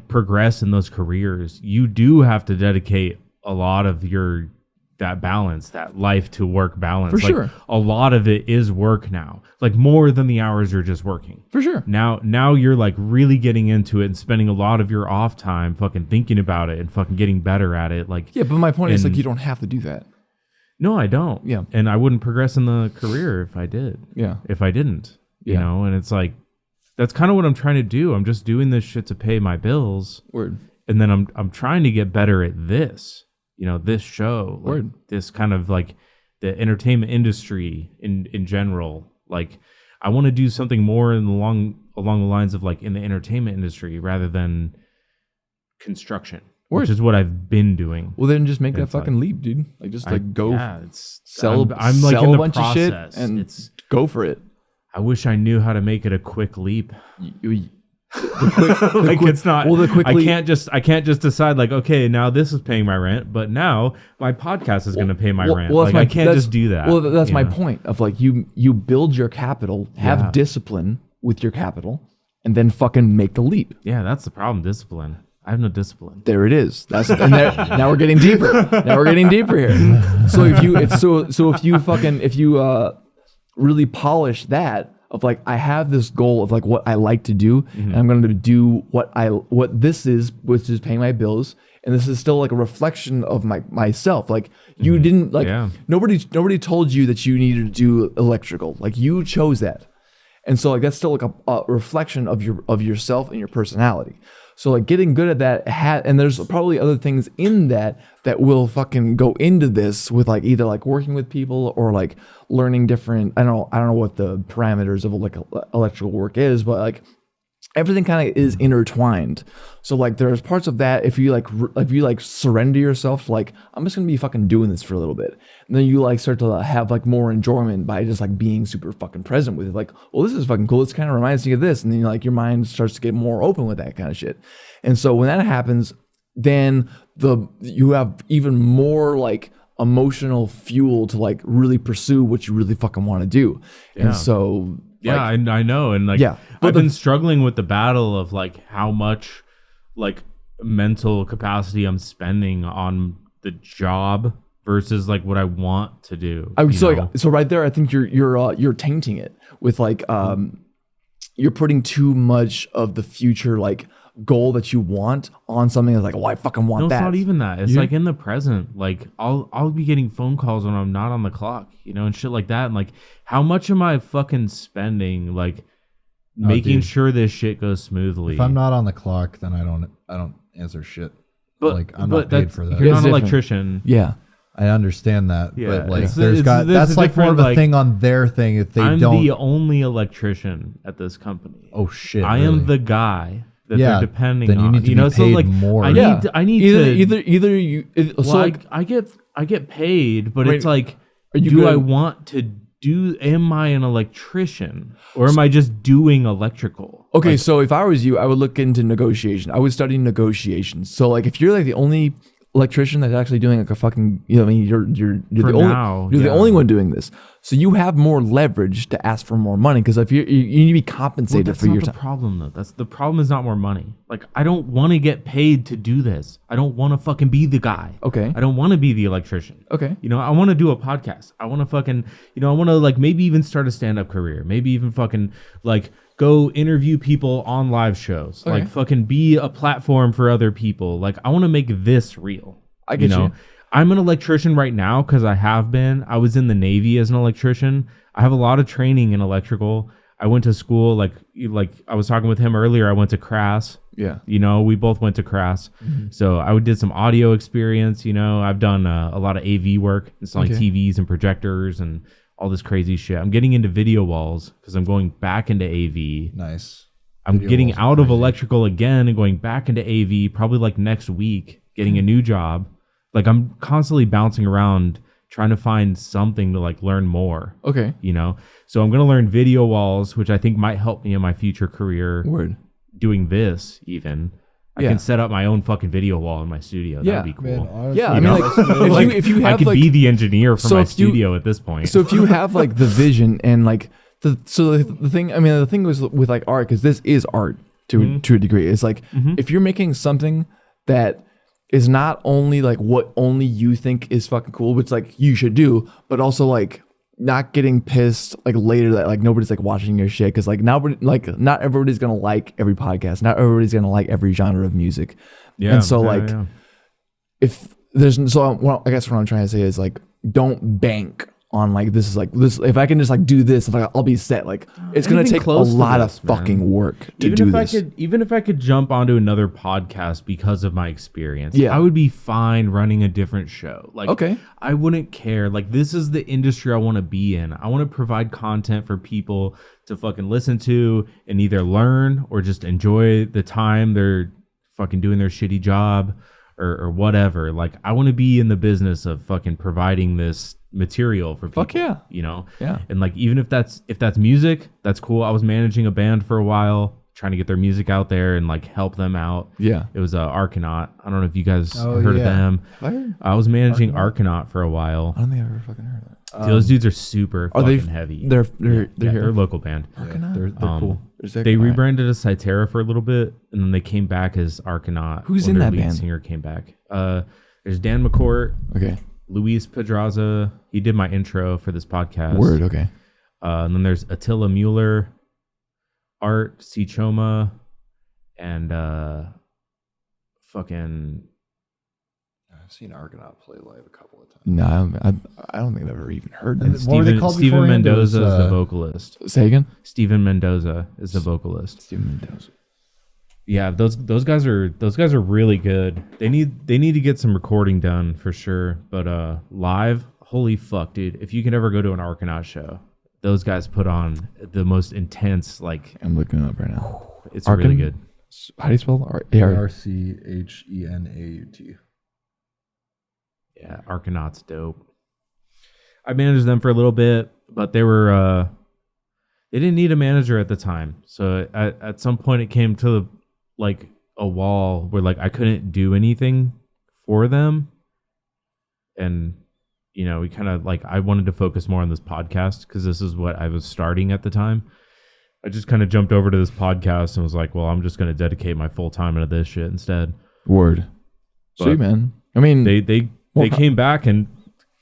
progress in those careers, you do have to dedicate a lot of that balance, that life to work balance. For sure. A lot of it is work now, like more than the hours you're just working. For sure. Now you're like really getting into it and spending a lot of your off time fucking thinking about it and fucking getting better at it. Like, yeah, but my point is like, you don't have to do that. No, I don't. Yeah. And I wouldn't progress in the career if I did. Yeah. If I didn't, you know, and it's like, that's kind of what I'm trying to do. I'm just doing this shit to pay my bills. Word. And then I'm trying to get better at this, you know, this show, like Word. this kind of like the entertainment industry in general. Like I want to do something more along the lines of like in the entertainment industry rather than construction, which is what I've been doing. Well, then just make that fucking leap, dude. Like just like go sell I'm like sell in a the bunch process. of shit and go for it. I wish I knew how to make it a quick leap. It's not. Well, I can't just decide like, okay, now this is paying my rent, but now my podcast is going to pay my rent. Well, like I can't just do that. Well, that's my point of like you build your capital, have discipline with your capital, and then fucking make the leap. Yeah, that's the problem. Discipline. I have no discipline. There it is. Now we're getting deeper. Now we're getting deeper here. So if you really polish that of like, I have this goal of like what I like to do, and I'm going to do what this is, which is paying my bills, and this is still like a reflection of myself. Like you didn't like nobody told you that you needed to do electrical. Like you chose that, and so like that's still like a reflection of yourself and your personality. So like getting good at that and there's probably other things in that will fucking go into this with like either like working with people or like learning different, I don't know what the parameters of like electrical work is, but like everything kind of is intertwined. So like there's parts of that if you like surrender yourself to like, I'm just gonna be fucking doing this for a little bit, and then you like start to have like more enjoyment by just like being super fucking present with it. Like, well, this is fucking cool. This kind of reminds me of this, and then like your mind starts to get more open with that kind of shit. And so when that happens, then you have even more like emotional fuel to like really pursue what you really fucking want to do. Yeah. And so I know. And like, I've been struggling with the battle of like how much like mental capacity I'm spending on the job versus like what I want to do. So right there, I think you're tainting it with like, you're putting too much of the future, like goal that you want on something that's like, oh, I fucking want that. No, it's not even that. It's like in the present. Like I'll be getting phone calls when I'm not on the clock, you know, and shit like that. And like, how much am I fucking spending like making sure this shit goes smoothly? If I'm not on the clock, then I don't answer shit. But like I'm not paid for that. You're not an electrician. Yeah. I understand that, but like that's like more of a thing on their thing if they I'm don't. I'm the only electrician at this company. Oh shit! I am the guy that they're depending then you on. Need to be paid so like more. I need either you. I get paid, but it's like, I want to do? Am I an electrician or am I just doing electrical? Okay, like, so if I was you, I would look into negotiation. I would study negotiations. So like, if you're like the only electrician that's actually doing like a fucking, you know, I mean, you're the only one doing this, so you have more leverage to ask for more money because if you need to be compensated for your time. That's not the problem though. That's the problem is not more money. Like I don't want to get paid to do this. I don't want to fucking be the guy. Okay. I don't want to be the electrician. Okay. You know, I want to do a podcast. I want to fucking, you know, I want to like maybe even start a stand-up career. Maybe even fucking like go interview people on live shows. Okay. Like fucking be a platform for other people. Like I want to make this real. I get you. I'm an electrician right now because I was in the Navy as an electrician. I have a lot of training in electrical. I went to school, like I was talking with him earlier, I went to Crass. Yeah. You know, we both went to Crass. Mm-hmm. So I did some audio experience, you know. I've done a lot of AV work, installing TVs and projectors and all this crazy shit. I'm getting into video walls because I'm going back into AV. Nice. I'm getting out of electrical again and going back into AV probably like next week, getting a new job. Like I'm constantly bouncing around trying to find something to like learn more. Okay. You know, so I'm going to learn video walls, which I think might help me in my future career. Word. Doing this even. I can set up my own fucking video wall in my studio. That'd be cool. Man, honestly, Yeah, I mean, like, if you have I could like, be the engineer for so my if you- studio at this point. so if you have like the vision and like the thing was with like art, because this is art to a degree. It's like if you're making something that is not only like what only you think is fucking cool, which like you should do, but also like not getting pissed like later that like nobody's like watching your shit, because like not everybody's gonna like every podcast, not everybody's gonna like every genre of music. And so if there's I guess what I'm trying to say is like, don't bank on like this is like this. If I can just like do this, like I'll be set. Like it's gonna take a lot of fucking work to do this. Even if I could jump onto another podcast because of my experience, I would be fine running a different show. Like, okay, I wouldn't care. Like, this is the industry I want to be in. I want to provide content for people to fucking listen to and either learn or just enjoy the time they're fucking doing their shitty job or whatever. Like, I want to be in the business of fucking providing this material for people. Fuck yeah. You know? Yeah. And like, even if that's music, that's cool. I was managing a band for a while, trying to get their music out there and like help them out. Yeah. It was Arcanaut. I don't know if you guys heard of them. I was managing Arcanaut for a while. I don't think I've ever fucking heard of that. Those dudes are super fucking heavy. They're they're a local band. They're cool. They rebranded as Cytera for a little bit, and then they came back as Arcanaut. Who's when in their that lead band? Singer came back. There's Dan McCourt. Okay. Luis Pedraza. He did my intro for this podcast. Word. Okay. And then there's Attila Mueller, Art C. Choma, and fucking. I've seen Argonaut play live a couple of times. No, I don't think I've ever even heard them. What were they called Steven beforehand? Mendoza It was, is the vocalist. Say again. Steven Mendoza is the vocalist. Steven Mendoza. Yeah, those guys are really good. They need to get some recording done for sure. But live, holy fuck, dude! If you can ever go to an Arcanaut show, those guys put on the most intense. Like, I'm looking it up right now. It's really good. How do you spell Archenaut? Yeah, Arcanaut's dope. I managed them for a little bit, but they were they didn't need a manager at the time. So at some point it came to like a wall where like I couldn't do anything for them. And you know, we kind of like, I wanted to focus more on this podcast because this is what I was starting at the time. I just kind of jumped over to this podcast and was like, well, I'm just going to dedicate my full time into this shit instead. Word. Sweet, man. I mean, they came back and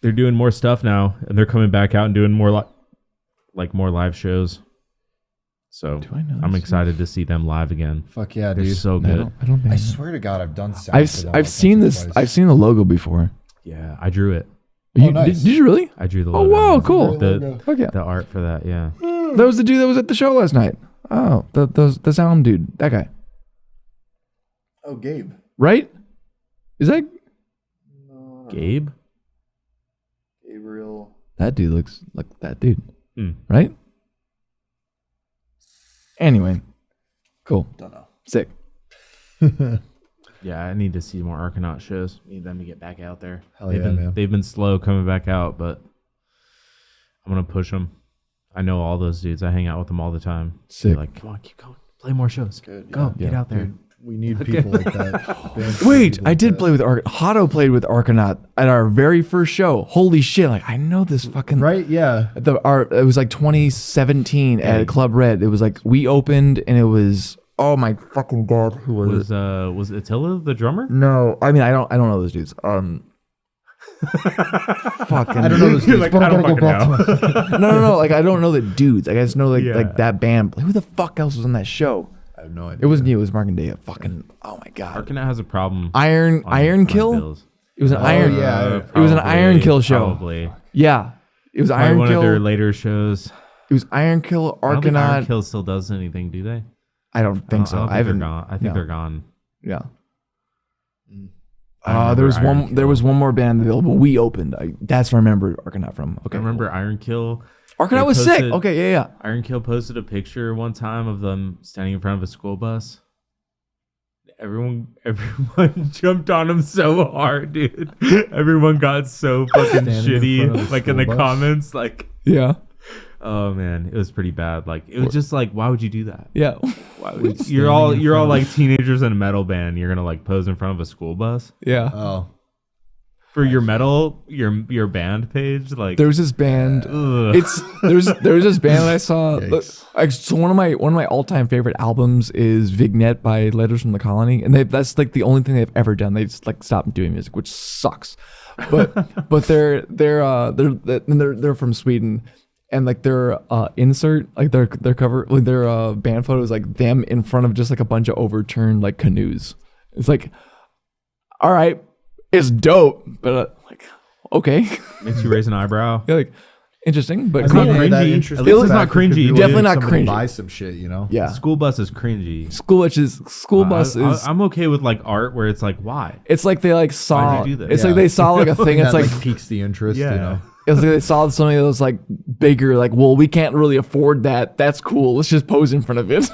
they're doing more stuff now, and they're coming back out and doing more more live shows. So I'm excited to see them live again. Fuck yeah, they're dude! So good. I swear to God, I've done sound. I've seen this. I've seen the logo before. Yeah, I drew it. Nice. Did you really? I drew the logo. Oh wow, cool. The art for that. Yeah. That was the dude that was at the show last night. Oh, the sound dude. That guy. Oh, Gabe. Right? Is that Gabe? Gabriel. That dude looks like that dude. Hmm. Right? Anyway. Cool. Don't know. Sick. Yeah, I need to see more Arcanaut shows. Need them to get back out there. Man. They've been slow coming back out, but I'm gonna push them. I know all those dudes. I hang out with them all the time. Sick. They're like, come on, keep going. Play more shows. Good. Go, get out there. Dude, we need people like that. Wait, I did play with Hotto played with Arcanaut at our very first show. Holy shit! Like I know this fucking right. Yeah. It was like 2017 at Club Red. It was like we opened and it was, oh my fucking God, who was Attila the drummer? No, I mean I don't know those dudes. Fucking I don't know those dudes. Like, I don't fucking know. No. Like I don't know the dudes. Like, I just know like that band. Who the fuck else was on that show? I have no idea. It wasn't you. It was Mark and Dave. Fucking, oh my God. Arcanaut has a problem. Iron Kill. Bills. It was an Iron. Yeah. It was an Iron Kill show. Probably. Yeah. It was Probably Iron one Kill. of their later shows. It was Iron Kill. I don't think Iron Arcanaut. Kill still does anything, do they? I don't think so. I haven't gone. I think they're gone. Yeah. I There was remember one. Iron There Kill. was one more band available. We opened. That's where I remember Arcanaut from. Okay. I remember Iron Kill. Arcanaut was sick. Okay. Yeah. Iron Kill posted a picture one time of them standing in front of a school bus. Everyone jumped on him so hard, dude. Everyone got so fucking shitty, like in the comments, like Yeah. Oh man, it was pretty bad. Like it was just like, why would you do that? Yeah. Why would you're all like teenagers in a metal band. You're gonna like pose in front of a school bus Yeah. Oh, for your metal your band page. Like There was this band. ugh. There was this band that I saw. Yikes. So one of my all-time favorite albums is Vignette by Letters from the Colony, and that's like the only thing they've ever done. They just like stopped doing music, which sucks. But they're from Sweden, and like their insert, like their cover, like their band photo is like them in front of just like a bunch of overturned like canoes. It's like, all right, it's dope, but like, okay, Makes you raise an eyebrow. yeah, like interesting, but It's not cool. cringy. that At interesting least it's not factor could be cringy. like Definitely if not somebody cringy. buys some shit, you know. Yeah, School bus is cringy. school bus is. I'm okay with like art where it's like, why? It's like they like saw. Why'd you do that? It's like they saw like a thing. It's that like piques the interest, you Yeah. know. it's like they saw something that was like bigger. Like, well, we can't really afford that. That's cool. Let's just pose in front of it.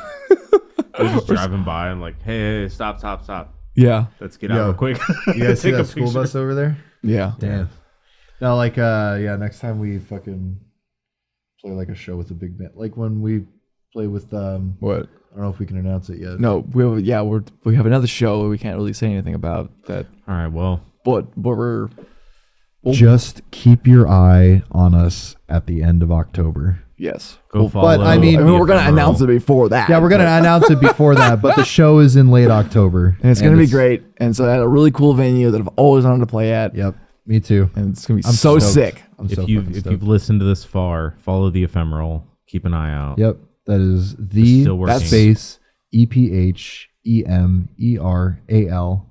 They're just driving by and like, hey, stop. Yeah, Let's get out real quick. You guys see Take a that school picture. bus over there? yeah. Damn. No, like next time we fucking play like a show with a big band, like when we play with What? I don't know if we can announce it yet. No, we have another show we can't really say anything about that. All right, well, But we're Just keep your eye on us at the end of October. yes. go But, follow. I mean, the We're gonna Ephemeral. announce it before that. Yeah, we're gonna announce it before that, but the show is in late October, and it's gonna be great. And so at a really cool venue that I've always wanted to play at. Yep, me too. And it's gonna be I'm so stoked. sick. I'm so If you've fucking if stoked. you've listened to this far, follow the Ephemeral. Keep an eye out. Yep, that is It's still the working. space EPHEMERAL,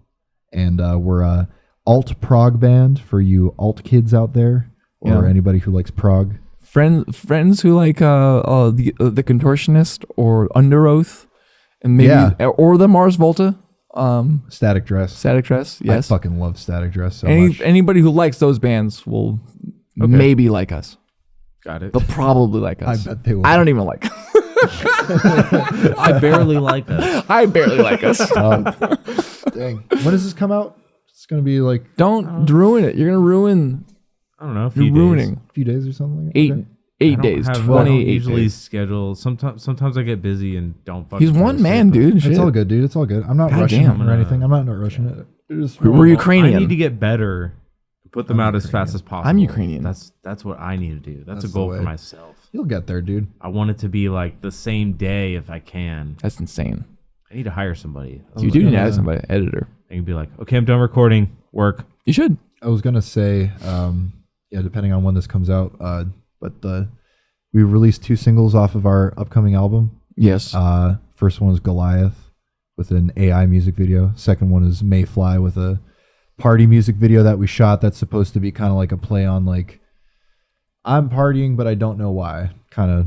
and we're a alt prog band for you alt kids out there, or Yeah. anybody who likes prog. Friends who like the Contortionist or Under Oath, and maybe or the Mars Volta, Static Dress. Static Dress. Yes. I fucking love Static Dress so much. Anybody who likes those bands will maybe like us. Got it. They'll probably like us. I bet they will. I don't even like. I barely like us. I barely like us. Dang. When does this come out? It's gonna be like Don't ruin it. You're gonna ruin. I don't know. A You're few ruining. a few days or something. Like that? Eight I don't days. have- I don't 28 usually days. schedule. Sometimes I get busy and don't. Fucking He's one post man, it. dude. It's Shit. all good, dude. It's all good. I'm not God rushing damn. or anything. I'm not rushing it. It's We're I Ukrainian. need to get better. Put them out as fast as possible. I'm Ukrainian. That's what I need to do. That's a That's goal the for way. myself. You'll get there, dude. I want it to be like the same day if I can. That's insane. I need to hire somebody. You do need to have somebody, editor. They can be like, okay, I'm done recording. Work. You should. I was gonna say, depending on when this comes out, we released 2 singles off of our upcoming album. Yes. First one is Goliath with an AI music video. Second one is Mayfly with a party music video that we shot. That's supposed to be kind of like a play on like I'm partying, but I don't know why. Kind of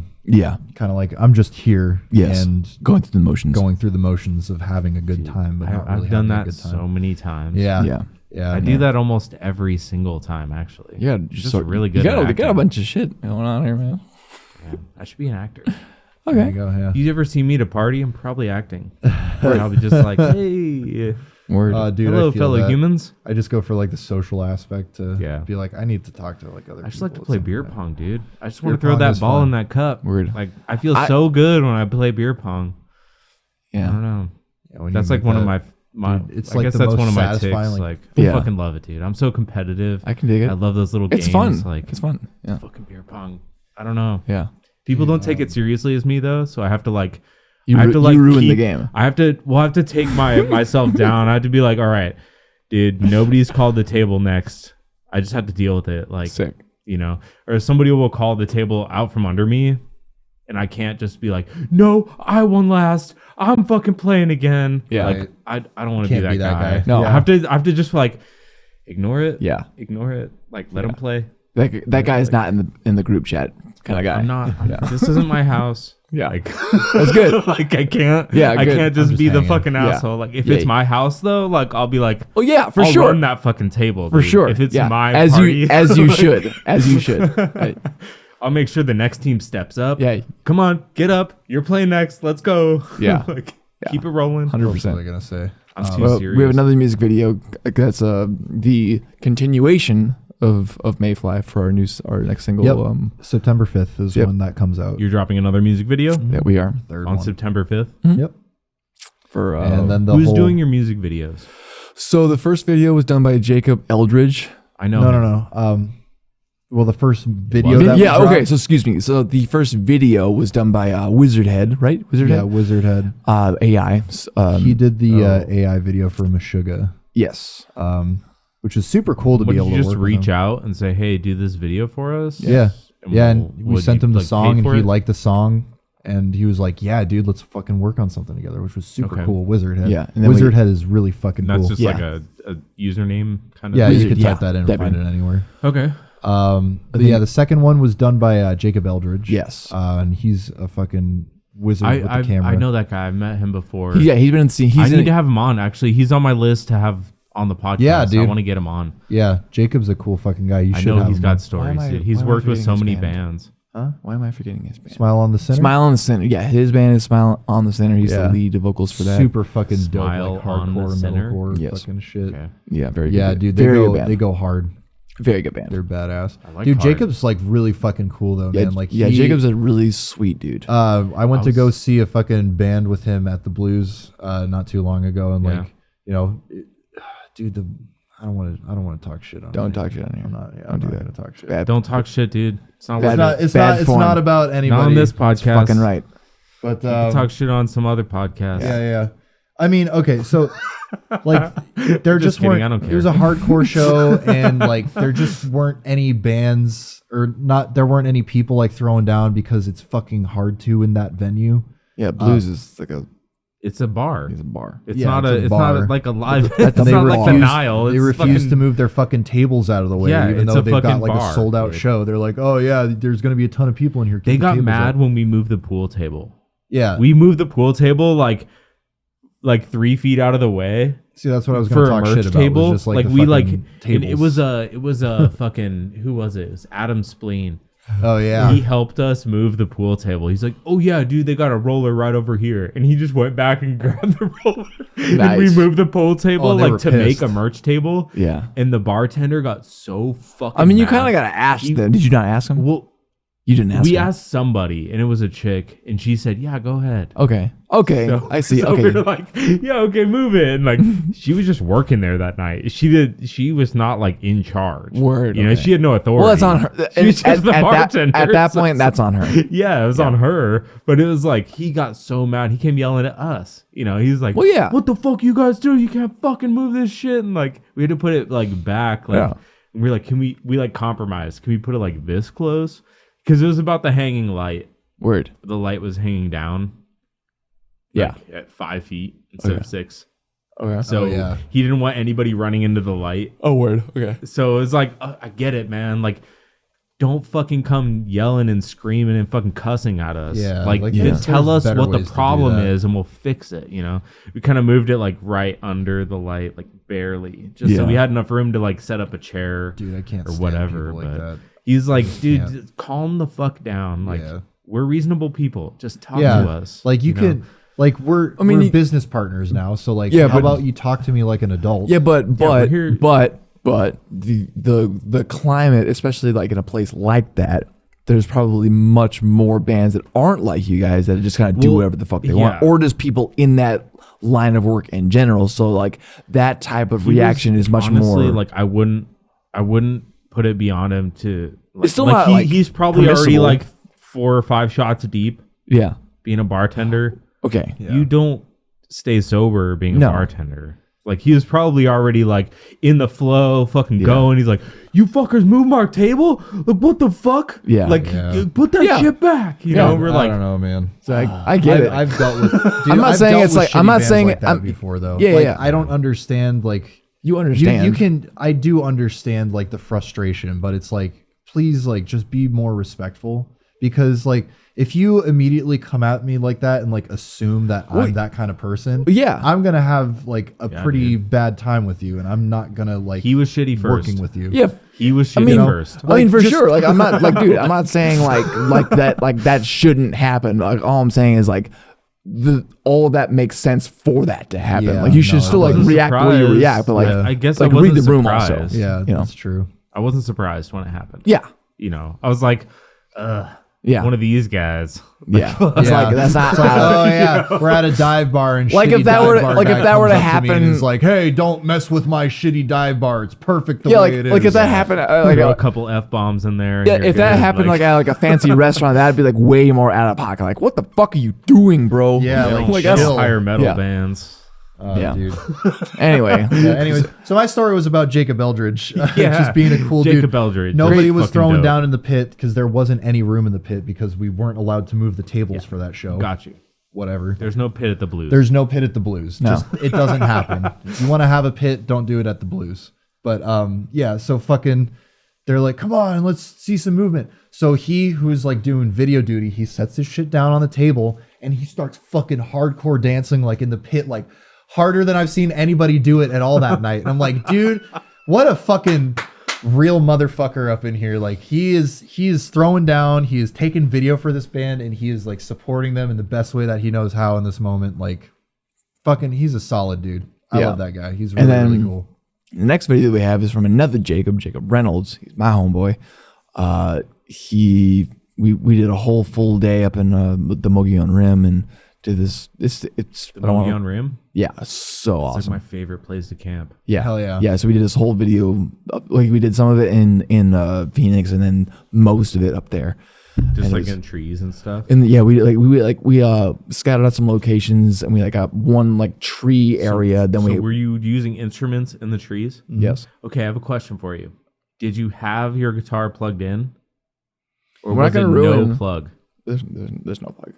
like I'm just here. Yes. And Going through the motions. going through the motions of having a good time, but not really I've done having a that good time. so many times. Yeah. Yeah. Yeah. I do that almost every single time, actually. Yeah. Just really good. You at got a acting. bunch of shit going on here, man. Yeah, I should be an actor. There you Okay. go. Yeah. You ever see me at a party? I'm probably acting. I'll be just like, hey, Word. Dude, hello, I feel fellow that. humans. I just go for like the social aspect to Yeah. be like, I need to talk to like other I just like to people play or beer something. pong, dude. I just Beer want to throw pong that is ball fun. in that cup. Word. Like I feel so good when I play beer pong. I Yeah. don't know. Yeah, when That's you like make one of that- my. Dude, it's I like guess the that's most one of my ticks. satisfying, Like, Yeah. I fucking love it, dude. I'm so competitive. I can dig it. I love those little It's games. fun. Like It's fun. Yeah. fucking beer pong. I don't know. Yeah. People don't take it seriously as me though, so I have to like. You, I have to like ruin the keep- game. I have to. We'll have to take myself down. I have to be like, all right, dude. Nobody's called the table next. I just have to deal with it. Like, Sick. you know, or somebody will call the table out from under me, and I can't just be like, no, I won last. I'm fucking playing again. Yeah. Like I don't want to Can't be be that that guy. guy. No. I have to just like ignore it. Yeah. Ignore it. Like let him play. That guy's not in the group chat kind of guy. I'm not. This isn't my house. Yeah. Like That's good. like I can't. Yeah, I good. can't I'm just just be the hanging. fucking Yeah. asshole. Like if Yeah. it's my house though, like I'll be like, Oh yeah, for I'll sure. run that fucking table For dude. sure. If it's Yeah. my as party, you as you should. As you should. Right. I'll make sure the next team steps up. Yeah. Come on, get up. You're playing next. Let's go. Yeah. Like keep it rolling. 100%. What was I gonna say? I'm too Well, serious. we have another music video that's the continuation Mayfly for our next single. Yep. September 5th is when that comes out. You're dropping another music video that we are Third on one. September 5th. Yep. for. And then who's doing your music videos? So the first video was done by Jacob Eldridge. I know. No. Well, the first video. That Yeah. we Okay. dropped- So excuse me. So the first video was done by Wizard Head, right? Wizard Yeah, Head. Wizard Head. AI. He did the AI video for Meshuggah, Yes. which is super cool to Would be able you to just work reach with him. out and say, "Hey, do this video for us"? Yeah. Yeah, and we would sent you, him the like, pay song, and for he it? liked the song, and he was like, "Yeah, dude, let's fucking work on something together," which was super Okay. cool. Wizard Head. Yeah, and then Wizard Head is really fucking And that's cool. just like a username kind of. Yeah, thing? you could Yeah, type that in and type find in. it anywhere. Okay. But yeah, the second one was done by Jacob Eldridge. Yes. And he's a fucking wizard with the camera. I know that guy. I've met him before. He's been in. I need to have him on. Actually, he's on my list to have on the podcast. Yeah, dude. I want to get him on. Yeah, Jacob's a cool fucking guy. You I should know have he's him got on. stories, Why am I- dude. He's why am I worked with so forgetting many his band? bands. Huh? Why am I forgetting his band? Smile on the Center. Smile on the Center. Yeah, his band is Smile on the Center. He's Yeah. the lead vocals for that. Super fucking Smile dope, like on the hardcore, Center? metalcore, Yes. fucking shit. Okay. Yeah, very good. Yeah, dude, they very go good band. they go hard. Very good band. They're badass. I like Dude, hard. Jacob's like really fucking cool though, Yeah, man. Like Jacob's a really sweet dude. I went to go was- see a fucking band with him at the Blues not too long ago, and Yeah. like dude, I don't want to talk shit on. Don't him. talk shit on here. I'm not. Yeah, Don't I'm do not that. gonna talk shit. Bad. Don't talk shit, dude. It's not Bad- like It's not. It's bad not. It's form. not about anybody. not on this podcast. Fucking right. But Talk shit on some other podcast. yeah. I mean, okay, so like there Just just kidding, weren't. I don't It was a hardcore show, and like there just weren't any bands or not. There weren't any people like throwing down because it's fucking hard to in that venue. Yeah, blues is like a It's a bar. It's a bar. It's Yeah, not it's a a. It's bar. not like a live. That's It's a not like the bar. Nile. They It's refuse fucking- to move their fucking tables out of the way, Yeah, even it's though a they've got fucking like bar, a sold out dude. show. They're like, oh yeah, there's gonna be a ton of people in here. They Keep the got tables mad up. when we moved the pool table. Yeah, We moved the pool table like 3 feet out of the way see that's what I was for gonna a talk merch shit about. table. Was just like the we like fucking it tables. it was a fucking who was it? It was Adam Spleen. Oh yeah, He helped us move the pool table. He's like, "Oh yeah, dude, they got a roller right over here," and he just went back and grabbed the roller. And we Nice. moved the pool table Oh, they were to make a pissed. merch table. Yeah. And the bartender got so fucking. I mean, you mad. kind of got to ask You- them. Did you not ask them? Well, You didn't ask we them. asked somebody, and it was a chick, and she said, "Yeah, go ahead." Okay. So- I see. So Okay. we were like, yeah, okay, move it. And like, she was just working there that night. She was not like in charge. Word, You know, okay. she had no authority. Well, that's on her. She was just the bartender. At that So- point, that's on her. Yeah, it was on her. But it was like, he got so mad. He came yelling at us. You know, he's like, Well, yeah. what the fuck you guys do? You can't fucking move this shit. And like, we had to put it like back. Like, Yeah. and we're like, we like compromise. Can we put it like this close? Because it was about the hanging light. Word. The light was hanging down. Yeah. Like, at 5 feet instead of 6. Okay. So yeah. he didn't want anybody running into the light. Oh, word. Okay. So it was like, I get it, man. Like, don't fucking come yelling and screaming and fucking cussing at us. Yeah, Like, like, just tell there's us better what the ways to do problem that. is and we'll fix it, you know? We kind of moved it like right under the light, like barely. Just so Yeah. we had enough room to like set up a chair dude, I can't or stand whatever. people like But that. he's like, dude, can't. just calm the fuck down. Like, Yeah. we're reasonable people. Just talk Yeah, to us. like you know? can. Like we're mean, business partners now, so like, Yeah, how but- about you talk to me like an adult? Yeah, but we're here- the climate, especially like in a place like that, there's probably much more bands that aren't like you guys that just kind of do Well, whatever the fuck they want, yeah. or just people in that line of work in general. So like that type of He was- reaction is much honestly, more like I wouldn't put it beyond him to like, It's still not, like, he's probably already permissible. like 4 or 5 shots deep yeah. being a bartender. Okay. Yeah. You don't stay sober being a No. bartender. Like he was probably already like in the flow, fucking Yeah. going. He's like, "You fuckers move our table? Like what the fuck? Yeah. like Yeah. put that Yeah. shit back." You Yeah. know, we're I like, don't know, man. So I get it. I've dealt with. Dude, I'm not I've saying dealt it's with like- I'm shitty not bands saying like it- that I'm- before though. Yeah, like, yeah. I don't understand. Like you understand. you can. I do understand like the frustration, but it's like, please, like, just be more respectful because like. If you immediately come at me like that and like assume that I'm that kind of person, Yeah. I'm gonna have like a Yeah, pretty dude. bad time with you, and I'm not gonna like he was shitty first. working with you. Yeah. He was shitty I mean, first. I mean, for just- sure. Like, I'm not like, dude, I'm not saying like that shouldn't happen. Like, all I'm saying is like, all of that makes sense for that to happen. Yeah, like, you should no, still I like wasn't react the way you surprised. reast, but like, Yeah. I guess like I wasn't read the room surprised. also. Yeah, You know. that's true. I wasn't surprised when it happened. Yeah. You know, I was like, Yeah. one of these guys. Yeah. It's like, that's not. It's like, oh yeah, we're at a dive bar and Like, shitty if that dive were to- bar like, guy if that were comes to up me and happen- is like, hey, don't mess with my shitty dive bar. It's perfect the Yeah, way it is. like if that happened, Throw a couple F-bombs in there. and yeah, you're if that good. happened like at like a fancy restaurant, that'd be like way more out of pocket. Like, what the fuck are you doing, bro? Yeah, you like, know, that's chill. higher metal Yeah. bands. Oh, Yeah. dude. Anyway, Yeah, anyways, so my story was about Jacob Eldridge, Yeah. just being a cool dude. Jacob Eldridge. Nobody Great was fucking throwing dope. down in the pit because there wasn't any room in the pit because we weren't allowed to move the tables for that show. Got you. Whatever. There's no pit at the Blues. There's no pit at the Blues. No. Just, it doesn't happen. If you want to have a pit, don't do it at the Blues. But yeah, so fucking, they're like, come on, let's see some movement. So he, who's like doing video duty, he sets his shit down on the table and he starts fucking hardcore dancing like in the pit, like harder than I've seen anybody do it at all that night. And I'm like, dude, what a fucking real motherfucker up in here. Like he is throwing down, he is taking video for this band and he is like supporting them in the best way that he knows how in this moment. Like fucking, he's a solid dude. I Yeah. love that guy. He's And really, then- really cool. the next video that we have is from another Jacob Reynolds. He's my homeboy. We did a whole full day up in the Mogollon Rim and did this. It's the Mogollon Rim. Yeah, so It's awesome. like my favorite place to camp. Yeah, Hell yeah. yeah. So we did this whole video. Like we did some of it in Phoenix, and then most of it up there. Just And like it's- in trees and stuff. And yeah, we scattered out some locations, and we like got one like tree area. Then So were you using instruments in the trees? yes. Okay, I have a question for you. Did you have your guitar plugged in? Or We're not was it gonna ruin- no plug? There's no plug.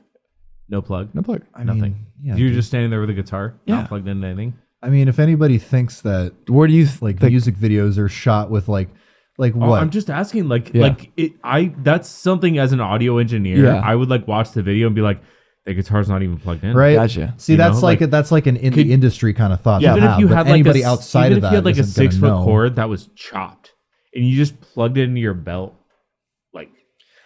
No plug? No plug. Nothing. Yeah, You're dude. just standing there with a guitar, Yeah. not plugged into anything? I mean, if anybody thinks that Where do you like think? music videos are shot with like Oh, what? I'm just asking, Yeah. that's something as an audio engineer, Yeah. I would like watch the video and be like, the guitar's not even plugged in. right? Gotcha. See, You that's know, like like, that's like an indie industry kind of thought. Yeah. to Even have, if you but had like anybody a, outside even of if that you had like a isn't gonna 6 foot know. cord that was chopped and you just plugged it into your belt, like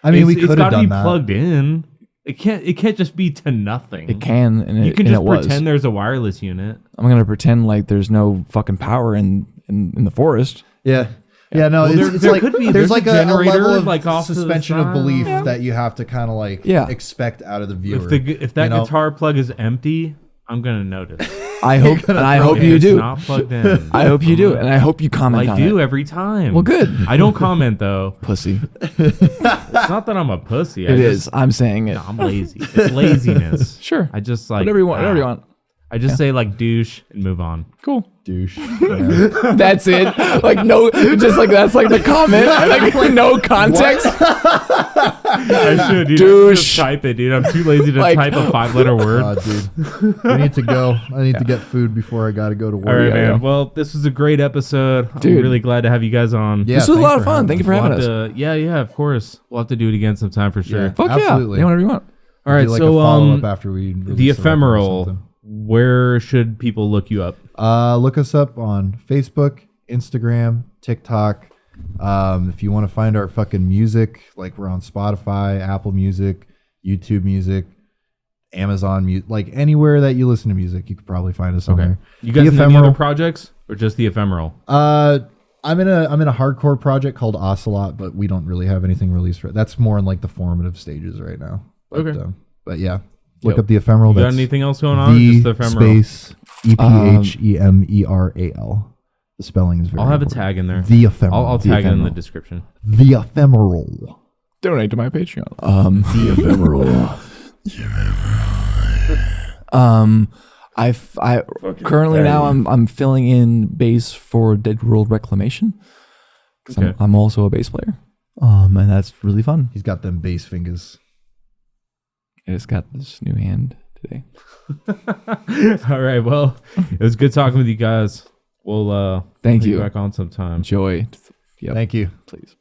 I mean, we it's could have gotta done be that. plugged in. It can't just be to nothing. It can, and You it, can and just it was. pretend there's a wireless unit. I'm gonna pretend like there's no fucking power in the forest. Yeah. Yeah, no, Well, it's there like could be. there's There's like a a generator, level of like, off to the suspension of side. belief Yeah. that you have to kind of like Yeah. expect out of the viewer. If that you know? guitar plug is empty, I'm gonna notice. I hope, and I hope If you it's do. not plugged in. I hope you do, and I hope you comment I on do it. every time. Well, good. I don't comment though. Pussy. It's not that I'm a pussy. It is. I'm saying it. No, I'm lazy. It's laziness. Sure. I just like Whatever you want. Whatever you want. I just say like douche and move on. Cool. douche. Yeah. That's it. Like no, just like that's like the comment. Like no context. I should, dude. Douche. Just type it, dude. I'm too lazy to Like- type a 5-letter word. Dude, I need to go. I need to get food before I got to go to work. All right, yeah, man. yeah. Well, this was a great episode. Dude. I'm really glad to have you guys on. Yeah, This was a thanks lot of fun. having Thank you me. for having We'll us. have to, yeah, of course. We'll have to do it again sometime for sure. Yeah. Fuck Absolutely. yeah. Whatever you want. All right, Do like so a follow-up after we the release record or Ephemeral. something. Where should people look you up? Look us up on Facebook, Instagram, TikTok. If you want to find our fucking music, like we're on Spotify, Apple Music, YouTube Music, Amazon Music, like anywhere that you listen to music, you could probably find us on there. You guys The have any Ephemeral. other projects or just the Ephemeral? I'm in a hardcore project called Ocelot, but we don't really have anything released for it. That's more in like the formative stages right now. But, Okay. but yeah, look Yep. up the Ephemeral. You got That's anything else going on? Or the just the Ephemeral. space Ephemeral. The spelling is very. I'll have a important. tag in there. The Ephemeral. I'll The tag it in the Ephemeral. description. The Ephemeral. Donate to my Patreon. The ephemeral. I currently now I'm filling in bass for Dead World Reclamation. 'Cause Okay. I'm also a bass player. And that's really fun. He's got them bass fingers. I just got this new hand today. All right. Well, it was good talking with you guys. We'll Thank bring you. back on sometime. Enjoy. Yep, Thank you. please.